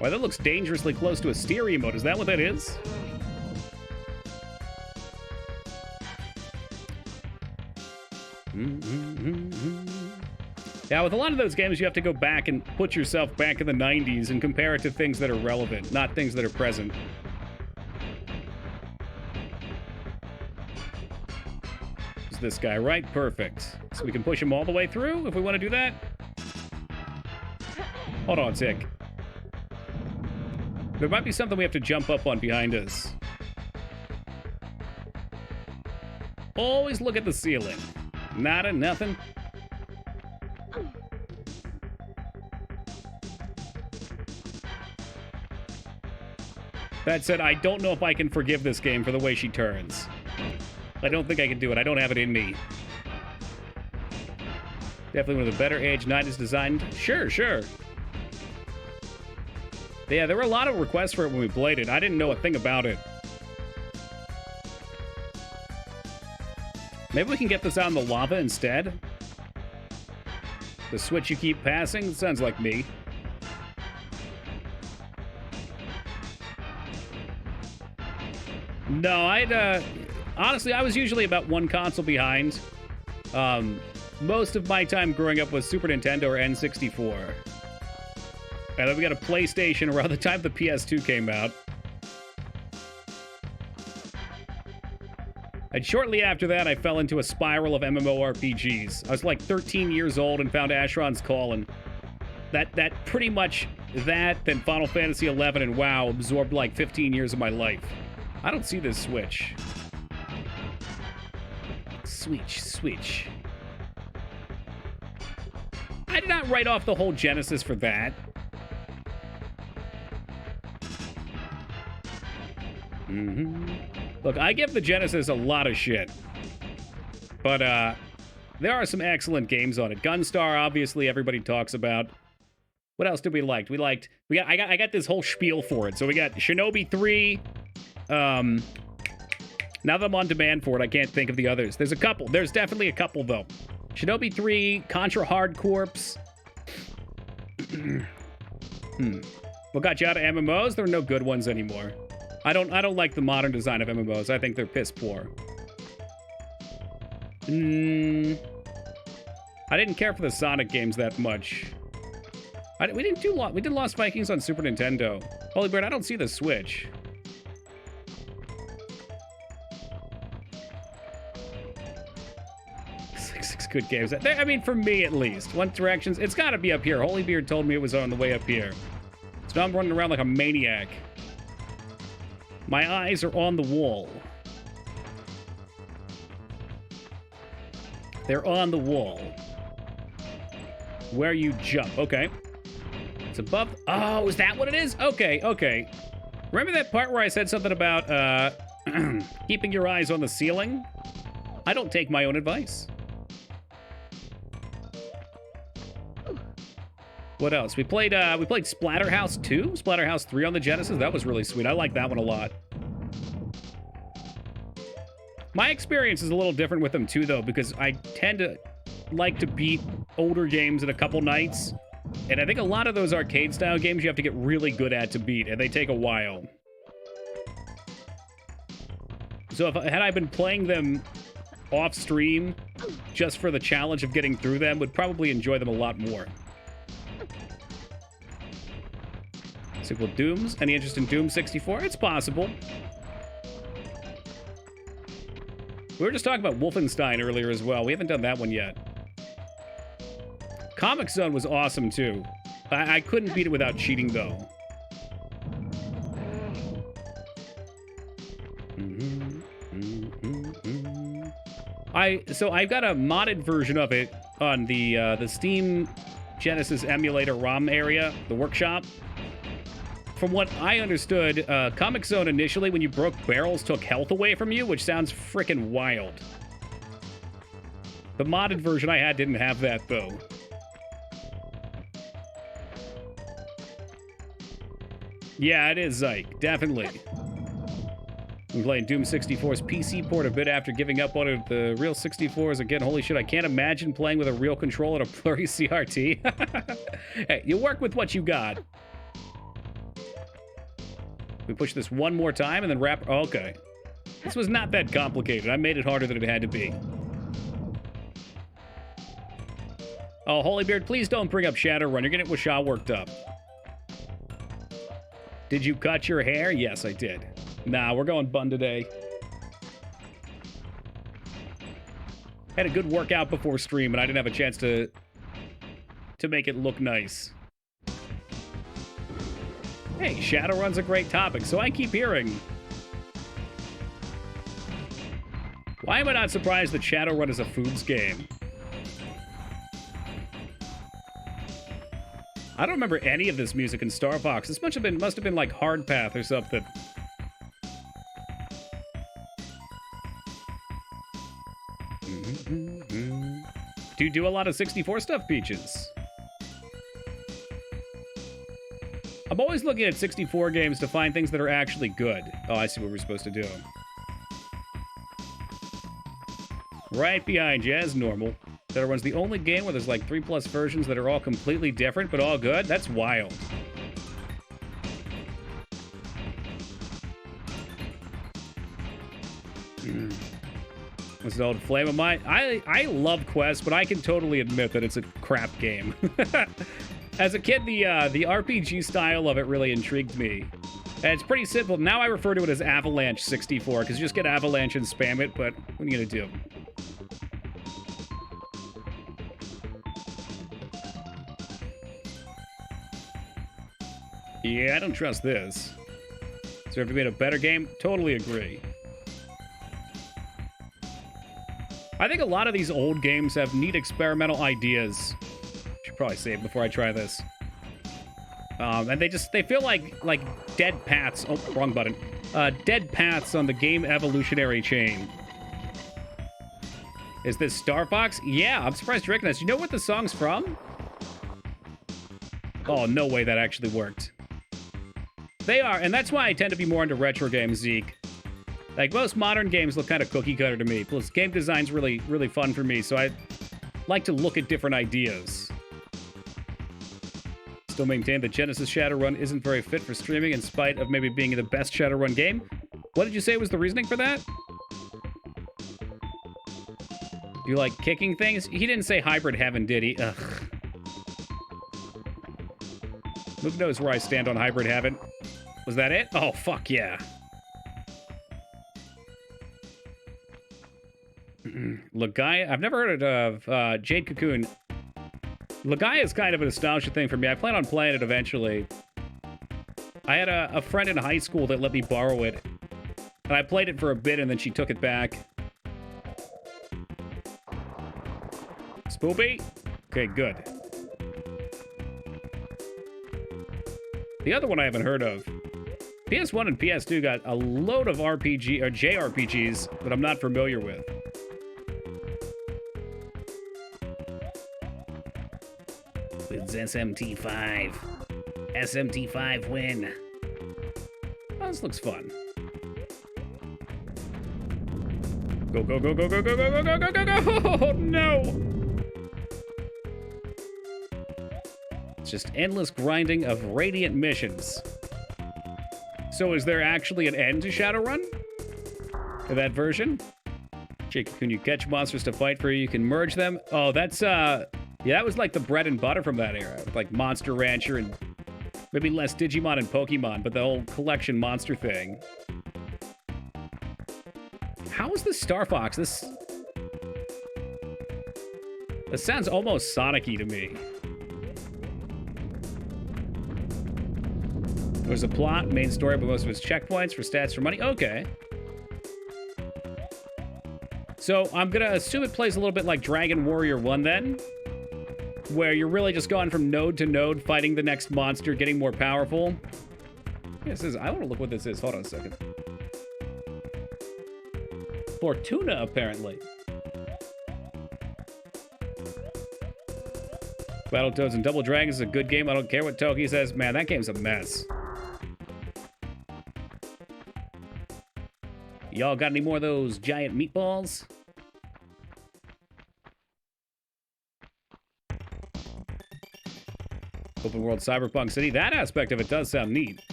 Why, that looks dangerously close to a steer emote. Is that what that is? Yeah, with a lot of those games, you have to go back and put yourself back in the 90s and compare it to things that are relevant, not things that are present. This guy, right? Perfect. So we can push him all the way through if we want to do that. Hold on, Tick. There might be something we have to jump up on behind us. always look at the ceiling. Nada, nothing. That said, I don't know if I can forgive this game for the way she turns. I don't think I can do it. I don't have it in me. Definitely one of the better Age 9 is designed. Sure, sure. Yeah, there were a lot of requests for it when we played it. I didn't know a thing about it. Maybe we can get this out in the lava instead? The switch you keep passing? Sounds like me. No, honestly, I was usually about one console behind. Most of my time growing up was Super Nintendo or N64. And then we got a PlayStation around the time the PS2 came out. And shortly after that, I fell into a spiral of MMORPGs. I was like 13 years old and found Asheron's Call, and that pretty much then Final Fantasy XI and WoW absorbed like 15 years of my life. I don't see this switch. Switch. I did not write off the whole Genesis for that. Look, I give the Genesis a lot of shit. But, there are some excellent games on it. Gunstar, obviously, everybody talks about. What else did we like? I got this whole spiel for it. So we got Shinobi 3. Now that I'm on demand for it, I can't think of the others. There's a couple. There's definitely a couple, though. Shinobi 3, Contra Hard Corps. What got you out of MMOs? There are no good ones anymore. I don't like the modern design of MMOs. I think they're piss poor. I didn't care for the Sonic games that much. We did Lost Vikings on Super Nintendo. Holy Bird, I don't see the Switch. Six good games. I mean, for me at least. One Directions, it's got to be up here. Holy Beard told me it was on the way up here. So now I'm running around like a maniac. My eyes are on the wall. They're on the wall. Where you jump. Okay. It's above. Oh, is that what it is? Okay. Remember that part where I said something about keeping your eyes on the ceiling? I don't take my own advice. What else? We played Splatterhouse 2, Splatterhouse 3 on the Genesis. That was really sweet. I like that one a lot. My experience is a little different with them too, though, because I tend to like to beat older games in a couple nights. And I think a lot of those arcade-style games you have to get really good at to beat, and they take a while. So had I been playing them off-stream just for the challenge of getting through them, would probably enjoy them a lot more. Sequel Dooms. Any interest in Doom 64? It's possible. We were just talking about Wolfenstein earlier as well. We haven't done that one yet. Comic Zone was awesome, too. I couldn't beat it without cheating, though. So I've got a modded version of it on the Steam Genesis emulator ROM area, the workshop. From what I understood, Comic Zone initially, when you broke barrels, took health away from you, which sounds frickin' wild. The modded version I had didn't have that, though. Yeah, it is Zyke, definitely. I'm playing Doom 64's PC port a bit after giving up on it. The real 64s again. Holy shit, I can't imagine playing with a real controller and a blurry CRT. Hey, you work with what you got. We push this one more time and then wrap. Okay. This was not that complicated. I made it harder than it had to be. Oh, Holybeard, please don't bring up Shadowrun. You're getting Washaw worked up. Did you cut your hair? Yes, I did. Nah, we're going bun today. Had a good workout before stream, and I didn't have a chance to make it look nice. Hey, Shadowrun's a great topic, so I keep hearing. Why am I not surprised that Shadowrun is a foods game? I don't remember any of this music in Star Fox. This must have been like Hard Path or something. Do you do a lot of 64 stuff, Peaches? I'm always looking at 64 games to find things that are actually good. Oh, I see what we're supposed to do. Right behind you, as normal. Shadowrun's the only game where there's like 3+ versions that are all completely different, but all good? That's wild. This is an old flame of mine. I love Quest, but I can totally admit that it's a crap game. As a kid, the RPG style of it really intrigued me. And it's pretty simple. Now I refer to it as Avalanche 64, because you just get Avalanche and spam it, but what are you going to do? Yeah, I don't trust this. So if we made a better game, totally agree. I think a lot of these old games have neat experimental ideas. Should probably save before I try this. And they feel like dead paths. Oh, wrong button. Dead paths on the game evolutionary chain. Is this Star Fox? Yeah, I'm surprised you recognize. You know what the song's from? Oh, no way that actually worked. They are, and that's why I tend to be more into retro games, Zeke. Like, most modern games look kind of cookie-cutter to me. Plus, game design's really, really fun for me, so I like to look at different ideas. Still maintain that Genesis Shadowrun isn't very fit for streaming in spite of maybe being the best Shadowrun game. What did you say was the reasoning for that? You like kicking things? He didn't say Hybrid Heaven, did he? Ugh. Luke knows where I stand on Hybrid Heaven. Was that it? Oh, fuck yeah. Legaia? I've never heard of Jade Cocoon. Legaia is kind of a nostalgia thing for me. I plan on playing it eventually. I had a friend in high school that let me borrow it. And I played it for a bit and then she took it back. Spoopy? Okay, good. The other one I haven't heard of. PS1 and PS2 got a load of RPG or JRPGs that I'm not familiar with. With SMT5. SMT5 win. Oh, this looks fun. Go, go, go, go, go, go, go, go, go, go, go, go! Oh, no! It's just endless grinding of Radiant missions. So is there actually an end to Shadowrun? For that version? Jake, can you catch monsters to fight for you? You can merge them? Oh, that's, yeah, that was like the bread and butter from that era. Like Monster Rancher and maybe less Digimon and Pokemon, but the whole collection monster thing. How is this Star Fox? This sounds almost Sonic-y to me. There's a plot, main story, but most of it's checkpoints for stats for money. Okay. So I'm going to assume it plays a little bit like Dragon Warrior 1 then, where you're really just going from node to node, fighting the next monster, getting more powerful. Yeah, this is, I want to look what this is. Hold on a second. Fortuna, apparently. Battletoads and Double Dragons is a good game. I don't care what Toki says. Man, that game's a mess. Y'all got any more of those giant meatballs? Open world Cyberpunk City. That aspect of it does sound neat.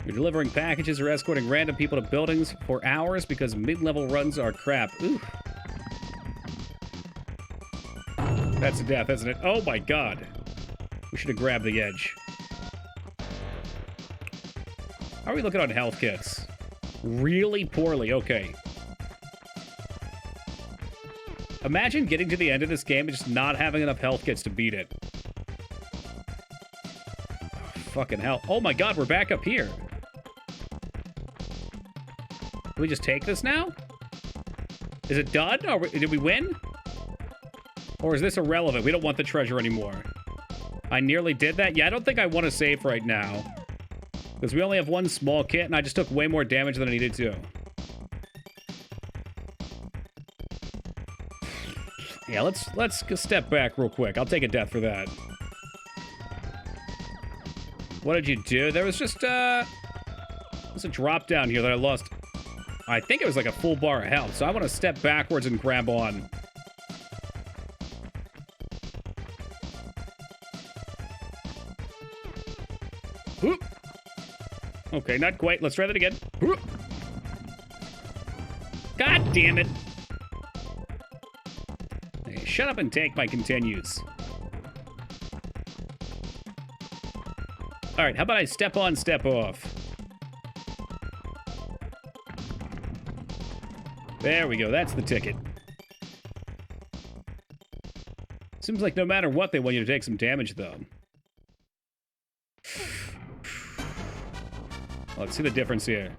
You're delivering packages or escorting random people to buildings for hours because mid-level runs are crap. Ooh. That's a death, isn't it? Oh my god. We should have grabbed the edge. How are we looking on health kits? Really poorly, okay. Imagine getting to the end of this game and just not having enough health kits to beat it. Oh, fucking hell. Oh my god, we're back up here. we just take this now? Is it done? Did we win? Or is this irrelevant? We don't want the treasure anymore. I nearly did that? Yeah, I don't think I want to save right now. Because we only have one small kit, and I just took way more damage than I needed to. Yeah, let's step back real quick. I'll take a death for that. What did you do? There was just, there's a drop down here that I lost. I think it was like a full bar of health, so I want to step backwards and grab on. Whoop. Okay, not quite. Let's try that again. Whoop. God damn it. Hey, shut up and take my continues. All right, how about I step on, step off? There we go, that's the ticket. Seems like no matter what, they want you to take some damage, though. Let's see the difference here.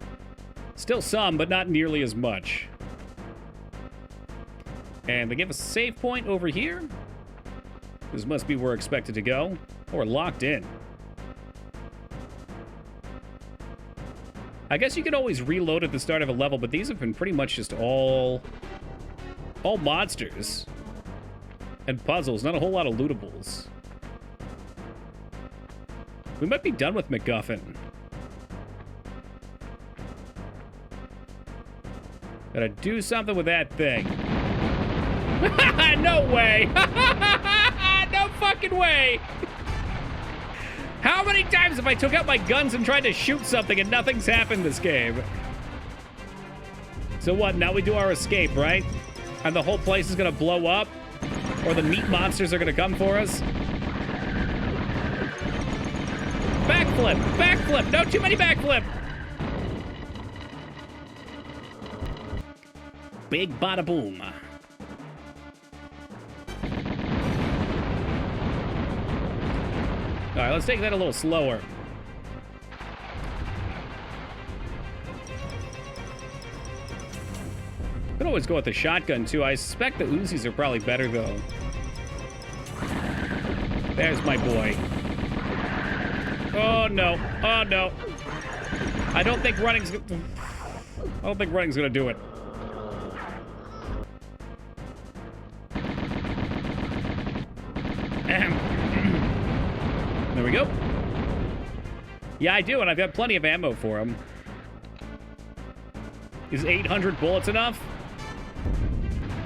Still some, but not nearly as much. And they give us a save point over here. This must be where we're expected to go. Or locked in. I guess you can always reload at the start of a level, but these have been pretty much just all monsters. And puzzles, not a whole lot of lootables. We might be done with MacGuffin. Gotta do something with that thing. No way! No fucking way! How many times have I took out my guns and tried to shoot something and nothing's happened this game? So what, now we do our escape, right? And the whole place is gonna blow up? Or the meat monsters are gonna come for us? Backflip! Backflip! No, too many backflip! Big bada boom. All right, let's take that a little slower. Could always go with the shotgun, too. I suspect the Uzis are probably better, though. There's my boy. Oh, no. Oh, no. I don't think running's gonna do it. There we go. Yeah, I do, and I've got plenty of ammo for him. Is 800 bullets enough?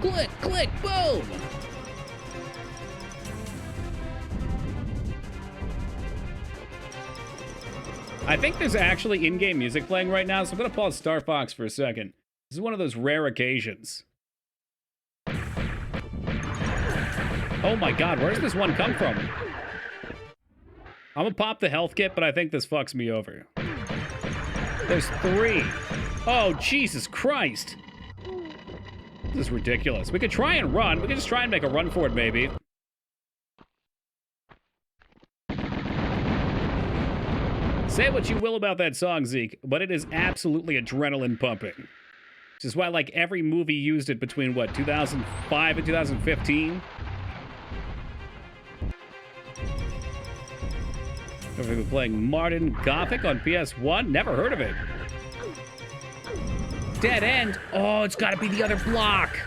Click, click, boom! I think there's actually in-game music playing right now, so I'm gonna pause Star Fox for a second. This is one of those rare occasions. Oh my god, where does this one come from? I'm gonna pop the health kit, but I think this fucks me over. There's 3. Oh, Jesus Christ. This is ridiculous. We could try and run. We could just try and make a run for it, maybe. Say what you will about that song, Zeke, but it is absolutely adrenaline pumping. Which is why, like, every movie used it between, what, 2005 and 2015? Have we been playing Modern Gothic on PS1? Never heard of it. Dead end? Oh, it's gotta be the other block.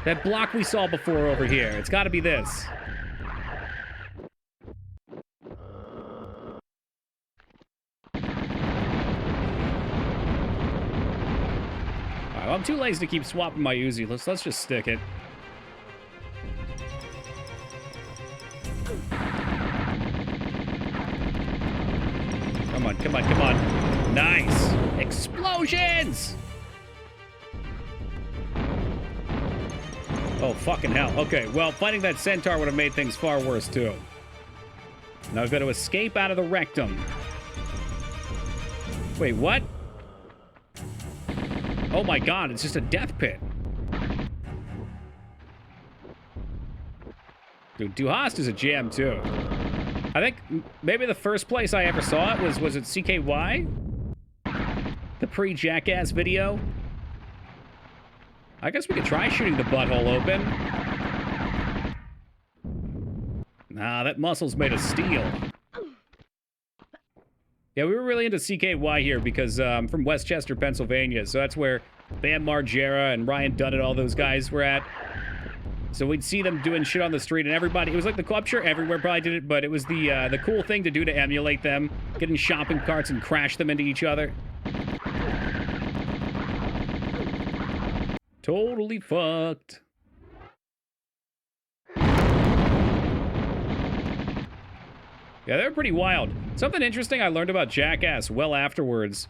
That block we saw before over here. It's gotta be this. Alright, well, I'm too lazy to keep swapping my Uzi. Let's just stick it. Come on, come on, come on. Nice. Explosions! Oh, fucking hell. Okay, well, fighting that centaur would have made things far worse, too. Now I've got to escape out of the rectum. Wait, what? Oh my god, it's just a death pit. Dude, Duhast is a jam, too. I think maybe the first place I ever saw it was it CKY? The pre-Jackass video. I guess we could try shooting the butthole open. Nah, that muscle's made of steel. Yeah, we were really into CKY here because I'm from Westchester, Pennsylvania, so that's where Bam Margera and Ryan Dunn and all those guys were at. So we'd see them doing shit on the street, and everybody, it was like the club, sure, everywhere probably did it, but it was the cool thing to do to emulate them, get in shopping carts and crash them into each other. Totally fucked. Yeah, they're pretty wild. Something interesting I learned about Jackass well afterwards.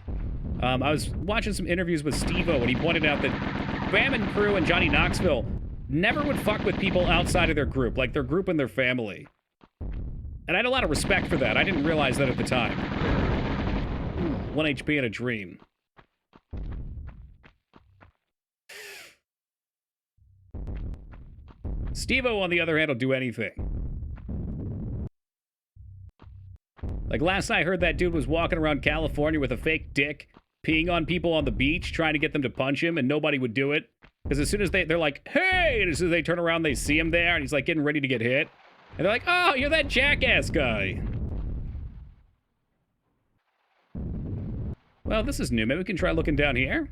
I was watching some interviews with Steve-O, and he pointed out that Bam and crew and Johnny Knoxville never would fuck with people outside of their group, like their group and their family. And I had a lot of respect for that. I didn't realize that at the time. 1 HP in a dream. Steve-O, on the other hand, will do anything. Like, last I heard, that dude was walking around California with a fake dick, peeing on people on the beach, trying to get them to punch him, and nobody would do it. Because as soon as they're like, hey, and as soon as they turn around, they see him there, and he's like getting ready to get hit. And they're like, oh, you're that Jackass guy. Well, this is new. Maybe we can try looking down here.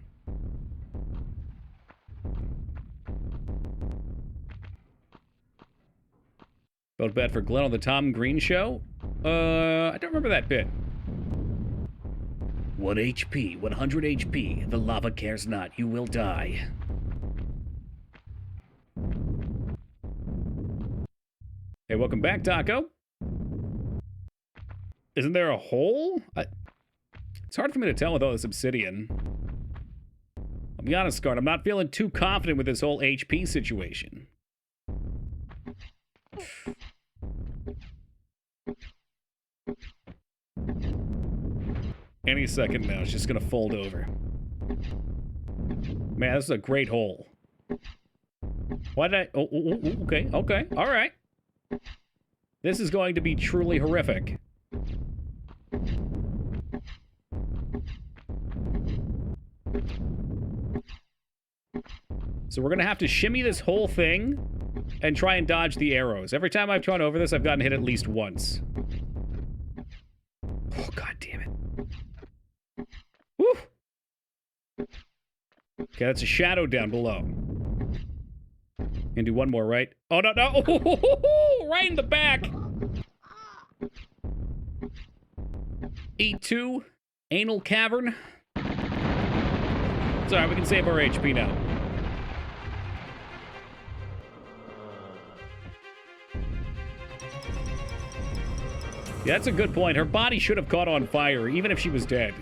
Vote bet for Glenn on the Tom Green show? I don't remember that bit. 1 HP, 100 HP. The lava cares not. You will die. Hey, welcome back, Taco. Isn't there a hole? It's hard for me to tell with all this obsidian. I'll be honest, Scarred, I'm not feeling too confident with this whole HP situation. Any second now, it's just gonna fold over. Man, this is a great hole. Why did I... Oh, okay, okay, all right. This is going to be truly horrific. So we're gonna have to shimmy this whole thing and try and dodge the arrows. Every time I've gone over this, I've gotten hit at least once. Oh, god damn it. Woo! Okay, that's a shadow down below. Gonna do one more, right? Oh, no, no! Oh, right in the back! E2, anal cavern. It's alright, we can save our HP now. Yeah, that's a good point. Her body should have caught on fire, even if she was dead.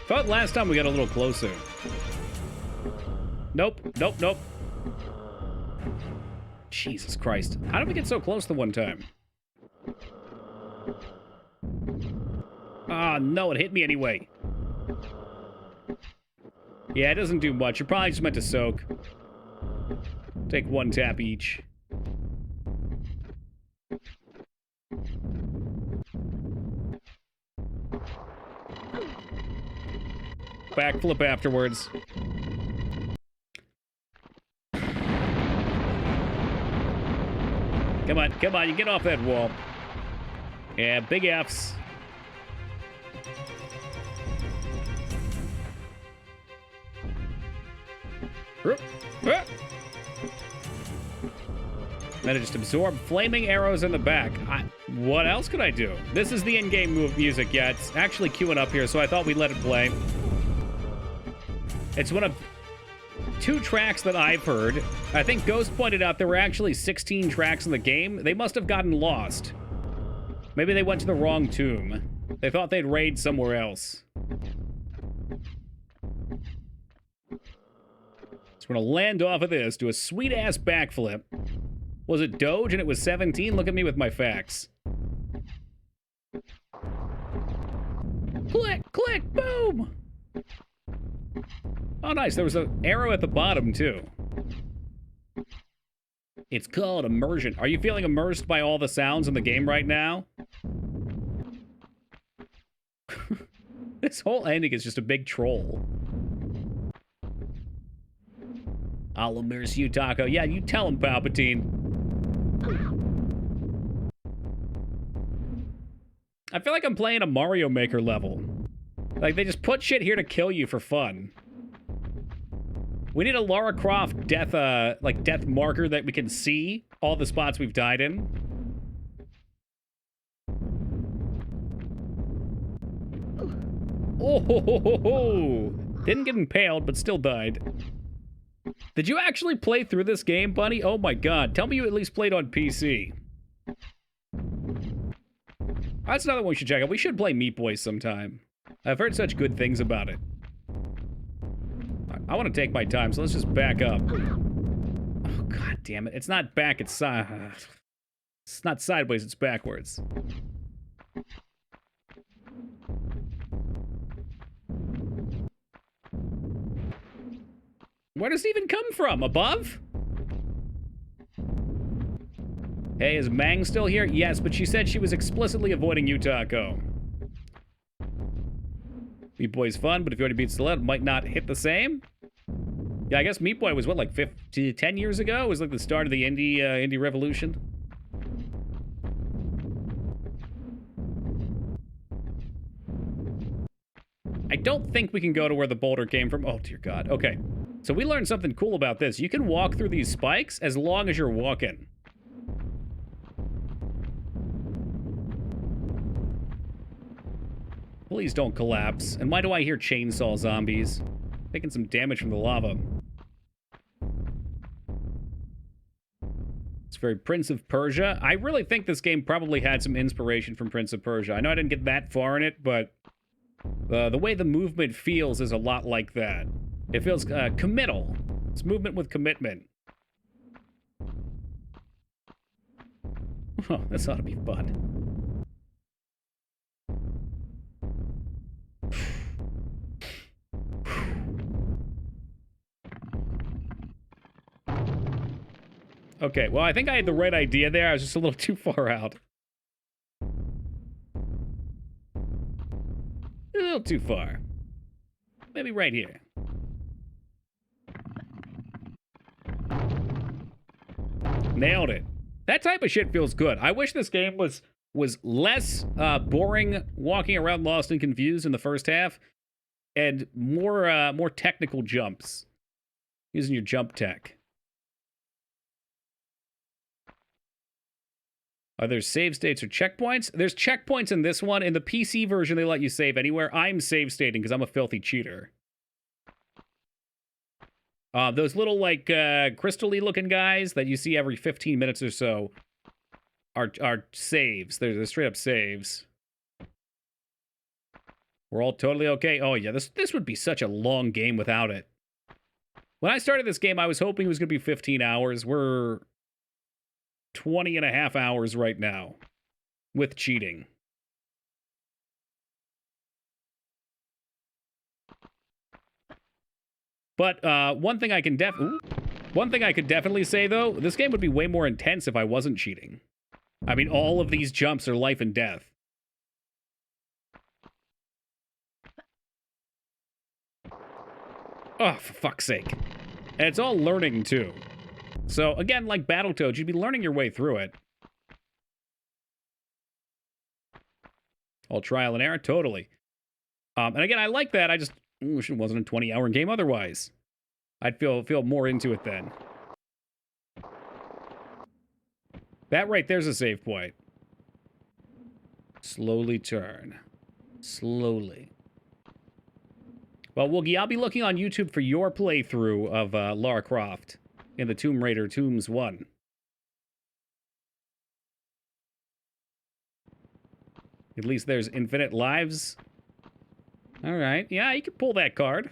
Thought last time we got a little closer. Nope, nope, nope. Jesus Christ. How did we get so close the one time? Ah, no, it hit me anyway. Yeah, it doesn't do much. You're probably just meant to soak. Take one tap each. Backflip afterwards. Come on, come on, you get off that wall. Yeah, big Fs. Then it just absorbed flaming arrows in the back. What else could I do? This is the in-game music. Yeah, it's actually queuing up here, so I thought we'd let it play. It's one of 2 tracks that I've heard. I think Ghost pointed out there were actually 16 tracks in the game. They must have gotten lost. Maybe they went to the wrong tomb. They thought they'd raid somewhere else. So we're gonna land off of this, do a sweet-ass backflip. Was it Doge and it was 17? Look at me with my facts. Click, click, boom! Oh, nice. There was an arrow at the bottom, too. It's called immersion. Are you feeling immersed by all the sounds in the game right now? This whole ending is just a big troll. I'll immerse you, Taco. Yeah, you tell him, Palpatine. I feel like I'm playing a Mario Maker level. Like, they just put shit here to kill you for fun. We need a Lara Croft death, death marker that we can see all the spots we've died in. Oh, ho, ho, ho, ho. Didn't get impaled, but still died. Did you actually play through this game, Bunny? Oh my god. Tell me you at least played on PC. That's another one we should check out. We should play Meat Boy sometime. I've heard such good things about it. I want to take my time, so let's just back up. Oh, god damn it. It's not back, it's not sideways, it's backwards. Where does it even come from? Above? Hey, is Mang still here? Yes, but she said she was explicitly avoiding you, Taco. Meat Boy's fun, but if you already beat Stiletto, it might not hit the same? Yeah, I guess Meat Boy was, what, like 10 years ago? It was like the start of the indie revolution. I don't think we can go to where the boulder came from. Oh, dear God. Okay. So we learned something cool about this. You can walk through these spikes as long as you're walking. Please don't collapse. And why do I hear chainsaw zombies? Taking some damage from the lava. It's very Prince of Persia. I really think this game probably had some inspiration from Prince of Persia. I know I didn't get that far in it, but the way the movement feels is a lot like that. It feels committal. It's movement with commitment. Oh, this ought to be fun. Okay, well, I think I had the right idea there. I was just a little too far out. A little too far. Maybe right here. Nailed it. That type of shit feels good. I wish this game was less boring walking around lost and confused in the first half and more technical jumps using your jump tech. Are there save states or checkpoints? There's checkpoints in this one. In the PC version, they let you save anywhere. I'm save stating because I'm a filthy cheater. Those little, like, crystal-y looking guys that you see every 15 minutes or so are saves. They're straight-up saves. We're all totally okay. Oh, yeah, this would be such a long game without it. When I started this game, I was hoping it was going to be 15 hours. We're 20 and a half hours right now with cheating. But one thing I could definitely say, though, this game would be way more intense if I wasn't cheating. I mean, all of these jumps are life and death. Oh, for fuck's sake. And it's all learning, too. So, again, like Battletoads, you'd be learning your way through it. All trial and error, totally. And again, I like that. I just wish it wasn't a 20-hour game otherwise. I'd feel more into it then. That right there's a save point. Slowly turn. Slowly. Well, Woogie, I'll be looking on YouTube for your playthrough of Lara Croft in the Tomb Raider Tombs 1. At least there's infinite lives. Alright, yeah, you could pull that card.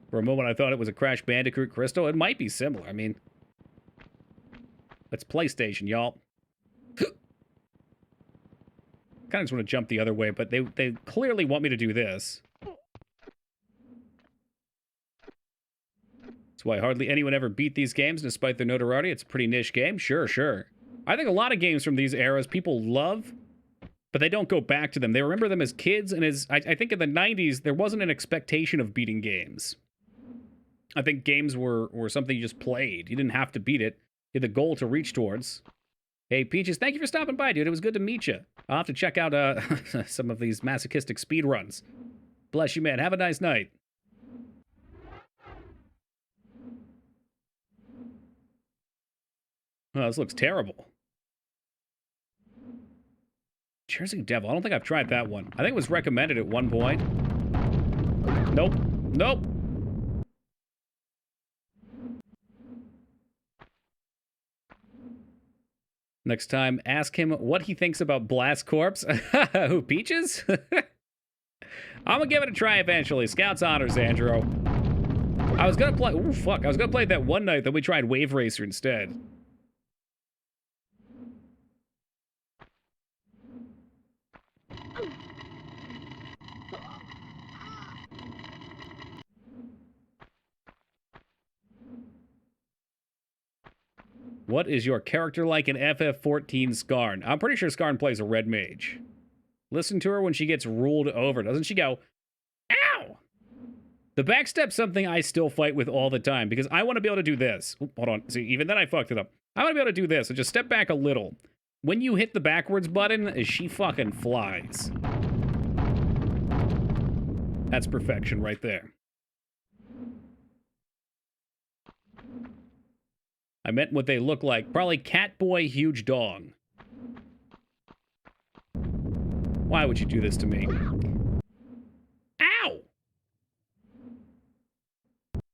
For a moment I thought it was a Crash Bandicoot Crystal. It might be similar, I mean... It's PlayStation, y'all. Kind of just want to jump the other way, but they clearly want me to do this. why hardly anyone ever beat these games despite their notoriety. It's a pretty niche game. Sure, sure. I think a lot of games from these eras people love, but they don't go back to them. They remember them as kids, and I think in the 90s, there wasn't an expectation of beating games. I think games were something you just played. You didn't have to beat it. You had the goal to reach towards. Hey, Peaches, thank you for stopping by, dude. It was good to meet you. I'll have to check out some of these masochistic speedruns. Bless you, man. Have a nice night. Oh, this looks terrible. Jersey Devil. I don't think I've tried that one. I think it was recommended at one point. Nope. Nope. Next time, ask him what he thinks about Blast Corps. Who, Peaches? I'm gonna give it a try eventually. Scouts honors, Andrew. I was gonna play... Ooh, fuck. I was gonna play that one night, then we tried Wave Racer instead. What is your character like in FF14 Skarn? I'm pretty sure Skarn plays a red mage. Listen to her when she gets ruled over. Doesn't she go, ow? The backstep's something I still fight with all the time because I want to be able to do this. Oop, hold on. See, even then I fucked it up. I want to be able to do this and just step back a little. When you hit the backwards button, she fucking flies. That's perfection right there. I meant what they look like. Probably Catboy Huge Dog. Why would you do this to me? Ow!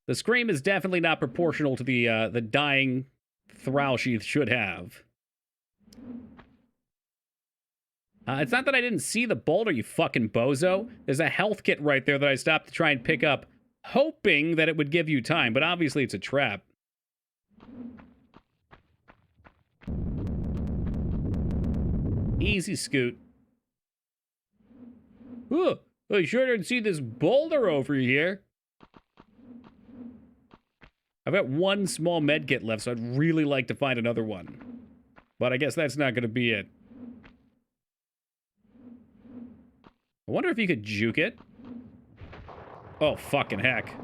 The scream is definitely not proportional to the dying Thrall she should have. It's not that I didn't see the boulder, you fucking bozo. There's a health kit right there that I stopped to try and pick up, hoping that it would give you time, but obviously it's a trap. Easy, Scoot. Oh, I sure didn't see this boulder over here. I've got one small medkit left, so I'd really like to find another one. But I guess that's not going to be it. I wonder if you could juke it. Oh, fucking heck.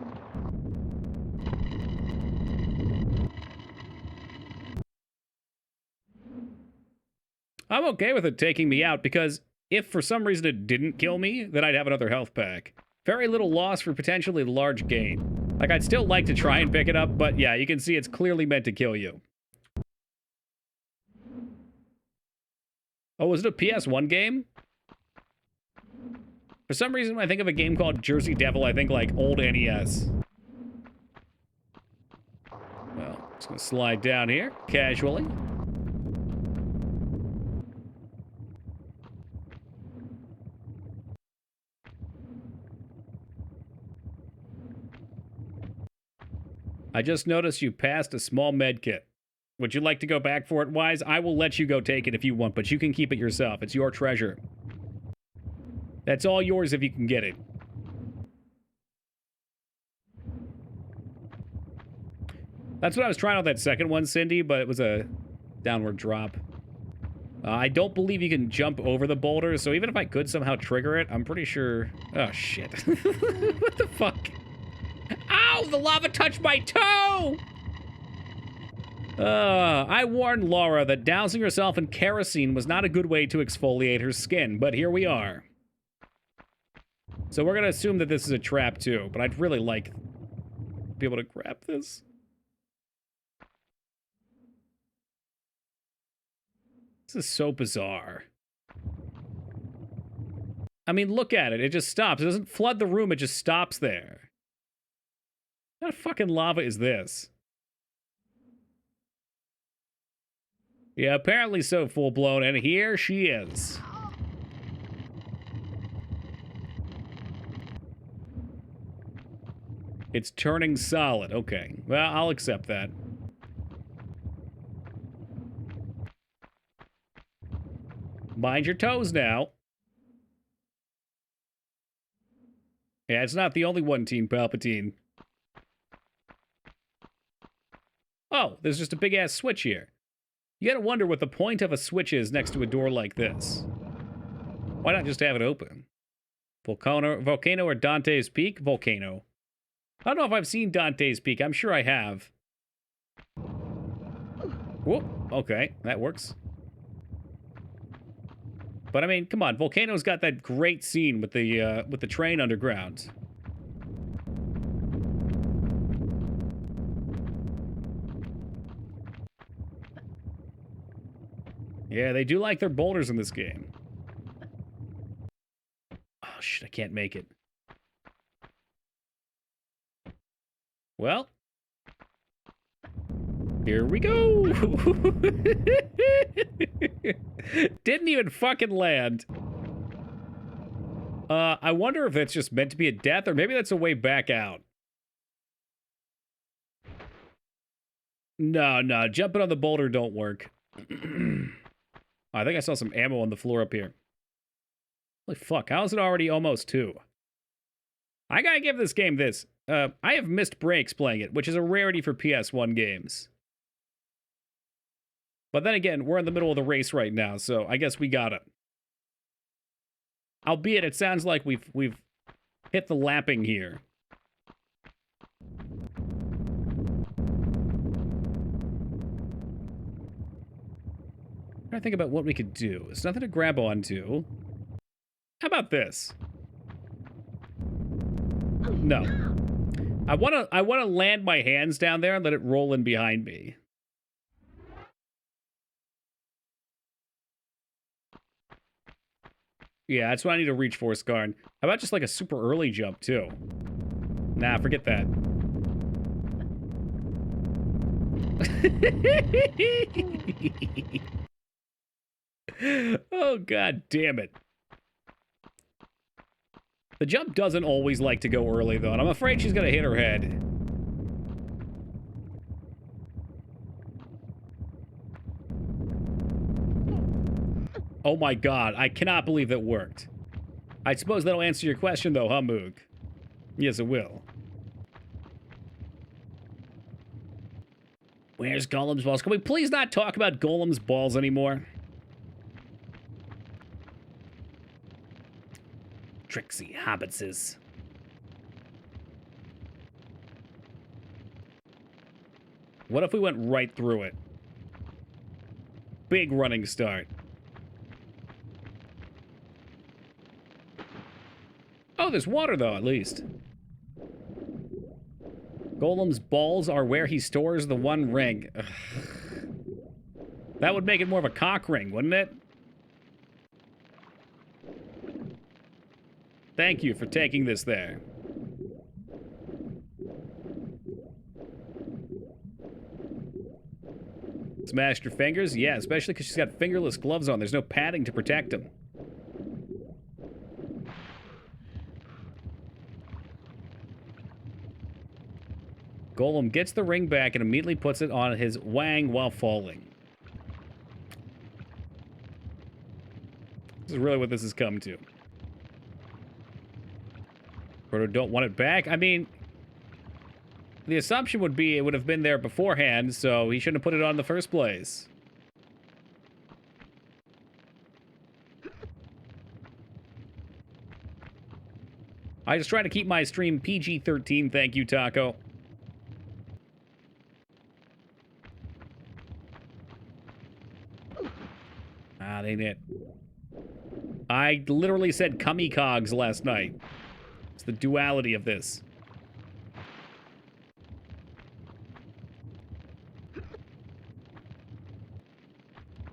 I'm okay with it taking me out because if for some reason it didn't kill me, then I'd have another health pack. Very little loss for potentially large gain. Like, I'd still like to try and pick it up, but yeah, you can see it's clearly meant to kill you. Oh, was it a PS1 game? For some reason, when I think of a game called Jersey Devil, I think like old NES. Well, just gonna slide down here, casually. I just noticed you passed a small med kit. Would you like to go back for it, Wise? I will let you go take it if you want, but you can keep it yourself. It's your treasure. That's all yours if you can get it. That's what I was trying on that second one, Cindy, but it was a downward drop. I don't believe you can jump over the boulder, so even if I could somehow trigger it, I'm pretty sure... Oh, shit. What the fuck? Ow! The lava touched my toe! I warned Laura that dousing herself in kerosene was not a good way to exfoliate her skin, but here we are. So we're gonna assume that this is a trap too, but I'd really like to be able to grab this. This is so bizarre. I mean, look at it. It just stops. It doesn't flood the room. It just stops there. What fucking lava is this? Yeah, apparently so full-blown, and here she is. It's turning solid. Okay, well, I'll accept that. Mind your toes now. Yeah, it's not the only one, Team Palpatine. Oh, there's just a big-ass switch here. You gotta wonder what the point of a switch is next to a door like this. Why not just have it open? Volcano or Dante's Peak? Volcano. I don't know if I've seen Dante's Peak. I'm sure I have. Whoop. Okay, that works. But I mean, come on, Volcano's got that great scene with the train underground. Yeah, they do like their boulders in this game. Oh shit, I can't make it. Well, here we go. Didn't even fucking land. I wonder if that's just meant to be a death, or maybe that's a way back out. No, jumping on the boulder don't work. I think I saw some ammo on the floor up here. Holy fuck, how is it already almost 2? I gotta give this game this. I have missed breaks playing it, which is a rarity for PS1 games. But then again, we're in the middle of the race right now, so I guess we got it. Albeit, it sounds like we've hit the lapping here. I think about what we could do. It's nothing to grab onto. How about this? No. I wanna land my hands down there and let it roll in behind me. Yeah, that's what I need to reach for, Skarn. How about just like a super early jump, too? Nah, forget that. Oh, god damn it. The jump doesn't always like to go early, though, and I'm afraid she's gonna hit her head. Oh my god, I cannot believe that worked. I suppose that'll answer your question, though, huh, Moog? Yes, it will. Where's Golem's balls? Can we please not talk about Golem's balls anymore? Tricksy hobbitses. What if we went right through it? Big running start. Oh, there's water, though, at least. Golem's balls are where he stores the one ring. Ugh. That would make it more of a cock ring, wouldn't it? Thank you for taking this there. Smashed her fingers? Yeah, especially because she's got fingerless gloves on. There's no padding to protect them. Golem gets the ring back and immediately puts it on his wang while falling. This is really what this has come to. Frodo don't want it back? I mean, the assumption would be it would have been there beforehand, so he shouldn't have put it on in the first place. I just try to keep my stream PG-13, thank you, Taco. Ah, that ain't it. I literally said cummy cogs last night. It's the duality of this.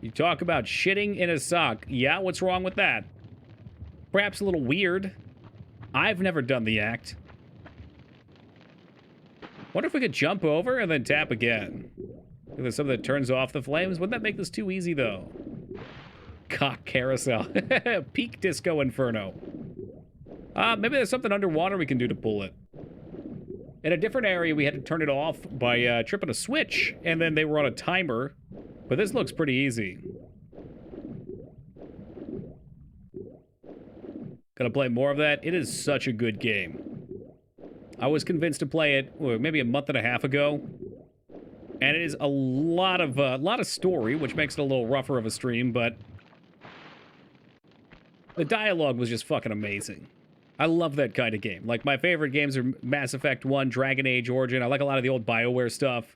You talk about shitting in a sock. Yeah, what's wrong with that? Perhaps a little weird. I've never done the act. Wonder if we could jump over and then tap again. If there's something that turns off the flames. Wouldn't that make this too easy, though? Cock carousel. Peak Disco Inferno. Maybe there's something underwater we can do to pull it. In a different area, we had to turn it off by tripping a switch, and then they were on a timer. But this looks pretty easy. Gonna play more of that? It is such a good game. I was convinced to play it maybe a month and a half ago. And it is a lot of story, which makes it a little rougher of a stream, but the dialogue was just fucking amazing. I love that kind of game. Like, my favorite games are Mass Effect 1, Dragon Age Origin. I like a lot of the old BioWare stuff.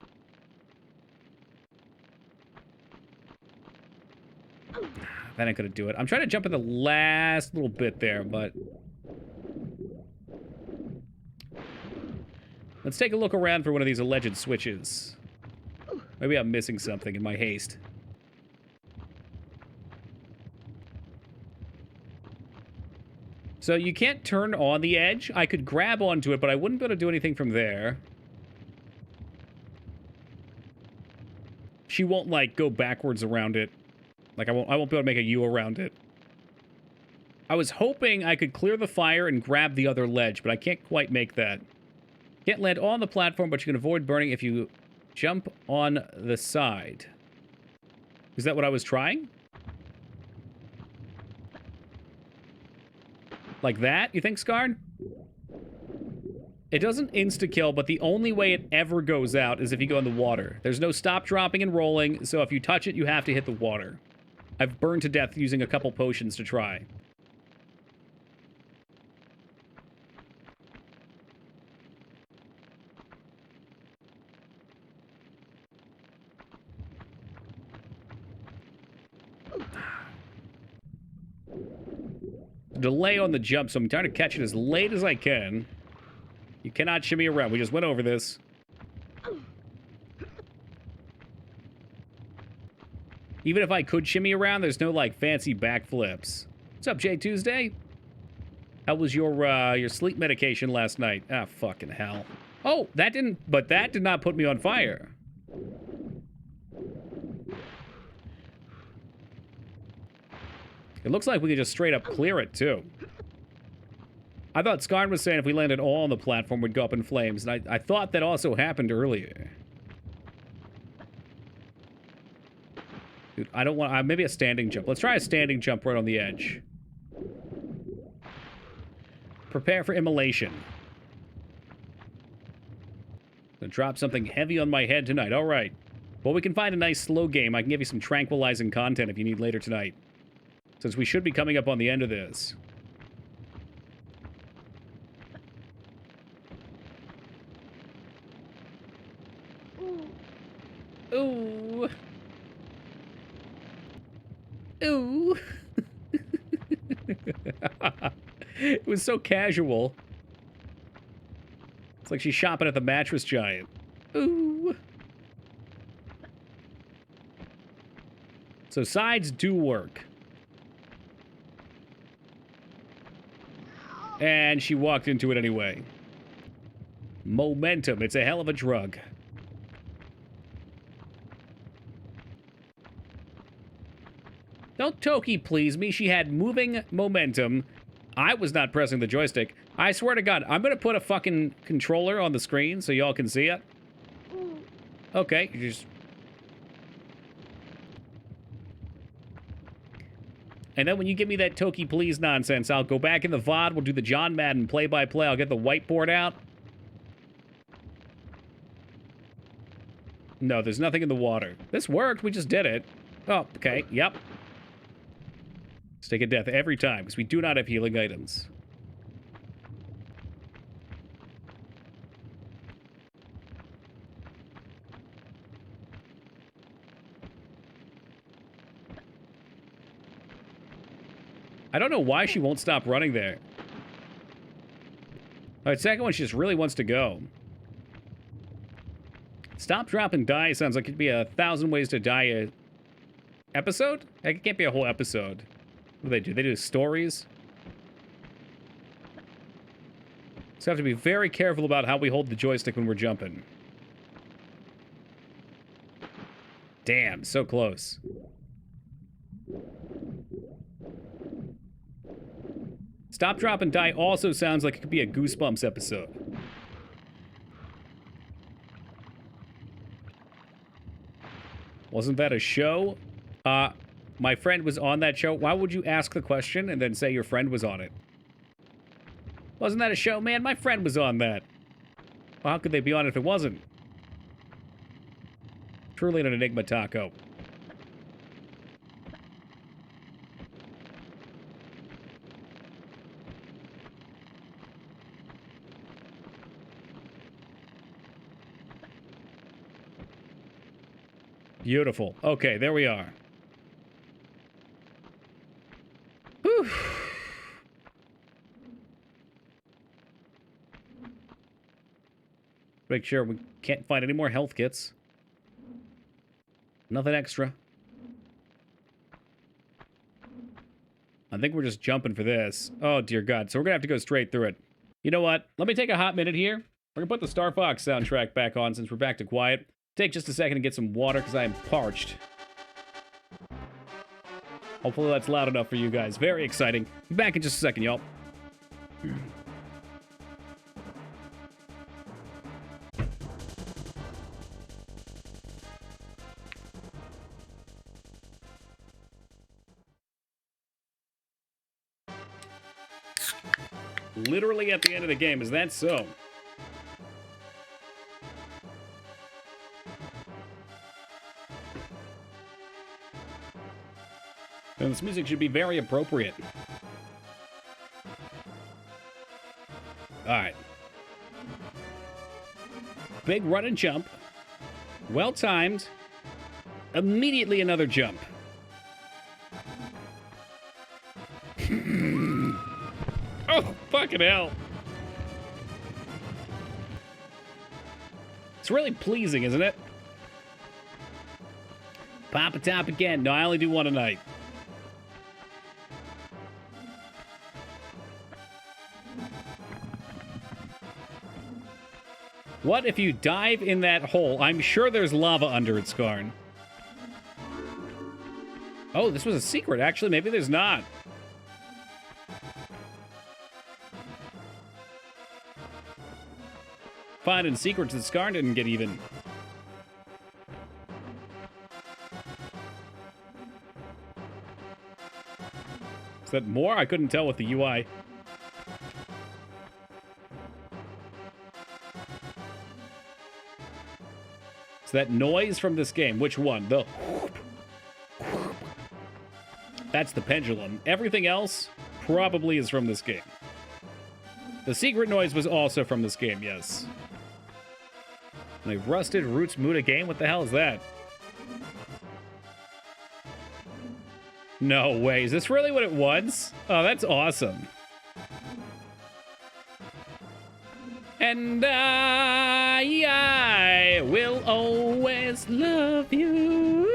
That ain't gonna do it. I'm trying to jump in the last little bit there, but... Let's take a look around for one of these alleged switches. Maybe I'm missing something in my haste. So you can't turn on the edge. I could grab onto it, but I wouldn't be able to do anything from there. She won't, like, go backwards around it. Like, I won't be able to make a U around it. I was hoping I could clear the fire and grab the other ledge, but I can't quite make that. Can't land on the platform, but you can avoid burning if you jump on the side. Is that what I was trying? Like that, you think, Scarn? It doesn't insta-kill, but the only way it ever goes out is if you go in the water. There's no stop, dropping, and rolling, so if you touch it, you have to hit the water. I've burned to death using a couple potions to try. Delay on the jump, so I'm trying to catch it as late as I can. You cannot shimmy around. We just went over this. Even if I could shimmy around, there's no, like, fancy backflips. What's up, Jay Tuesday? How was your sleep medication last night? Ah, fucking hell. Oh, that did not put me on fire. It looks like we could just straight up clear it, too. I thought Scarn was saying if we landed all on the platform, we'd go up in flames, and I thought that also happened earlier. Dude, I don't want... maybe a standing jump. Let's try a standing jump right on the edge. Prepare for immolation. Gonna drop something heavy on my head tonight. All right. Well, we can find a nice slow game. I can give you some tranquilizing content if you need later tonight. Since we should be coming up on the end of this. Ooh. Ooh. It was so casual. It's like she's shopping at the Mattress Giant. Ooh. So sides do work. And she walked into it anyway. Momentum. It's a hell of a drug. Don't Toki please me. She had moving momentum. I was not pressing the joystick. I swear to God, I'm going to put a fucking controller on the screen so y'all can see it. Okay, you just... And then when you give me that Toki please nonsense, I'll go back in the VOD, we'll do the John Madden play-by-play, I'll get the whiteboard out. No, there's nothing in the water. This worked, we just did it. Oh, okay, yep. Stick of death every time, because we do not have healing items. I don't know why she won't stop running there. All right, second one, she just really wants to go. Stop, drop, and die sounds like it'd be 1,000 ways to die a episode? It can't be a whole episode. What do they do? They do stories? So we have to be very careful about how we hold the joystick when we're jumping. Damn, so close. Stop, drop, and die also sounds like it could be a Goosebumps episode. Wasn't that a show? My friend was on that show. Why would you ask the question and then say your friend was on it? Wasn't that a show? Man, my friend was on that. Well, how could they be on it if it wasn't? Truly an Enigma taco. Beautiful. Okay, there we are. Whew. Make sure we can't find any more health kits. Nothing extra. I think we're just jumping for this. Oh, dear God. So we're going to have to go straight through it. You know what? Let me take a hot minute here. We're going to put the Star Fox soundtrack back on since we're back to quiet. Take just a second to get some water because I am parched. Hopefully that's loud enough for you guys. Very exciting. Be back in just a second, y'all. Literally at the end of the game, is that so? And this music should be very appropriate. Alright. Big run and jump. Well timed. Immediately another jump. Oh, fucking hell. It's really pleasing, isn't it? Pop a top again. No, I only do one a night. What if you dive in that hole? I'm sure there's lava under it, Skarn. Oh, this was a secret. Actually, maybe there's not. Finding secrets that Skarn didn't get even. Is that more? I couldn't tell with the UI. Is that noise from this game? Which one? The whoop, whoop. That's the pendulum. Everything else probably is from this game. The secret noise was also from this game, yes. The Rusted Roots Muda game? What the hell is that? No way. Is this really what it was? Oh, that's awesome. And I will always love you.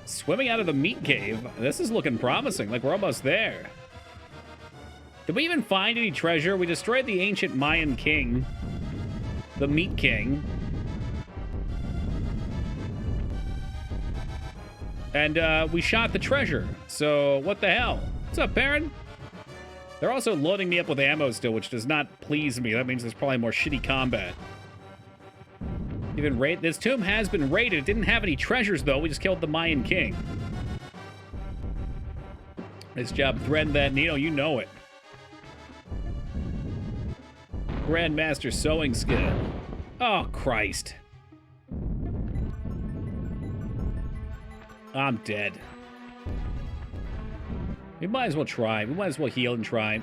Swimming out of the meat cave. This is looking promising. Like we're almost there. Did we even find any treasure? We destroyed the ancient Mayan king. The meat king. And we shot the treasure. So what the hell? What's up, Baron? They're also loading me up with ammo still, which does not please me. That means there's probably more shitty combat. Even this tomb has been raided. It didn't have any treasures, though. We just killed the Mayan king. Nice job threading that needle. You know it. Grandmaster sewing skill. Oh, Christ. I'm dead. We might as well try. We might as well heal and try.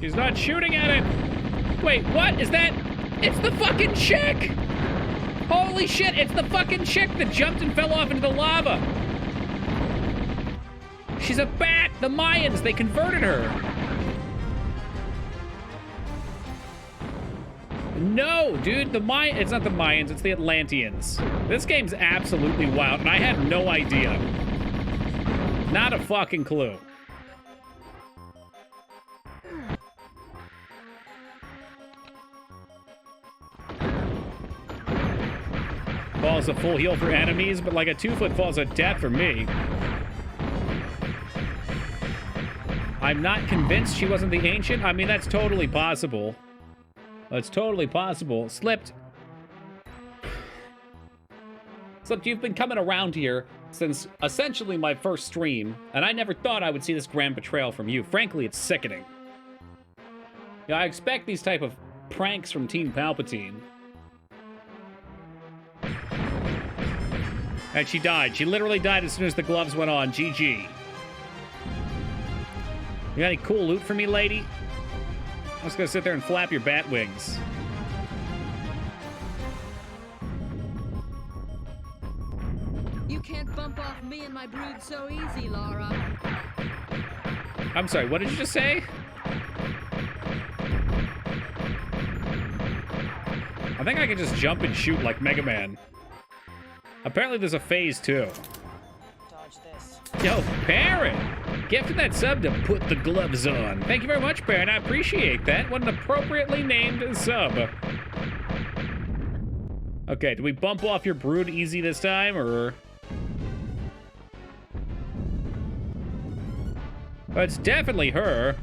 He's not shooting at it. Wait, what? Is that? It's the fucking chick! Holy shit, it's the fucking chick that jumped and fell off into the lava. She's a bat! The Mayans, they converted her. No, dude, it's not the Mayans, it's the Atlanteans. This game's absolutely wild, and I had no idea. Not a fucking clue. Fall's a full heal for enemies, but like a 2-foot fall's a death for me. I'm not convinced she wasn't the ancient. I mean, that's totally possible. That's totally possible. Slipped. Except you've been coming around here since essentially my first stream, and I never thought I would see this grand betrayal from you. Frankly, it's sickening. Yeah, I expect these type of pranks from Team Palpatine. And she died. She literally died as soon as the gloves went on. GG. You got any cool loot for me, lady? I'm just gonna sit there and flap your bat wings. You can't bump off me and my brood so easy, Lara. I'm sorry, what did you just say? I think I can just jump and shoot like Mega Man. Apparently there's a phase 2. Dodge this. Yo, Parrot! Gifted that sub to put the gloves on. Thank you very much, Parrot. I appreciate that. What an appropriately named sub. Okay, do we bump off your brood easy this time, or... Oh, it's definitely her.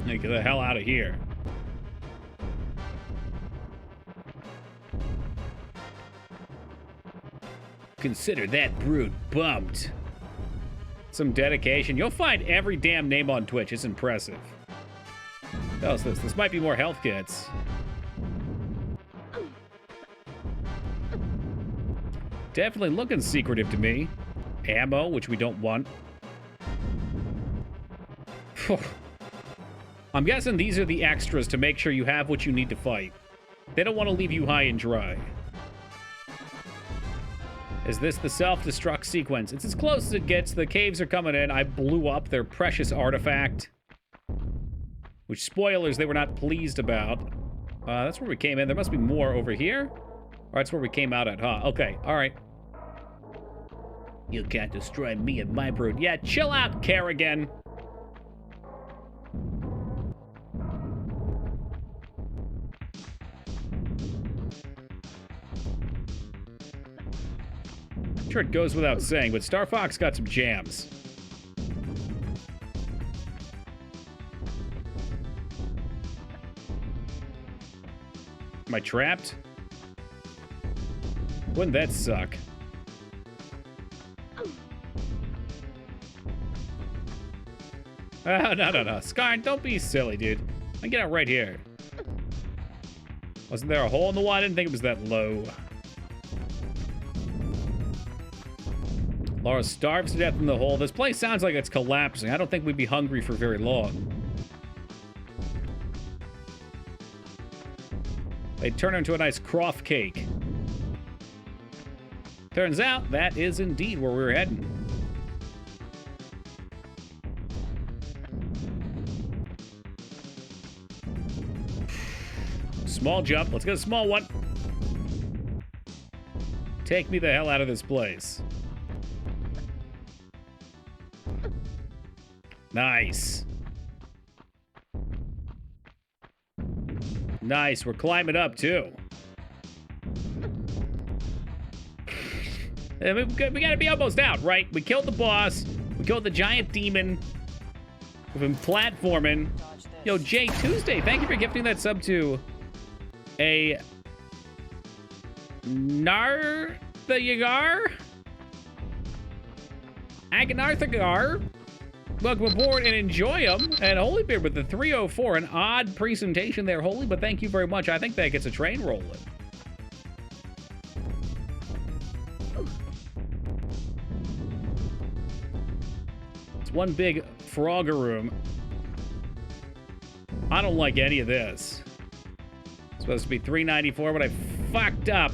Hey, get the hell out of here. Consider that brood bumped. Some dedication. You'll find every damn name on Twitch. It's impressive. What else is this? This might be more health kits. Definitely looking secretive to me. Ammo, which we don't want. I'm guessing these are the extras to make sure you have what you need to fight. They don't want to leave you high and dry. Is this the self-destruct sequence? It's as close as it gets. The caves are coming in. I blew up their precious artifact. Which, spoilers, they were not pleased about. That's where we came in. There must be more over here. Or that's where we came out at, huh? Okay, all right. You can't destroy me and my brood. Yeah, chill out, Kerrigan. Sure, it goes without saying, but Star Fox got some jams. Am I trapped? Wouldn't that suck? No. Skarn, don't be silly, dude. I get out right here. Wasn't there a hole in the wall? I didn't think it was that low. Laura starves to death in the hole. This place sounds like it's collapsing. I don't think we'd be hungry for very long. They turn into a nice Croft cake. Turns out that is indeed where we're heading. Small jump. Let's get a small one. Take me the hell out of this place. Nice. Nice. We're climbing up, too. We gotta be almost out, right? We killed the boss. We killed the giant demon. We've been platforming. Yo, Jay Tuesday, thank you for gifting that sub to a Narthagar? Agnarthagar? Welcome aboard and enjoy them. And Holybeard with the 304. An odd presentation there, Holy, but thank you very much. I think that gets a train rolling. It's one big Frogger room. I don't like any of this. It's supposed to be $3.94, but I fucked up.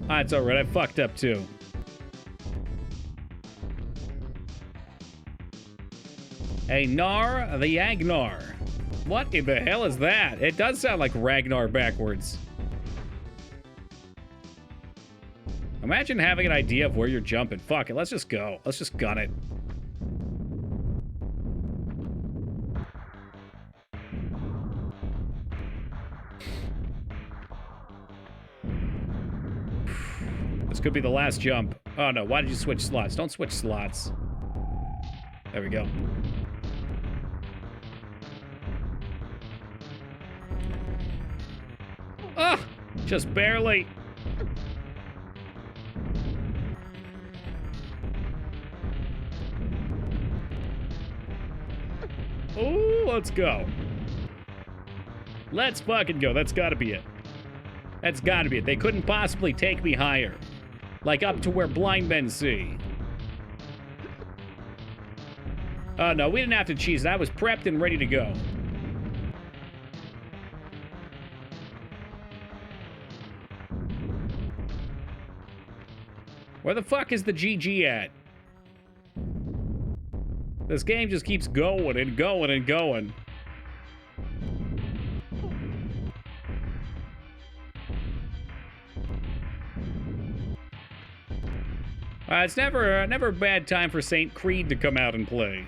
It's alright, I fucked up too. A Nar the Agnar. What in the hell is that? It does sound like Ragnar backwards. Imagine having an idea of where you're jumping. Fuck it, let's just go. Let's just gun it. This could be the last jump. Oh no, why did you switch slots? Don't switch slots. There we go. Just barely. Oh, let's go. Let's fucking go. That's gotta be it. That's gotta be it. They couldn't possibly take me higher. Like up to where blind men see. Oh, no, we didn't have to cheese. I was prepped and ready to go. Where the fuck is the GG at? This game just keeps going and going and going. It's never a bad time for St. Creed to come out and play.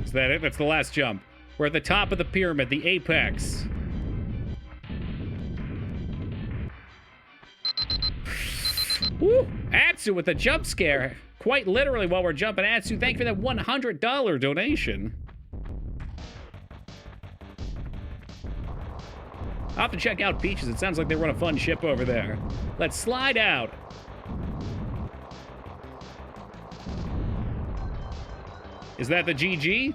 Is that it? That's the last jump. We're at the top of the pyramid, the apex. Woo! Atsu with a jump scare. Quite literally while we're jumping. Atsu, thank you for that $100 donation. I'll have to check out Peaches. It sounds like they run a fun ship over there. Let's slide out. Is that the GG?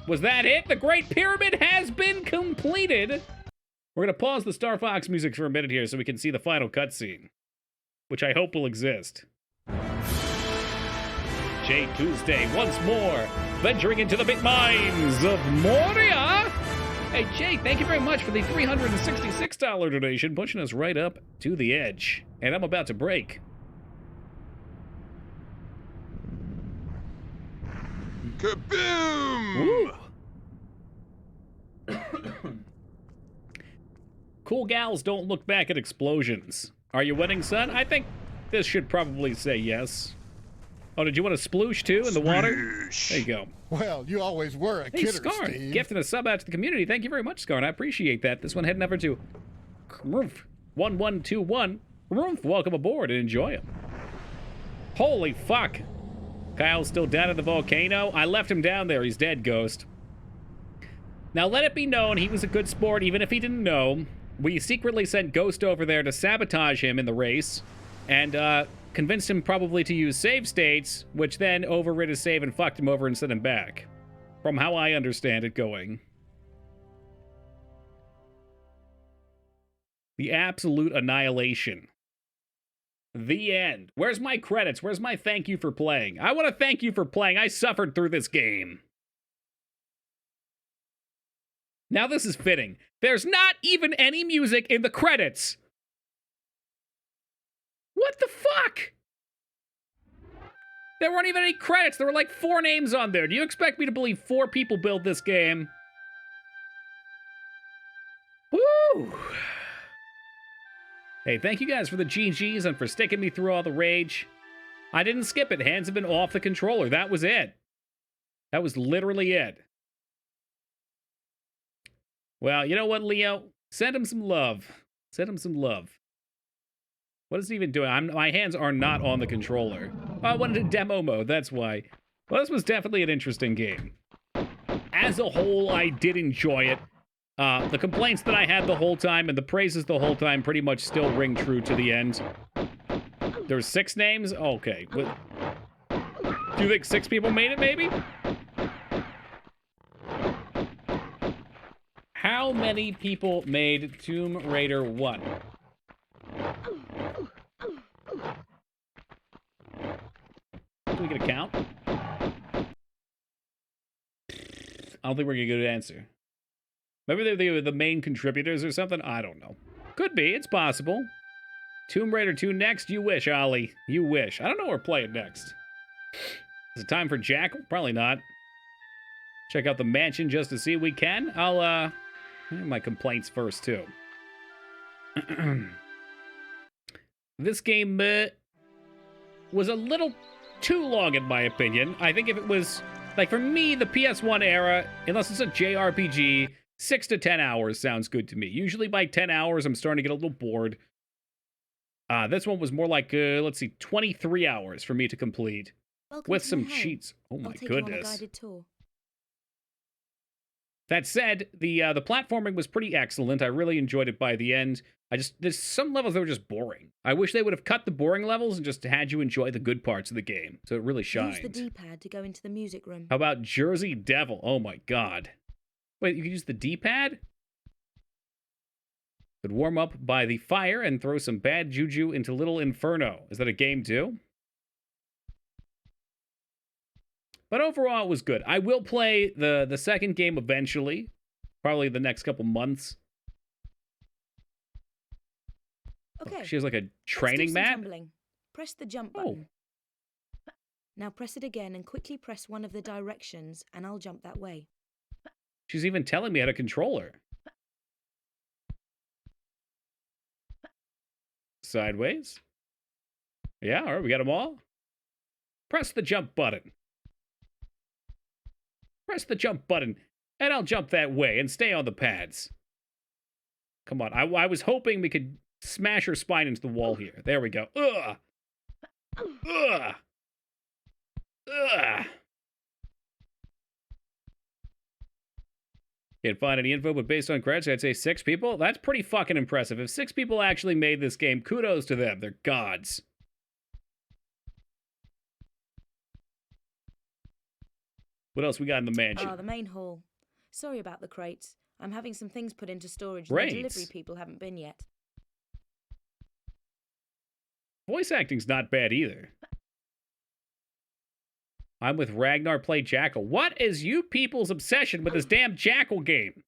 Was that it? The Great Pyramid has been completed. We're going to pause the Star Fox music for a minute here so we can see the final cutscene, which I hope will exist. Jay Tuesday once more, venturing into the big mines of Moria. Hey, Jay, thank you very much for the $366 donation, pushing us right up to the edge. And I'm about to break. Kaboom! Cool gals don't look back at explosions. Are you winning, son? I think this should probably say yes. Oh, did you want a sploosh too in the water? There you go. Well, you always were a Hey, kidder, Scarn, Steve. gifting a sub out to the community. Thank you very much, Scarn. I appreciate that. This one heading over to 1121. Welcome aboard and enjoy it. Holy fuck. Kyle's still down at the volcano. I left him down there. He's dead, Ghost. Now, let it be known he was a good sport, even if he didn't know. We secretly sent Ghost over there to sabotage him in the race and convinced him probably to use save states, which then overrid his save and fucked him over and sent him back. From how I understand it going. The absolute annihilation. The end. Where's my credits? Where's my thank you for playing? I want to thank you for playing. I suffered through this game. Now this is fitting. There's not even any music in the credits. What the fuck? There weren't even any credits. There were like 4 names on there. Do you expect me to believe 4 people built this game? Woo! Hey, thank you guys for the GGs and for sticking me through all the rage. I didn't skip it. Hands have been off the controller. That was it. That was literally it. Well, you know what, Leo? Send him some love. Send him some love. What is he even doing? My hands are not on the controller. Oh, I wanted a demo mode, that's why. Well, this was definitely an interesting game. As a whole, I did enjoy it. The complaints that I had the whole time and the praises the whole time pretty much still ring true to the end. There's 6 names? Okay. Do you think 6 people made it, maybe? How many people made Tomb Raider 1? Can we get a count? I don't think we're gonna get an answer. Maybe they were the main contributors or something? I don't know. Could be, it's possible. Tomb Raider 2 next? You wish, Ollie. You wish. I don't know what we're playing next. Is it time for Jack? Probably not. Check out the mansion just to see if we can. I'll, my complaints first, too. This game was a little too long, in my opinion. I think if it was, like, for me, the PS1 era, unless it's a JRPG, 6 to 10 hours sounds good to me. Usually by 10 hours, I'm starting to get a little bored. This one was more like, let's see, 23 hours for me to complete. Welcome With to some my home. cheats. Oh my I'll take you on a goodness. guided tour. That said, the platforming was pretty excellent. I really enjoyed it by the end. There's some levels that were just boring. I wish they would have cut the boring levels and just had you enjoy the good parts of the game, so it really shined. Use the D-pad to go into the music room. How about Jersey Devil? Oh my god. Wait, you can use the D-pad? Could warm up by the fire and throw some bad juju into Little Inferno. Is that a game too? But overall, it was good. I will play the second game eventually. Probably the next couple months. Okay. Oh, she has like a let's do training some mat? tumbling. Press the jump button. Now press it again and quickly press one of the directions and I'll jump that way. She's even telling me how to control her. Sideways. Yeah, all right, we got them all. Press the jump button. Press the jump button, and I'll jump that way and stay on the pads. Come on, I was hoping we could smash her spine into the wall here. There we go. Ugh! Ugh! Ugh! Can't find any info, but based on credits, I'd say 6 people. That's pretty fucking impressive. If 6 people actually made this game, kudos to them. They're gods. What else we got in the mansion? The main hall. Sorry about the crates. I'm having some things put into storage Crates? and the delivery people haven't been yet. Voice acting's not bad either. I'm with Ragnar play Jackal. What is you people's obsession with this damn Jackal game?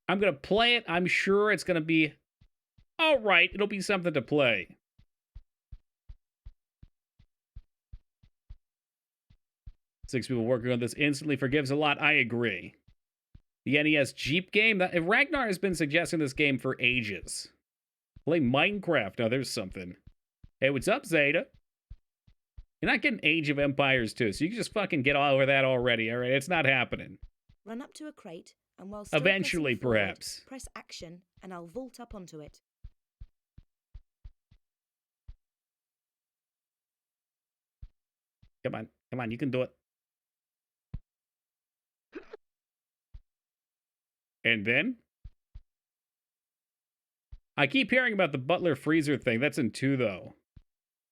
I'm gonna play it. I'm sure it's gonna be alright. It'll be something to play. Six people working on this instantly forgives a lot. I agree. The NES Jeep game. Ragnar has been suggesting this game for ages. Play Minecraft. Now there's something. Hey, what's up, Zeta? You're not getting Age of Empires 2, so you can just fucking get all over that already, alright? It's not happening. Run up to a crate, and while still Eventually, pressing forward, perhaps. press action, and I'll vault up onto it. Come on, you can do it. And then? I keep hearing about the Butler Freezer thing. That's in 2, though.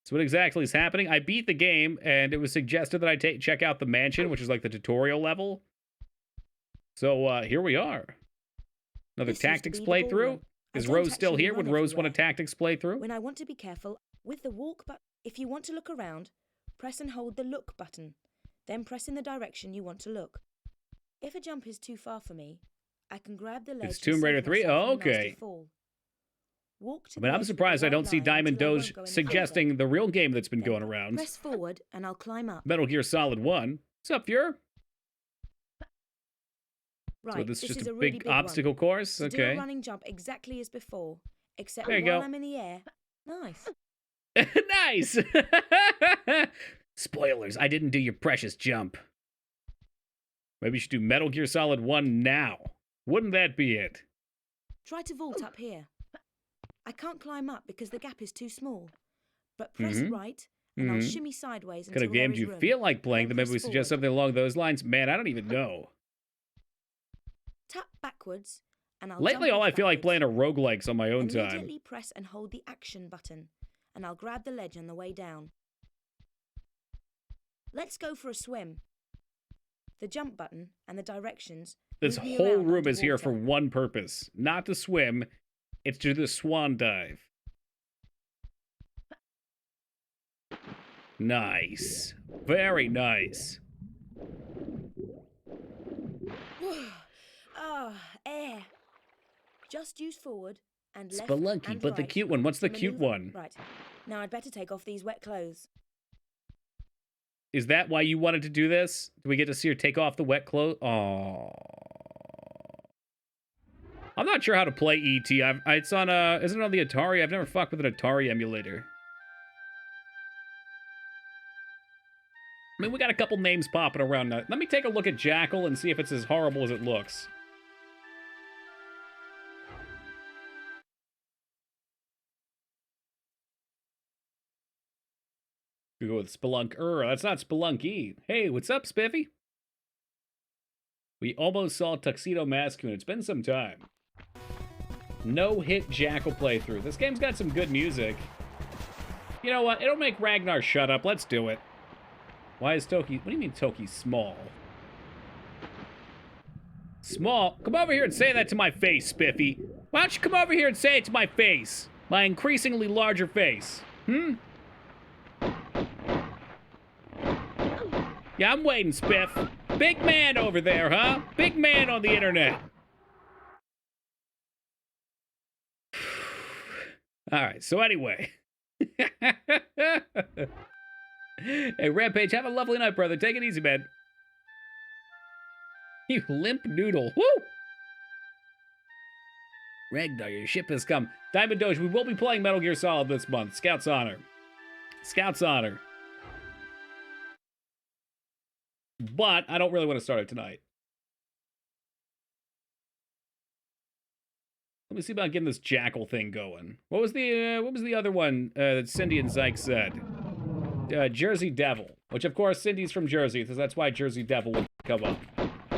So what exactly is happening? I beat the game, and it was suggested that I check out the mansion, which is like the tutorial level. So here we are. Another tactics playthrough. Is Rose still here? Would Rose want a tactics playthrough? When I want to be careful, with the walk button, if you want to look around, press and hold the look button. Then press in the direction you want to look. If a jump is too far for me, I can grab the ledge. It's Tomb Raider 3? Oh, okay. Walk to I mean, I'm surprised I don't see Diamond Doge suggesting the real game that's been going around. Press forward and I'll climb up. Metal Gear Solid 1. What's up, Fuhrer? Right, so this is just is a really big obstacle course? So okay. do a running jump exactly as before, except there you while go. I'm in the air. Nice. Nice! Spoilers, I didn't do your precious jump. Maybe you should do Metal Gear Solid 1 now. Wouldn't that be it? Try to vault up here. I can't climb up because the gap is too small. But press right, and I'll shimmy sideways Kind until of games there is you room. feel like playing, then maybe we press suggest forward. something along those lines. Man, I don't even know. Tap backwards, and I'll Lately, jump all off I feel like playing backwards. are roguelikes on my own time. Immediately press and hold the action button, and I'll grab the ledge on the way down. Let's go for a swim. The jump button and the directions. This move me whole around room is here underwater. for one purpose. Not to swim. It's to do the swan dive. Nice. Very nice. Air. Just use forward and left Spelunky, and but the right cute one. What's the to cute maneuver. one? Right. Now I'd better take off these wet clothes. Is that why you wanted to do this? Do we get to see her take off the wet clothes? Oh. I'm not sure how to play E.T. It's on isn't it on the Atari? I've never fucked with an Atari emulator. I mean, we got a couple names popping around now. Let me take a look at Jackal and see if it's as horrible as it looks. We go with Spelunk. That's not Spelunky. Hey, what's up, Spiffy? We almost saw Tuxedo Mask, and it's been some time. No-hit Jackal playthrough. This game's got some good music. You know what? It'll make Ragnar shut up. Let's do it. Why is Toki... What do you mean Toki's small? Small? Come over here and say that to my face, Spiffy. Why don't you come over here and say it to my face? My increasingly larger face. Hmm? Yeah, I'm waiting, Spiff. Big man over there, huh? Big man on the internet. All right, so anyway. Hey, Rampage, have a lovely night, brother. Take it easy, man. You limp noodle. Woo! Ragnar, your ship has come. Diamond Doge, we will be playing Metal Gear Solid this month. Scout's honor. Scout's honor. But I don't really want to start it tonight. Let me see about getting this Jackal thing going. What was the other one that Cindy and Zyke said? Jersey Devil, which of course Cindy's from Jersey, so that's why Jersey Devil would come up.